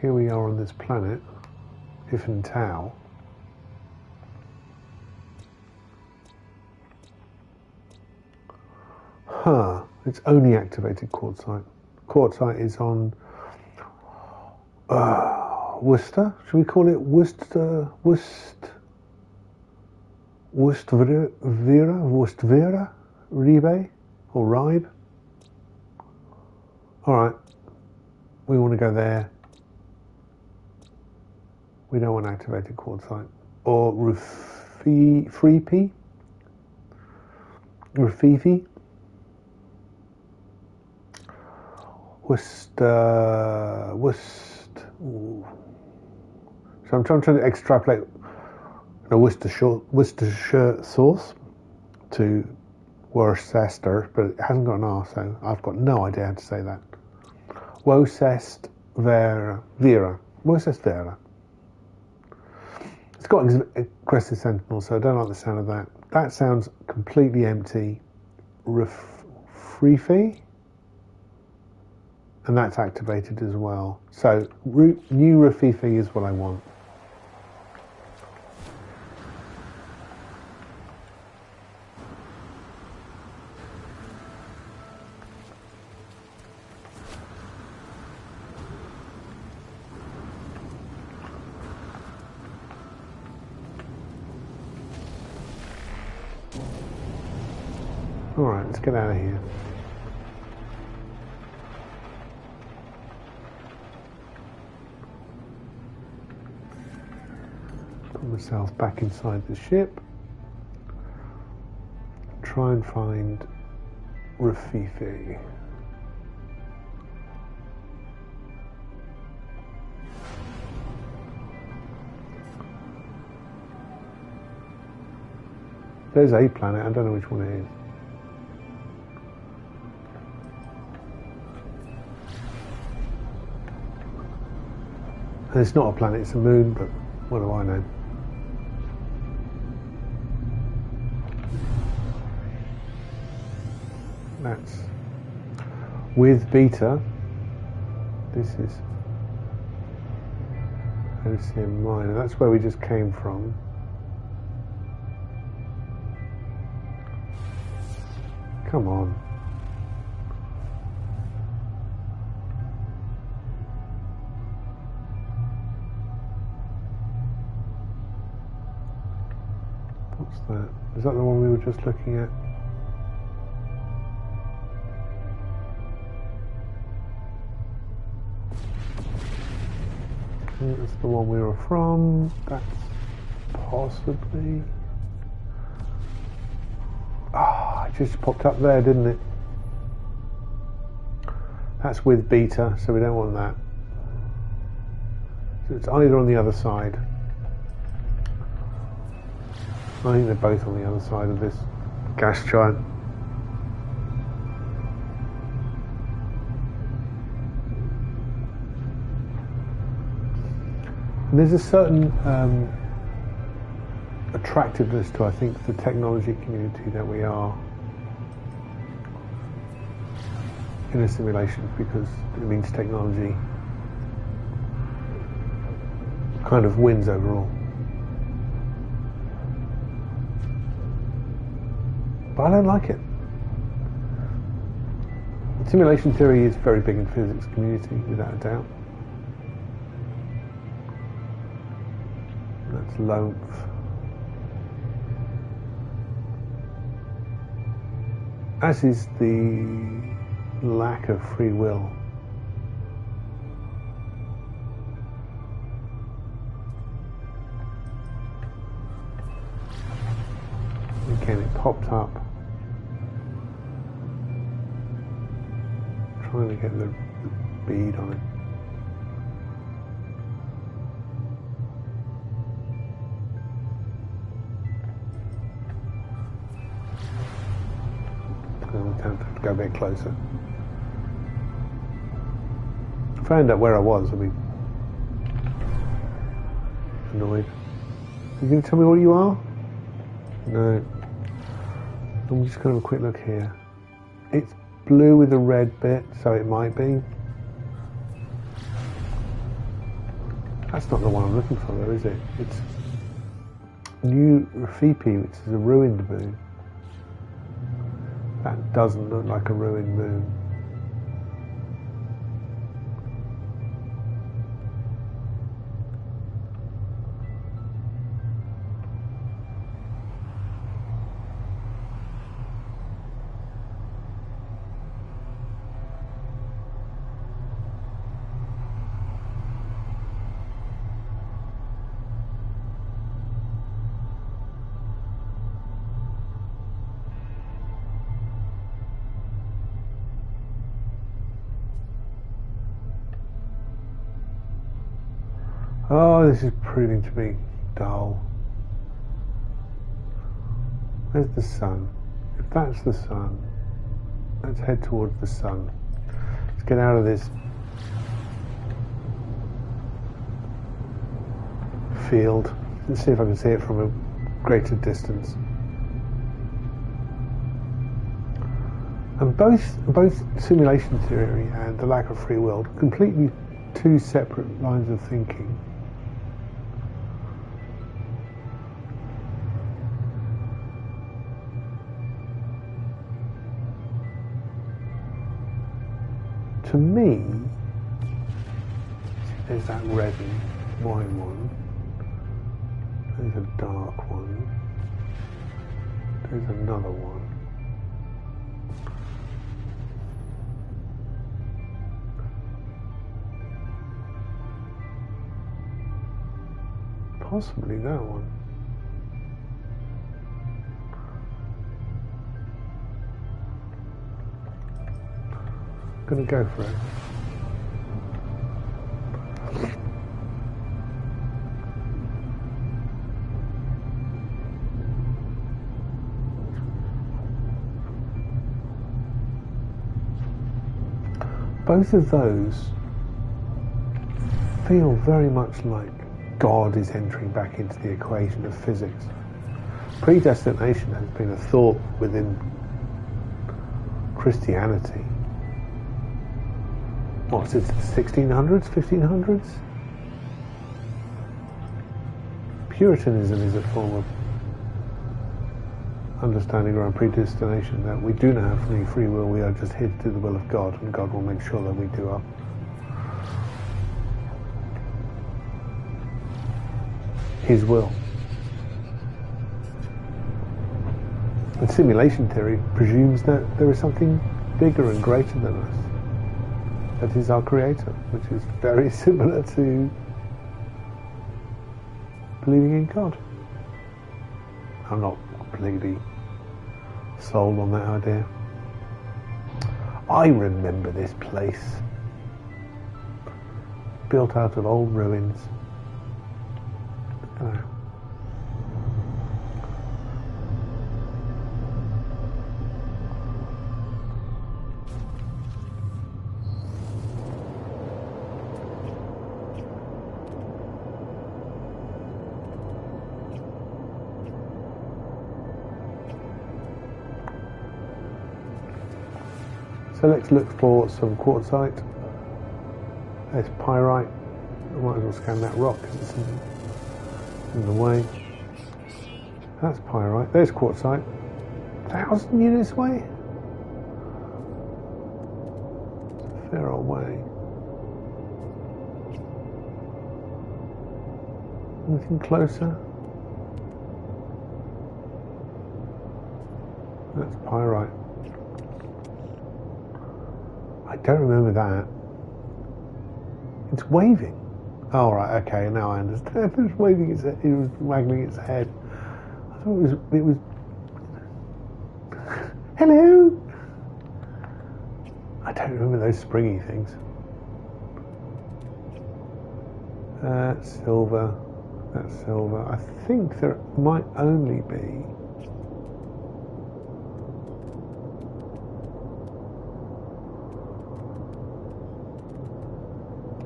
Here we are on this planet, if in Tau. Huh, it's only activated quartzite. Quartzite is on Worcester. Should we call it Worcester? Worcester, Ribe or Ribe? Alright, we want to go there. We don't want activated quartzite. Or Rafifi? Ooh. So I'm trying to extrapolate a Worcestershire sauce to Worcester, but it hasn't got an R, so I've got no idea how to say that. Worcester. It's got aggressive sentinel, so I don't like the sound of that. That sounds completely empty. Rafifi? And that's activated as well. So new Rafifi is what I want. Alright, let's get out of here. Put myself back inside the ship. Try and find Rafifi. There's a planet, I don't know which one it is. And it's not a planet, it's a moon, but what do I know? That's with beta. This is OCM minor. That's where we just came from. Come on. What's that? Is that the one we were just looking at? That's the one we were from. That's possibly... Ah, it just popped up there, didn't it? That's with beta, so we don't want that. So it's either on the other side. I think they're both on the other side of this gas giant. And there's a certain attractiveness to, I think, the technology community that we are in a simulation, because it means technology kind of wins overall. But I don't like it. Simulation theory is very big in the physics community, without a doubt. That's loaf. As is the lack of free will. Again, it popped up. Trying to get the bead on it. Have to go a bit closer. If I end up where I was, I'd be annoyed. Are you going to tell me what you are? No. I'm just going to have a quick look here. It's blue with a red bit, so it might be. That's not the one I'm looking for, though, is it? It's New Rafiki, which is a ruined moon. That doesn't look like a ruined moon. Oh, this is proving to be dull. Where's the sun? If that's the sun, let's head towards the sun. Let's get out of this field and see if I can see it from a greater distance. And both simulation theory and the lack of free will are completely two separate lines of thinking. To me, there's that red and white one, there's a dark one, there's another one. Possibly that one. Gonna go for it. Both of those feel very much like God is entering back into the equation of physics. Predestination has been a thought within Christianity. What, since the 1600s, 1500s? Puritanism is a form understanding around predestination, that we do not have any free will, we are just here to do the will of God, and God will make sure that we do His will. And simulation theory presumes that there is something bigger and greater than us, that is our Creator, which is very similar to believing in God. I'm not completely sold on that idea. I remember this place, built out of old ruins. So let's look for some quartzite. There's pyrite. I might as well scan that rock because it's in the way. That's pyrite. There's quartzite. 1,000 units away? It's a fair old way. Anything closer? That's pyrite. I don't remember that. It's waving. Oh, right, okay, now I understand. It was waving its head, it was waggling its head. I thought it was hello! I don't remember those springy things. Silver. That's silver. I think there might only be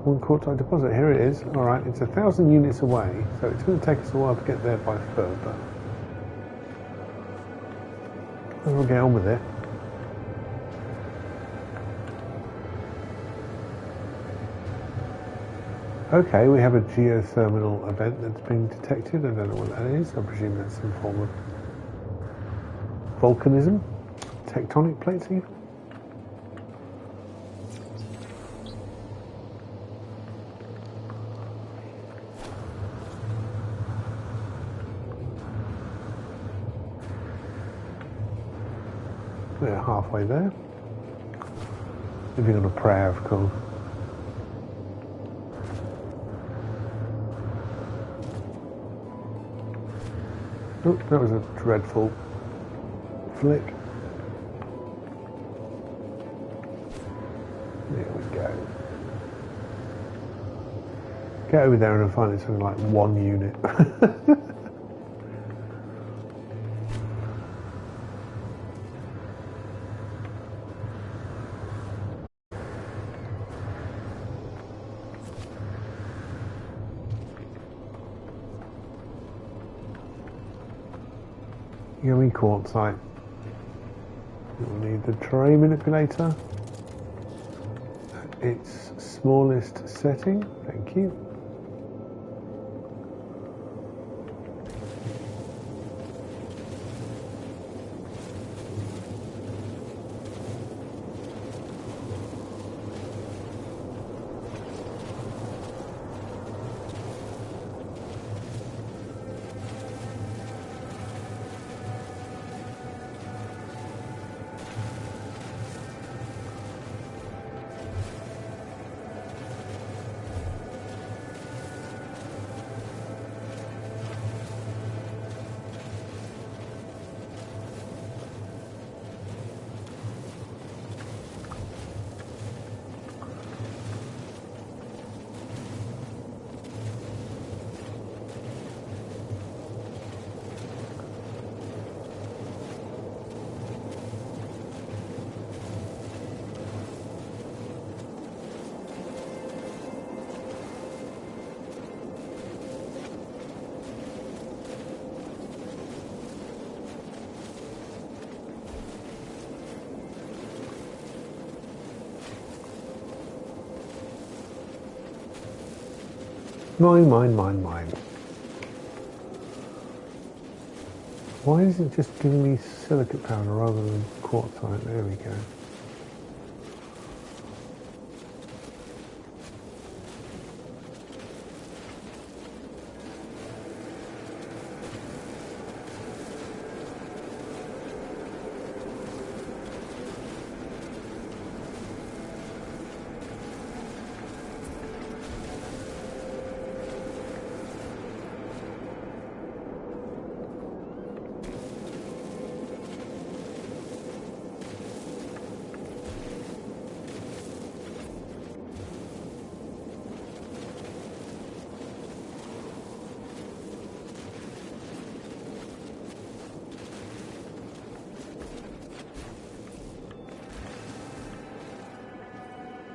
one quartzite deposit. Here it is. Alright, it's 1,000 units away, so it's going to take us a while to get there by foot, but we'll get on with it. Okay, we have a geothermal event that's been detected. I don't know what that is. I presume that's some form of volcanism, tectonic plates even. We're halfway there. Living on a prayer, of course. Oh, that was a dreadful flick. There we go. Get over there and find it something like 1 unit. Yummy quartzite. We'll need the tray manipulator. Its smallest setting. Thank you. Mine. Why is it just giving me silicate powder rather than quartzite? There we go.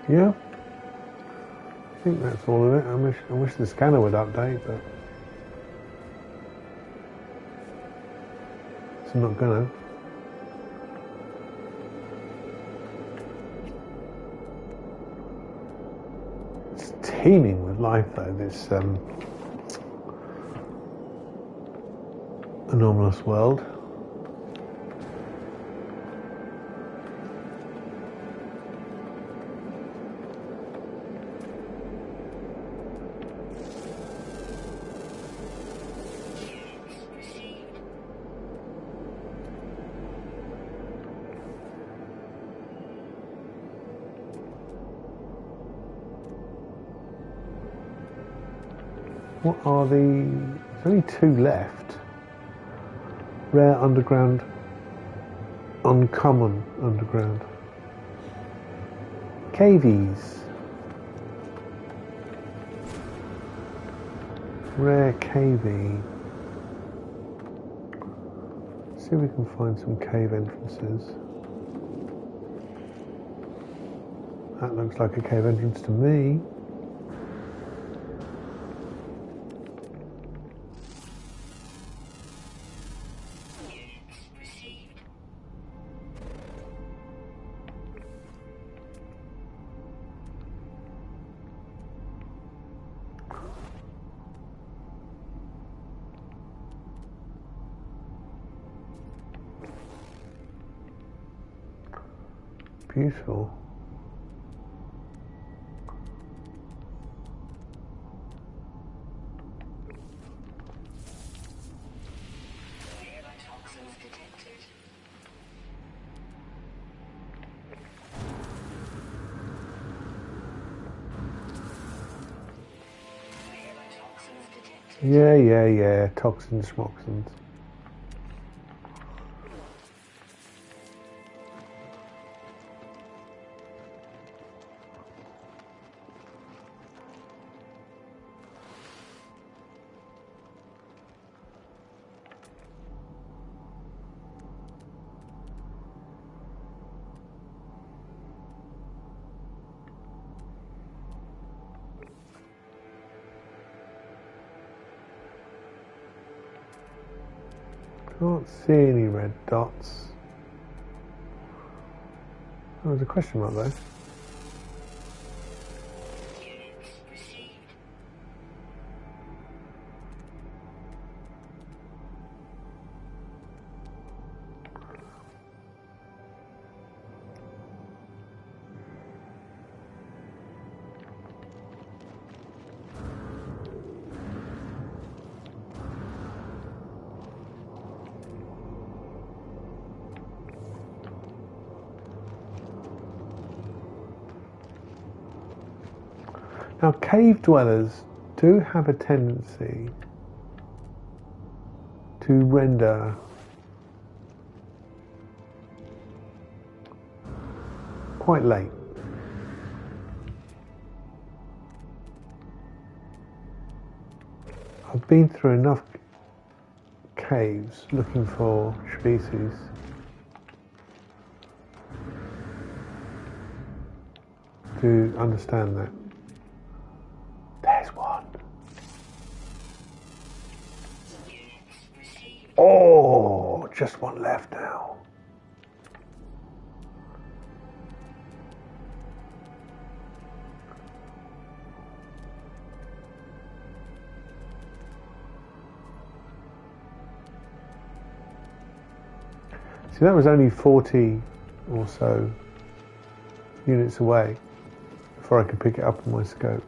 Yeah, I think that's all of it. I wish the scanner would update, but it's not gonna. It's teeming with life, though. This anomalous world. What are there's only 2 left. Rare underground, uncommon underground. Cavies. Rare cavey. See if we can find some cave entrances. That looks like a cave entrance to me. Beautiful. Yeah. Toxins, schmoxins. Can't see any red dots. Oh, there's a question mark there. Now, cave dwellers do have a tendency to render quite late. I've been through enough caves looking for species to understand that. There's one. Oh, just one left now. See, that was only 40 or so units away before I could pick it up on my scope.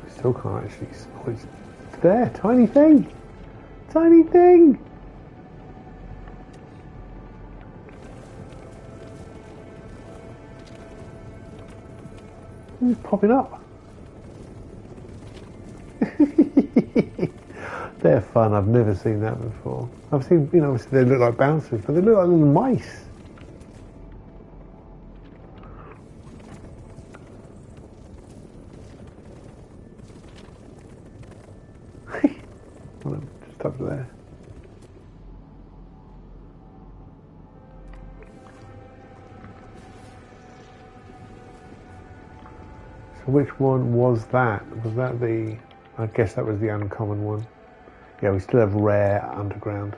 I still can't actually. Oh, it's there, tiny thing, tiny thing. It's popping up. They're fun. I've never seen that before. I've seen, obviously they look like bouncers, but they look like little mice. Just up there. So which one was that? Was that the... I guess that was the uncommon one. Yeah, we still have rare underground.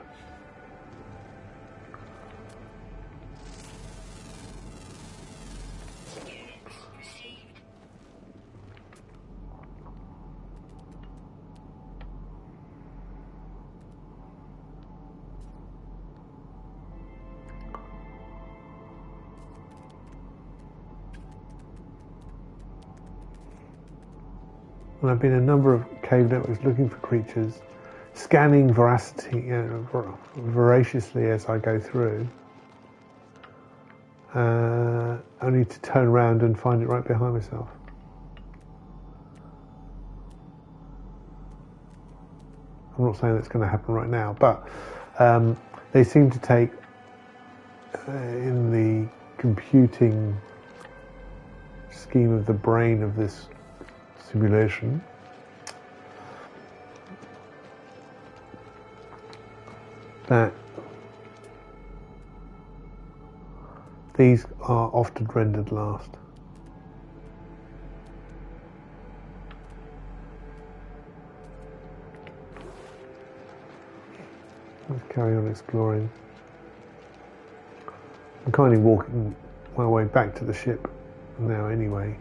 And I've been in a number of cave networks looking for creatures, scanning voraciously as I go through, only to turn around and find it right behind myself. I'm not saying that's going to happen right now, but they seem to take, in the computing scheme of the brain of this simulation, that these are often rendered last. Let's carry on exploring. I'm kindly walking my way back to the ship now anyway.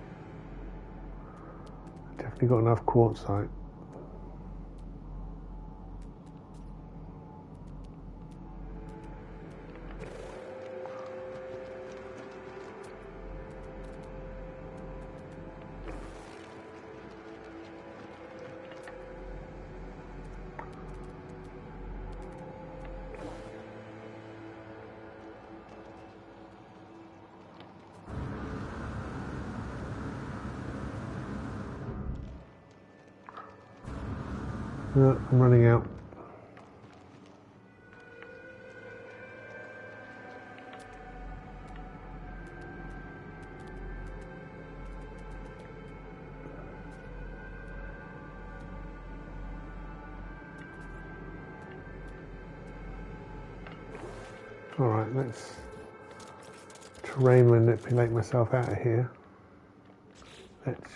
Definitely got enough quartzite. No, I'm running out. All right, let's terrain manipulate myself out of here. Let's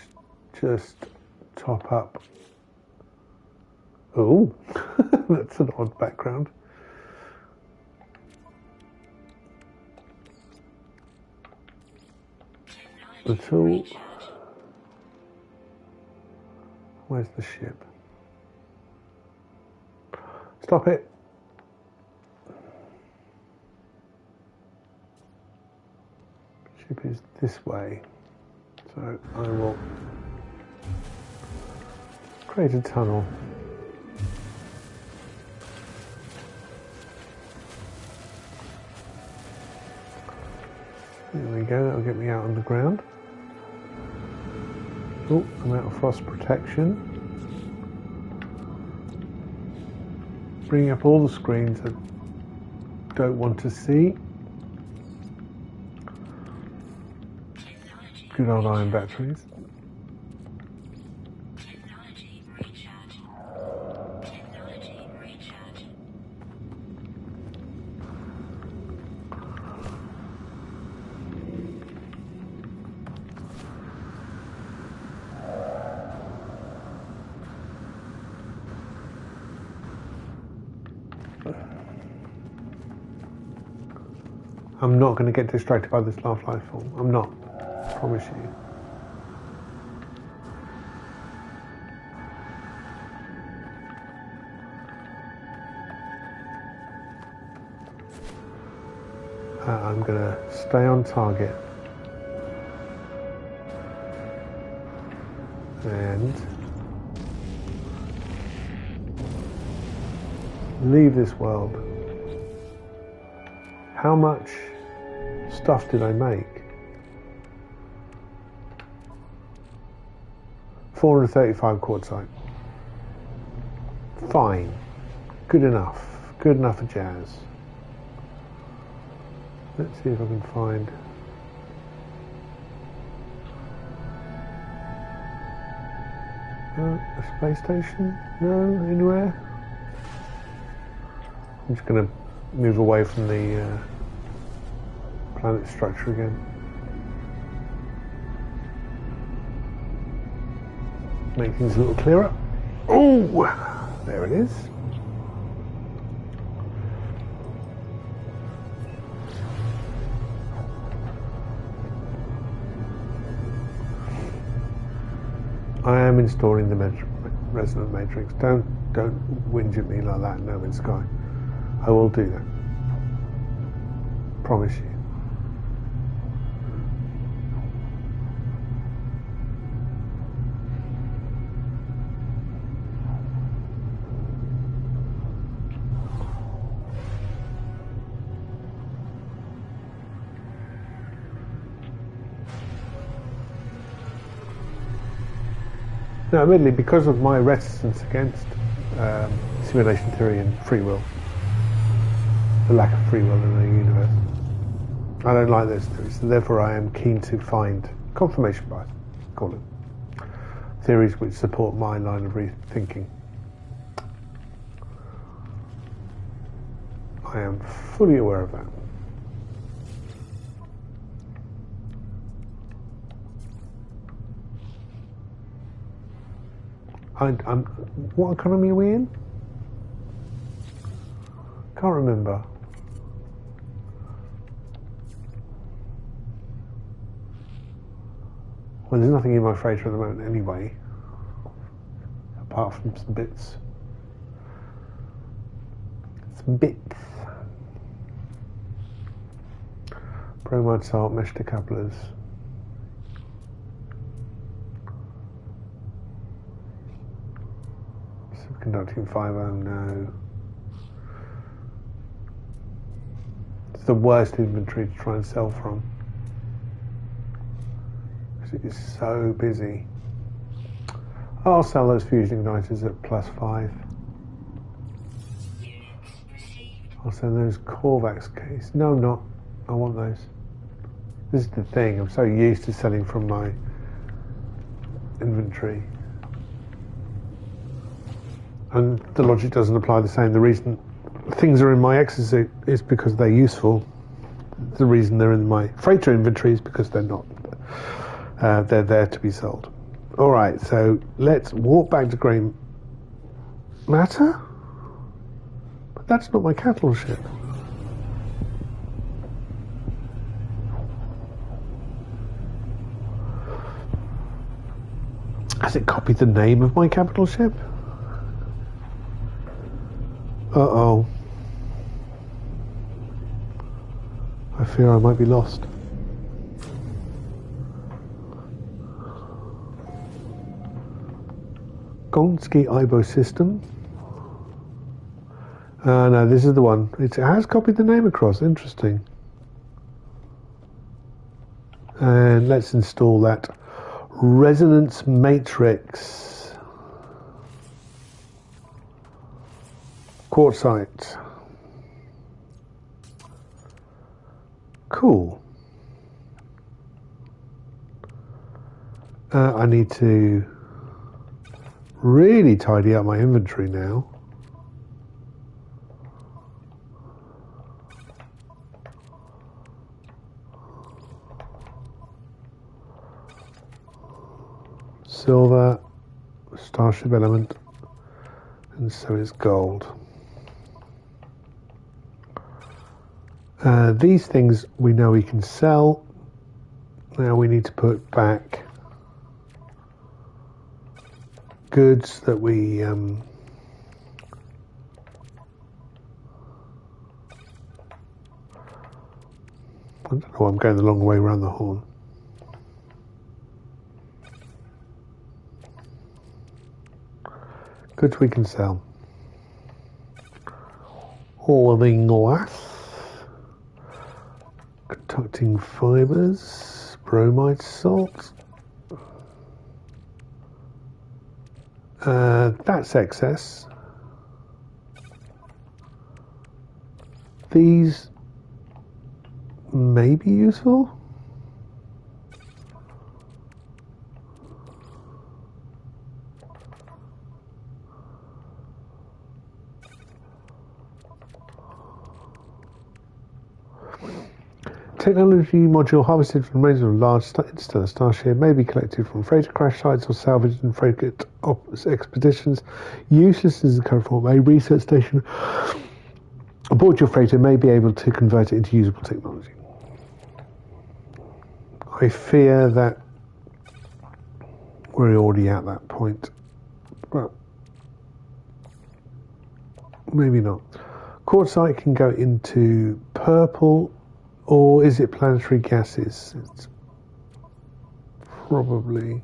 just top up. Oh, that's an odd background. The tool. Where's the ship? Stop it. Ship is this way. So I will create a tunnel. There we go, that'll get me out on the ground. Oh, I'm out of frost protection. Bring up all the screens I don't want to see. Good old iron batteries. I'm not going to get distracted by this last life form. I'm not. I promise you. I'm going to stay on target and leave this world. How much stuff did I make? 435 quartzite. Fine. Good enough. Good enough for jazz. Let's see if I can find... a space station? No? Anywhere? I'm just going to move away from the planet structure again. Make things a little clearer. Oh! There it is. I am installing the resonant matrix. Don't whinge at me like that in No Man's Sky. I will do that. Promise you. Now, admittedly, because of my reticence against simulation theory and free will, the lack of free will in the universe, I don't like those theories, so therefore I am keen to find confirmation bias, call it, theories which support my line of thinking. I am fully aware of that. What economy are we in? Can't remember. Well, there's nothing in my freighter at the moment anyway, apart from some bits. Some bits. Bromide salt, mesh decouplers. Conducting 5-ohm, no. It's the worst inventory to try and sell from, because it is so busy. I'll sell those fusion igniters at +5. I'll sell those Corvax case. No, I'm not. I want those. This is the thing. I'm so used to selling from my inventory. And the logic doesn't apply the same. The reason things are in my exosuit is because they're useful. The reason they're in my freighter inventory is because they're not. They're there to be sold. All right, so let's walk back to grey matter. But that's not my capital ship. Has it copied the name of my capital ship? Uh-oh. I fear I might be lost. Gonski Ibo system. No, this is the one. It has copied the name across. Interesting. And let's install that resonance matrix. Quartzite. Cool. I need to really tidy up my inventory now. Silver, starship element, and so is gold. These things we know we can sell. Now we need to put back goods that we don't know why I'm going the long way around the horn. Goods we can sell. Living glass. Conducting fibres. Bromide salt. That's excess. These may be useful. Technology module harvested from remains of large interstellar starship may be collected from freighter crash sites or salvaged in frigate expeditions. Useless as the current form, a research station aboard your freighter may be able to convert it into usable technology. I fear that we're already at that point, but maybe not. Quartzite can go into purple. Or is it planetary gases? It's probably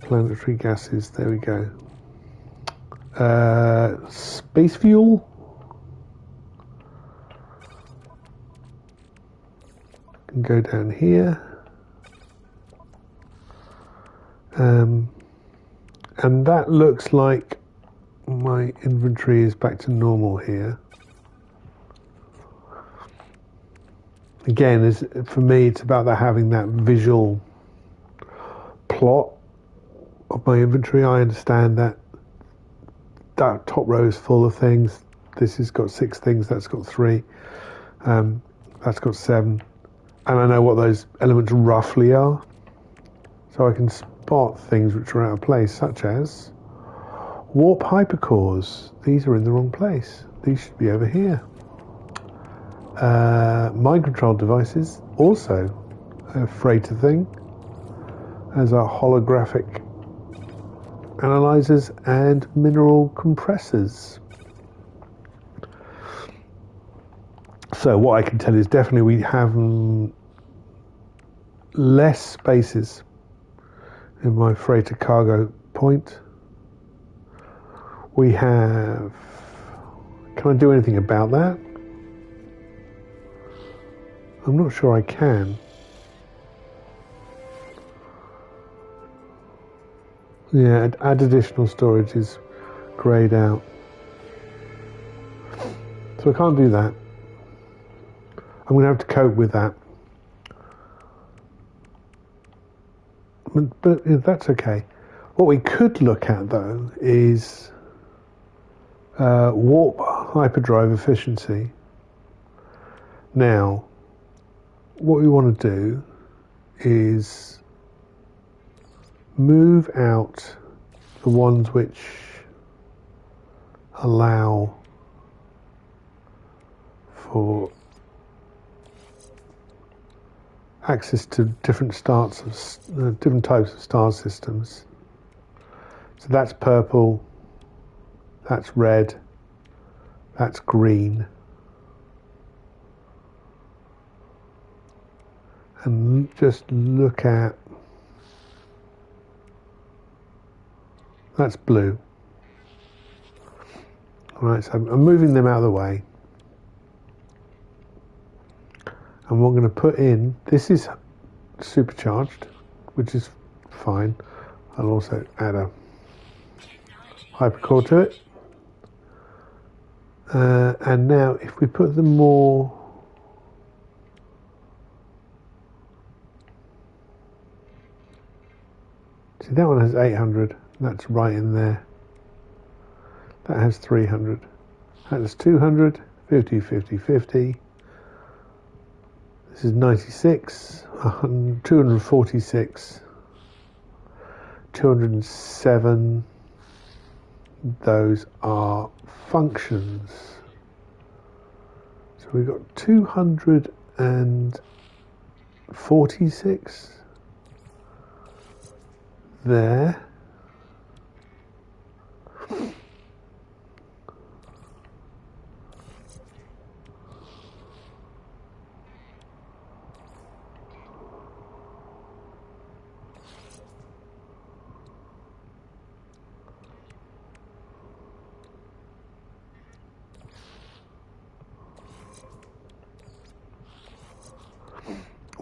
planetary gases. There we go. Space fuel. Can go down here. And that looks like my inventory is back to normal here. Again, for me, it's about having that visual plot of my inventory. I understand that top row is full of things. This has got 6 things. That's got 3. That's got 7. And I know what those elements roughly are. So I can spot things which are out of place, such as warp hypercores. These are in the wrong place. These should be over here. Mind control devices, also a freighter thing, as are holographic analyzers and mineral compressors. So what I can tell is definitely we have less spaces in my freighter cargo point. We have... Can I do anything about that? I'm not sure I can. Yeah, add additional storage is grayed out. So I can't do that. I'm going to have to cope with that. But that's okay. What we could look at, though, is warp hyperdrive efficiency. Now, what we want to do is move out the ones which allow for access to different different types of star systems. So that's purple, that's red, that's green. And just look at, that's blue. Alright, so I'm moving them out of the way. And we're going to put in, this is supercharged, which is fine. I'll also add a hypercore to it. And now if we put them more, see that one has 800, that's right in there. That has 300, that has 200, 50, 50, 50. This is 96, 246, 207. Those are functions. So we've got 246 there.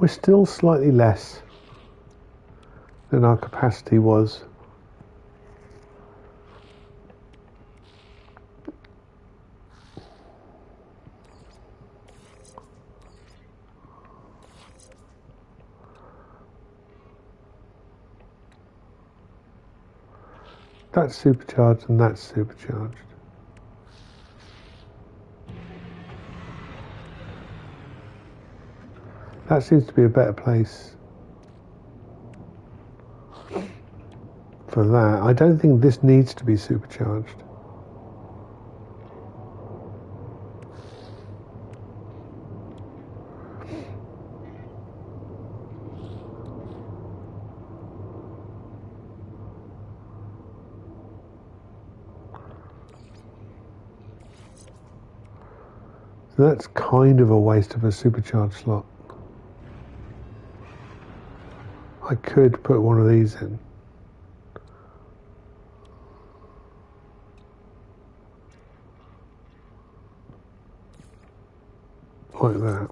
We're still slightly less than our capacity was. That's supercharged and that's supercharged. That seems to be a better place for that. I don't think this needs to be supercharged. So that's kind of a waste of a supercharged slot. I could put one of these in. Like that.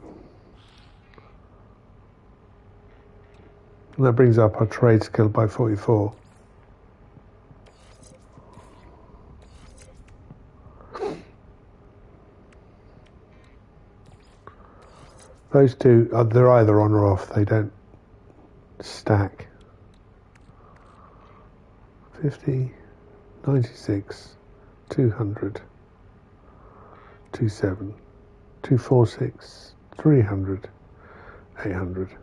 And that brings up our trade skill by 44. Those two, they're either on or off. They don't stack. 50, 96, 200, 27, 246, 300, 800.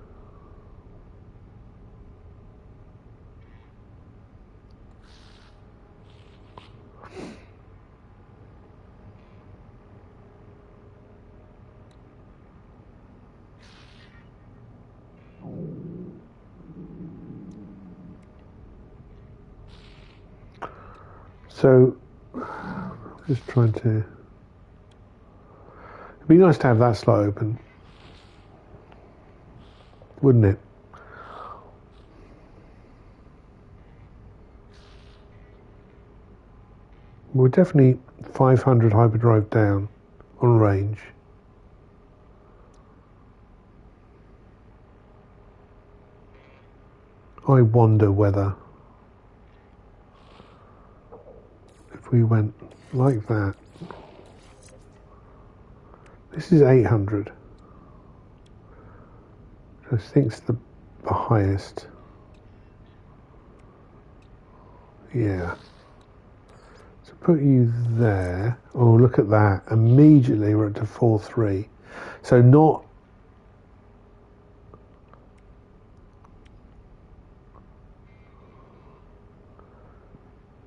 So, just trying to. It'd be nice to have that slot open, wouldn't it? We're definitely 500 hyperdrive down on range. I wonder whether if we went like that. This is 800. I think it's the highest. Yeah. So put you there. Oh, look at that. Immediately we're up to 4.3. So not.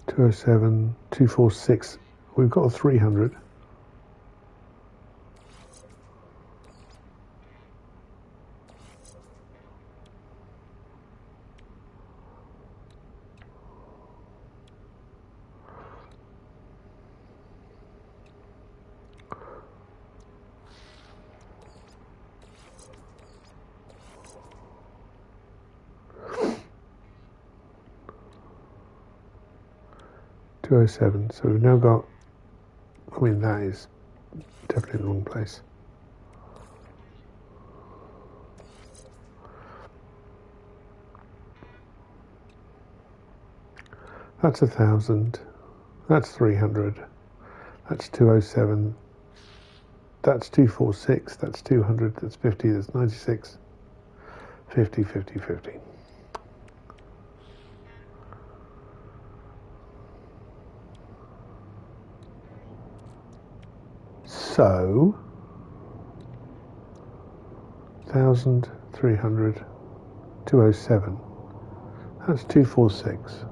$207, 246. We've got a 300. $207. So we've now got. I mean, that is definitely the wrong place. That's 1,000. That's 300. That's 207. That's 246. That's 200. That's 50. That's 96. 50, 50, 50. So, 1,000, 300, 207. That's 246.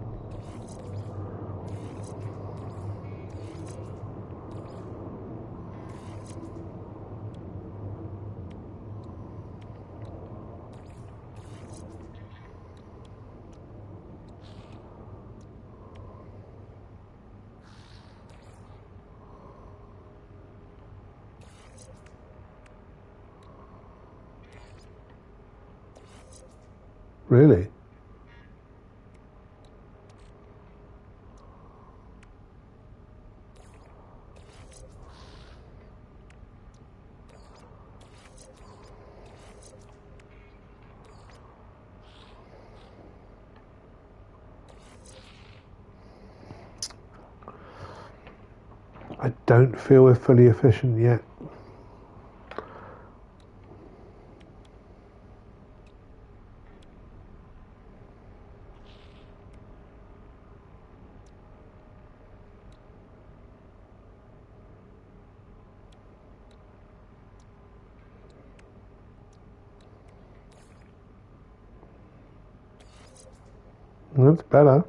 Really? I don't feel we're fully efficient yet. That's better.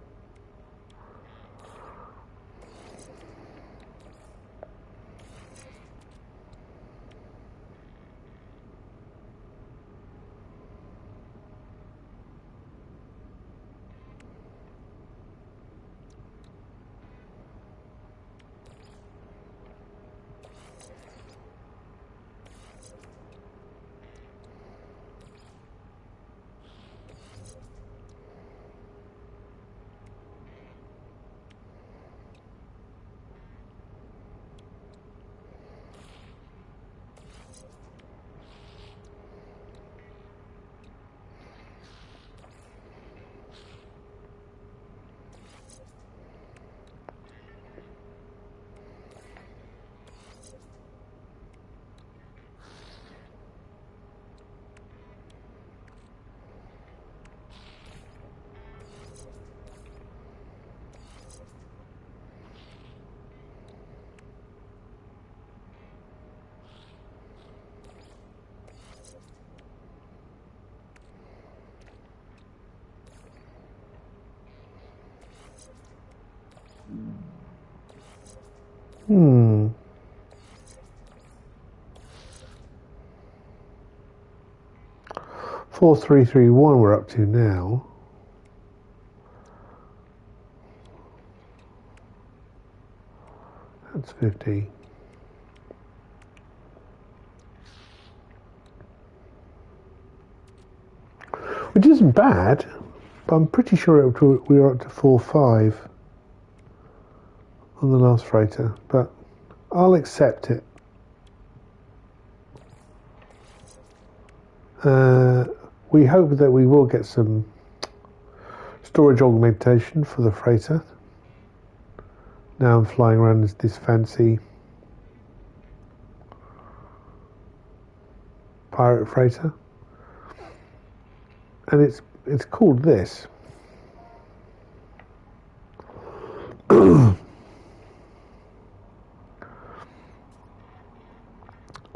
Hmm. 4331 we're up to now. That's 50. Which isn't bad, but I'm pretty sure we were up to 4.5 on the last freighter, but I'll accept it. We hope that we will get some storage augmentation for the freighter. Now I'm flying around as this fancy pirate freighter, and it's called this.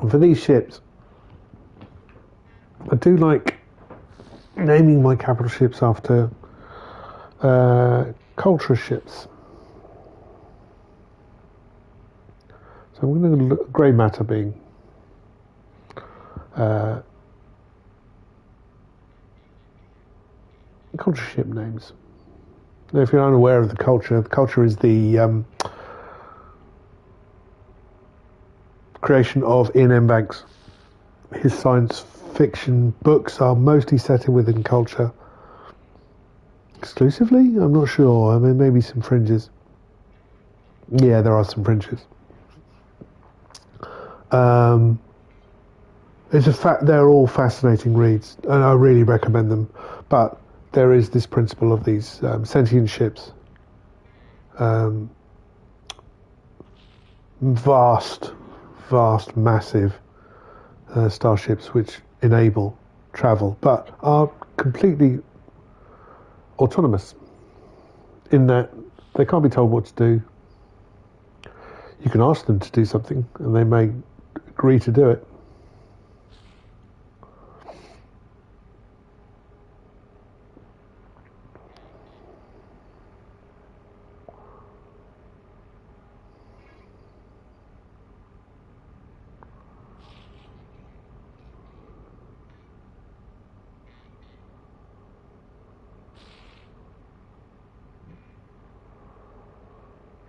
For these ships, I do like naming my capital ships after culture ships. So I'm going to look at grey matter being culture ship names. Now, if you're unaware of the culture is the creation of Ian M. Banks. His science fiction books are mostly set within culture. Exclusively? I'm not sure. I mean, maybe some fringes. Yeah, there are some fringes. It's a fact. They're all fascinating reads, and I really recommend them. But there is this principle of these sentient ships, vast, massive starships which enable travel, but are completely autonomous in that they can't be told what to do. You can ask them to do something, and they may agree to do it.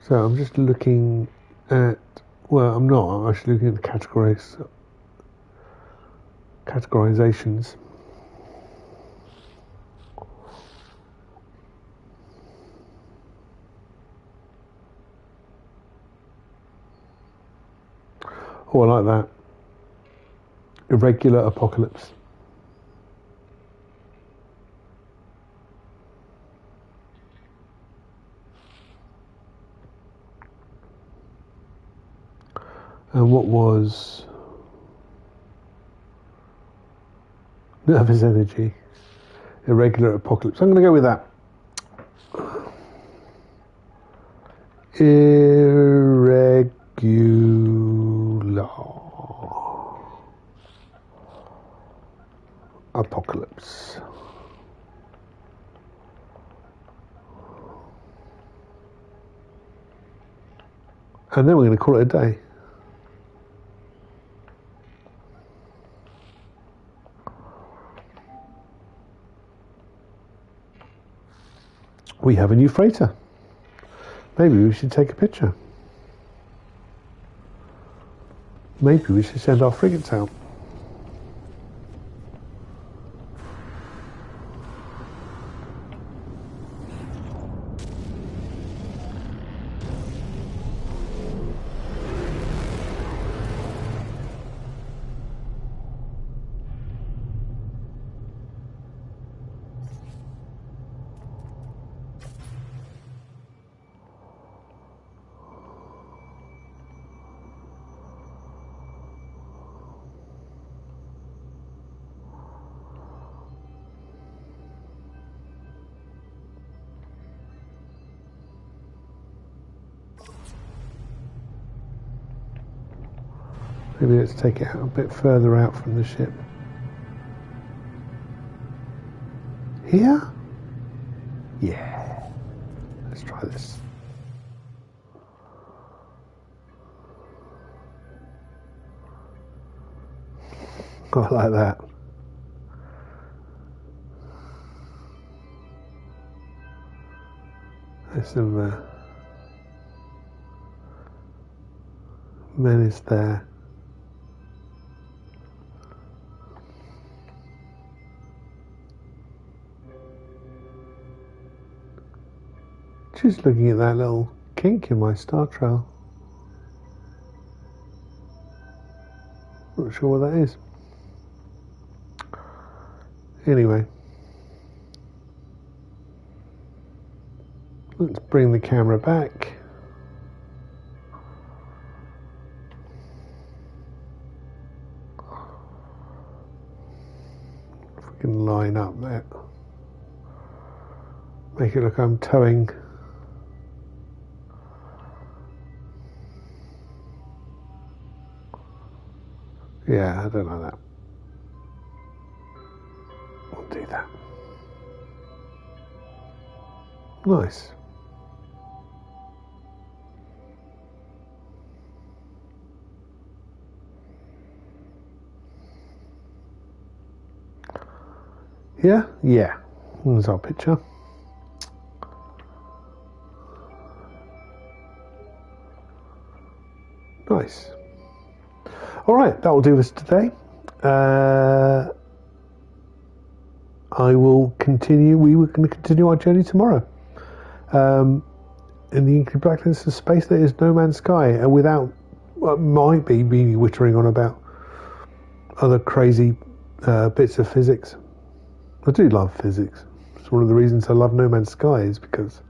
So I'm just looking at, well, I'm not, I'm actually looking at the categorizations. Oh, I like that. Irregular apocalypse. And what was nervous energy? Irregular apocalypse. I'm going to go with that. Irregular apocalypse. And then we're going to call it a day. We have a new freighter. Maybe we should take a picture. Maybe we should send our frigates out. Maybe let's take it out a bit further out from the ship. Here? Yeah. Let's try this. I like that. There's some menace there. Just looking at that little kink in my star trail. Not sure what that is. Anyway, let's bring the camera back. If we can line up that. Make it look I'm towing. Yeah, I don't like that. We'll do that. Nice. Yeah? Yeah. There's our picture. Nice. All right, that will do us today. I will continue. We were going to continue our journey tomorrow. In the inky blackness of space, there is no man's sky, without what might be me wittering on about other crazy bits of physics. I do love physics. It's one of the reasons I love No Man's Sky is because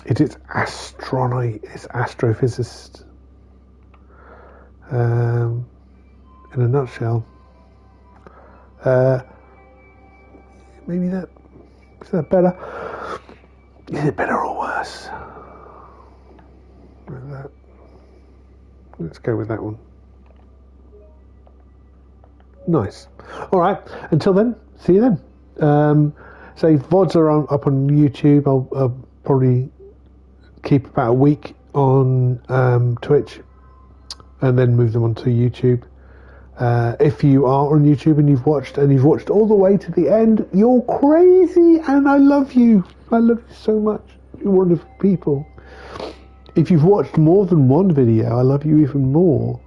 it is astronomy. It's astrophysicist. In a nutshell, maybe that is that better? Is it better or worse? Like that. Let's go with that one. Nice. All right. Until then, see you then. So VODs are up on YouTube. I'll probably keep about a week on Twitch. And then move them onto YouTube. If you are on YouTube and you've watched all the way to the end, you're crazy, and I love you. I love you so much. You're wonderful people. If you've watched more than one video, I love you even more.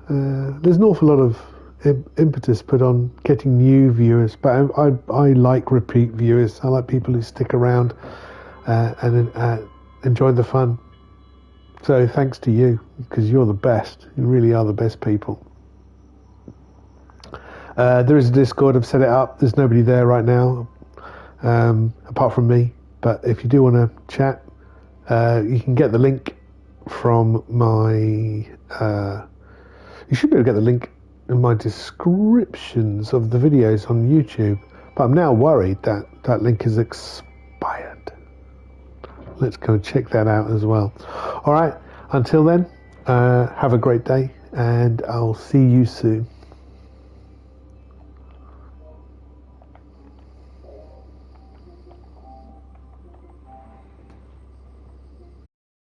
There's an awful lot of impetus put on getting new viewers, but I like repeat viewers. I like people who stick around and enjoy the fun. So thanks to you, because you're the best. You really are the best people. There is a Discord. I've set it up. There's nobody there right now, apart from me. But if you do want to chat, you can get the link from my, you should be able to get the link in my descriptions of the videos on YouTube, but I'm now worried that that link is expired. Let's go check that out as well. All right, until then, have a great day, and I'll see you soon.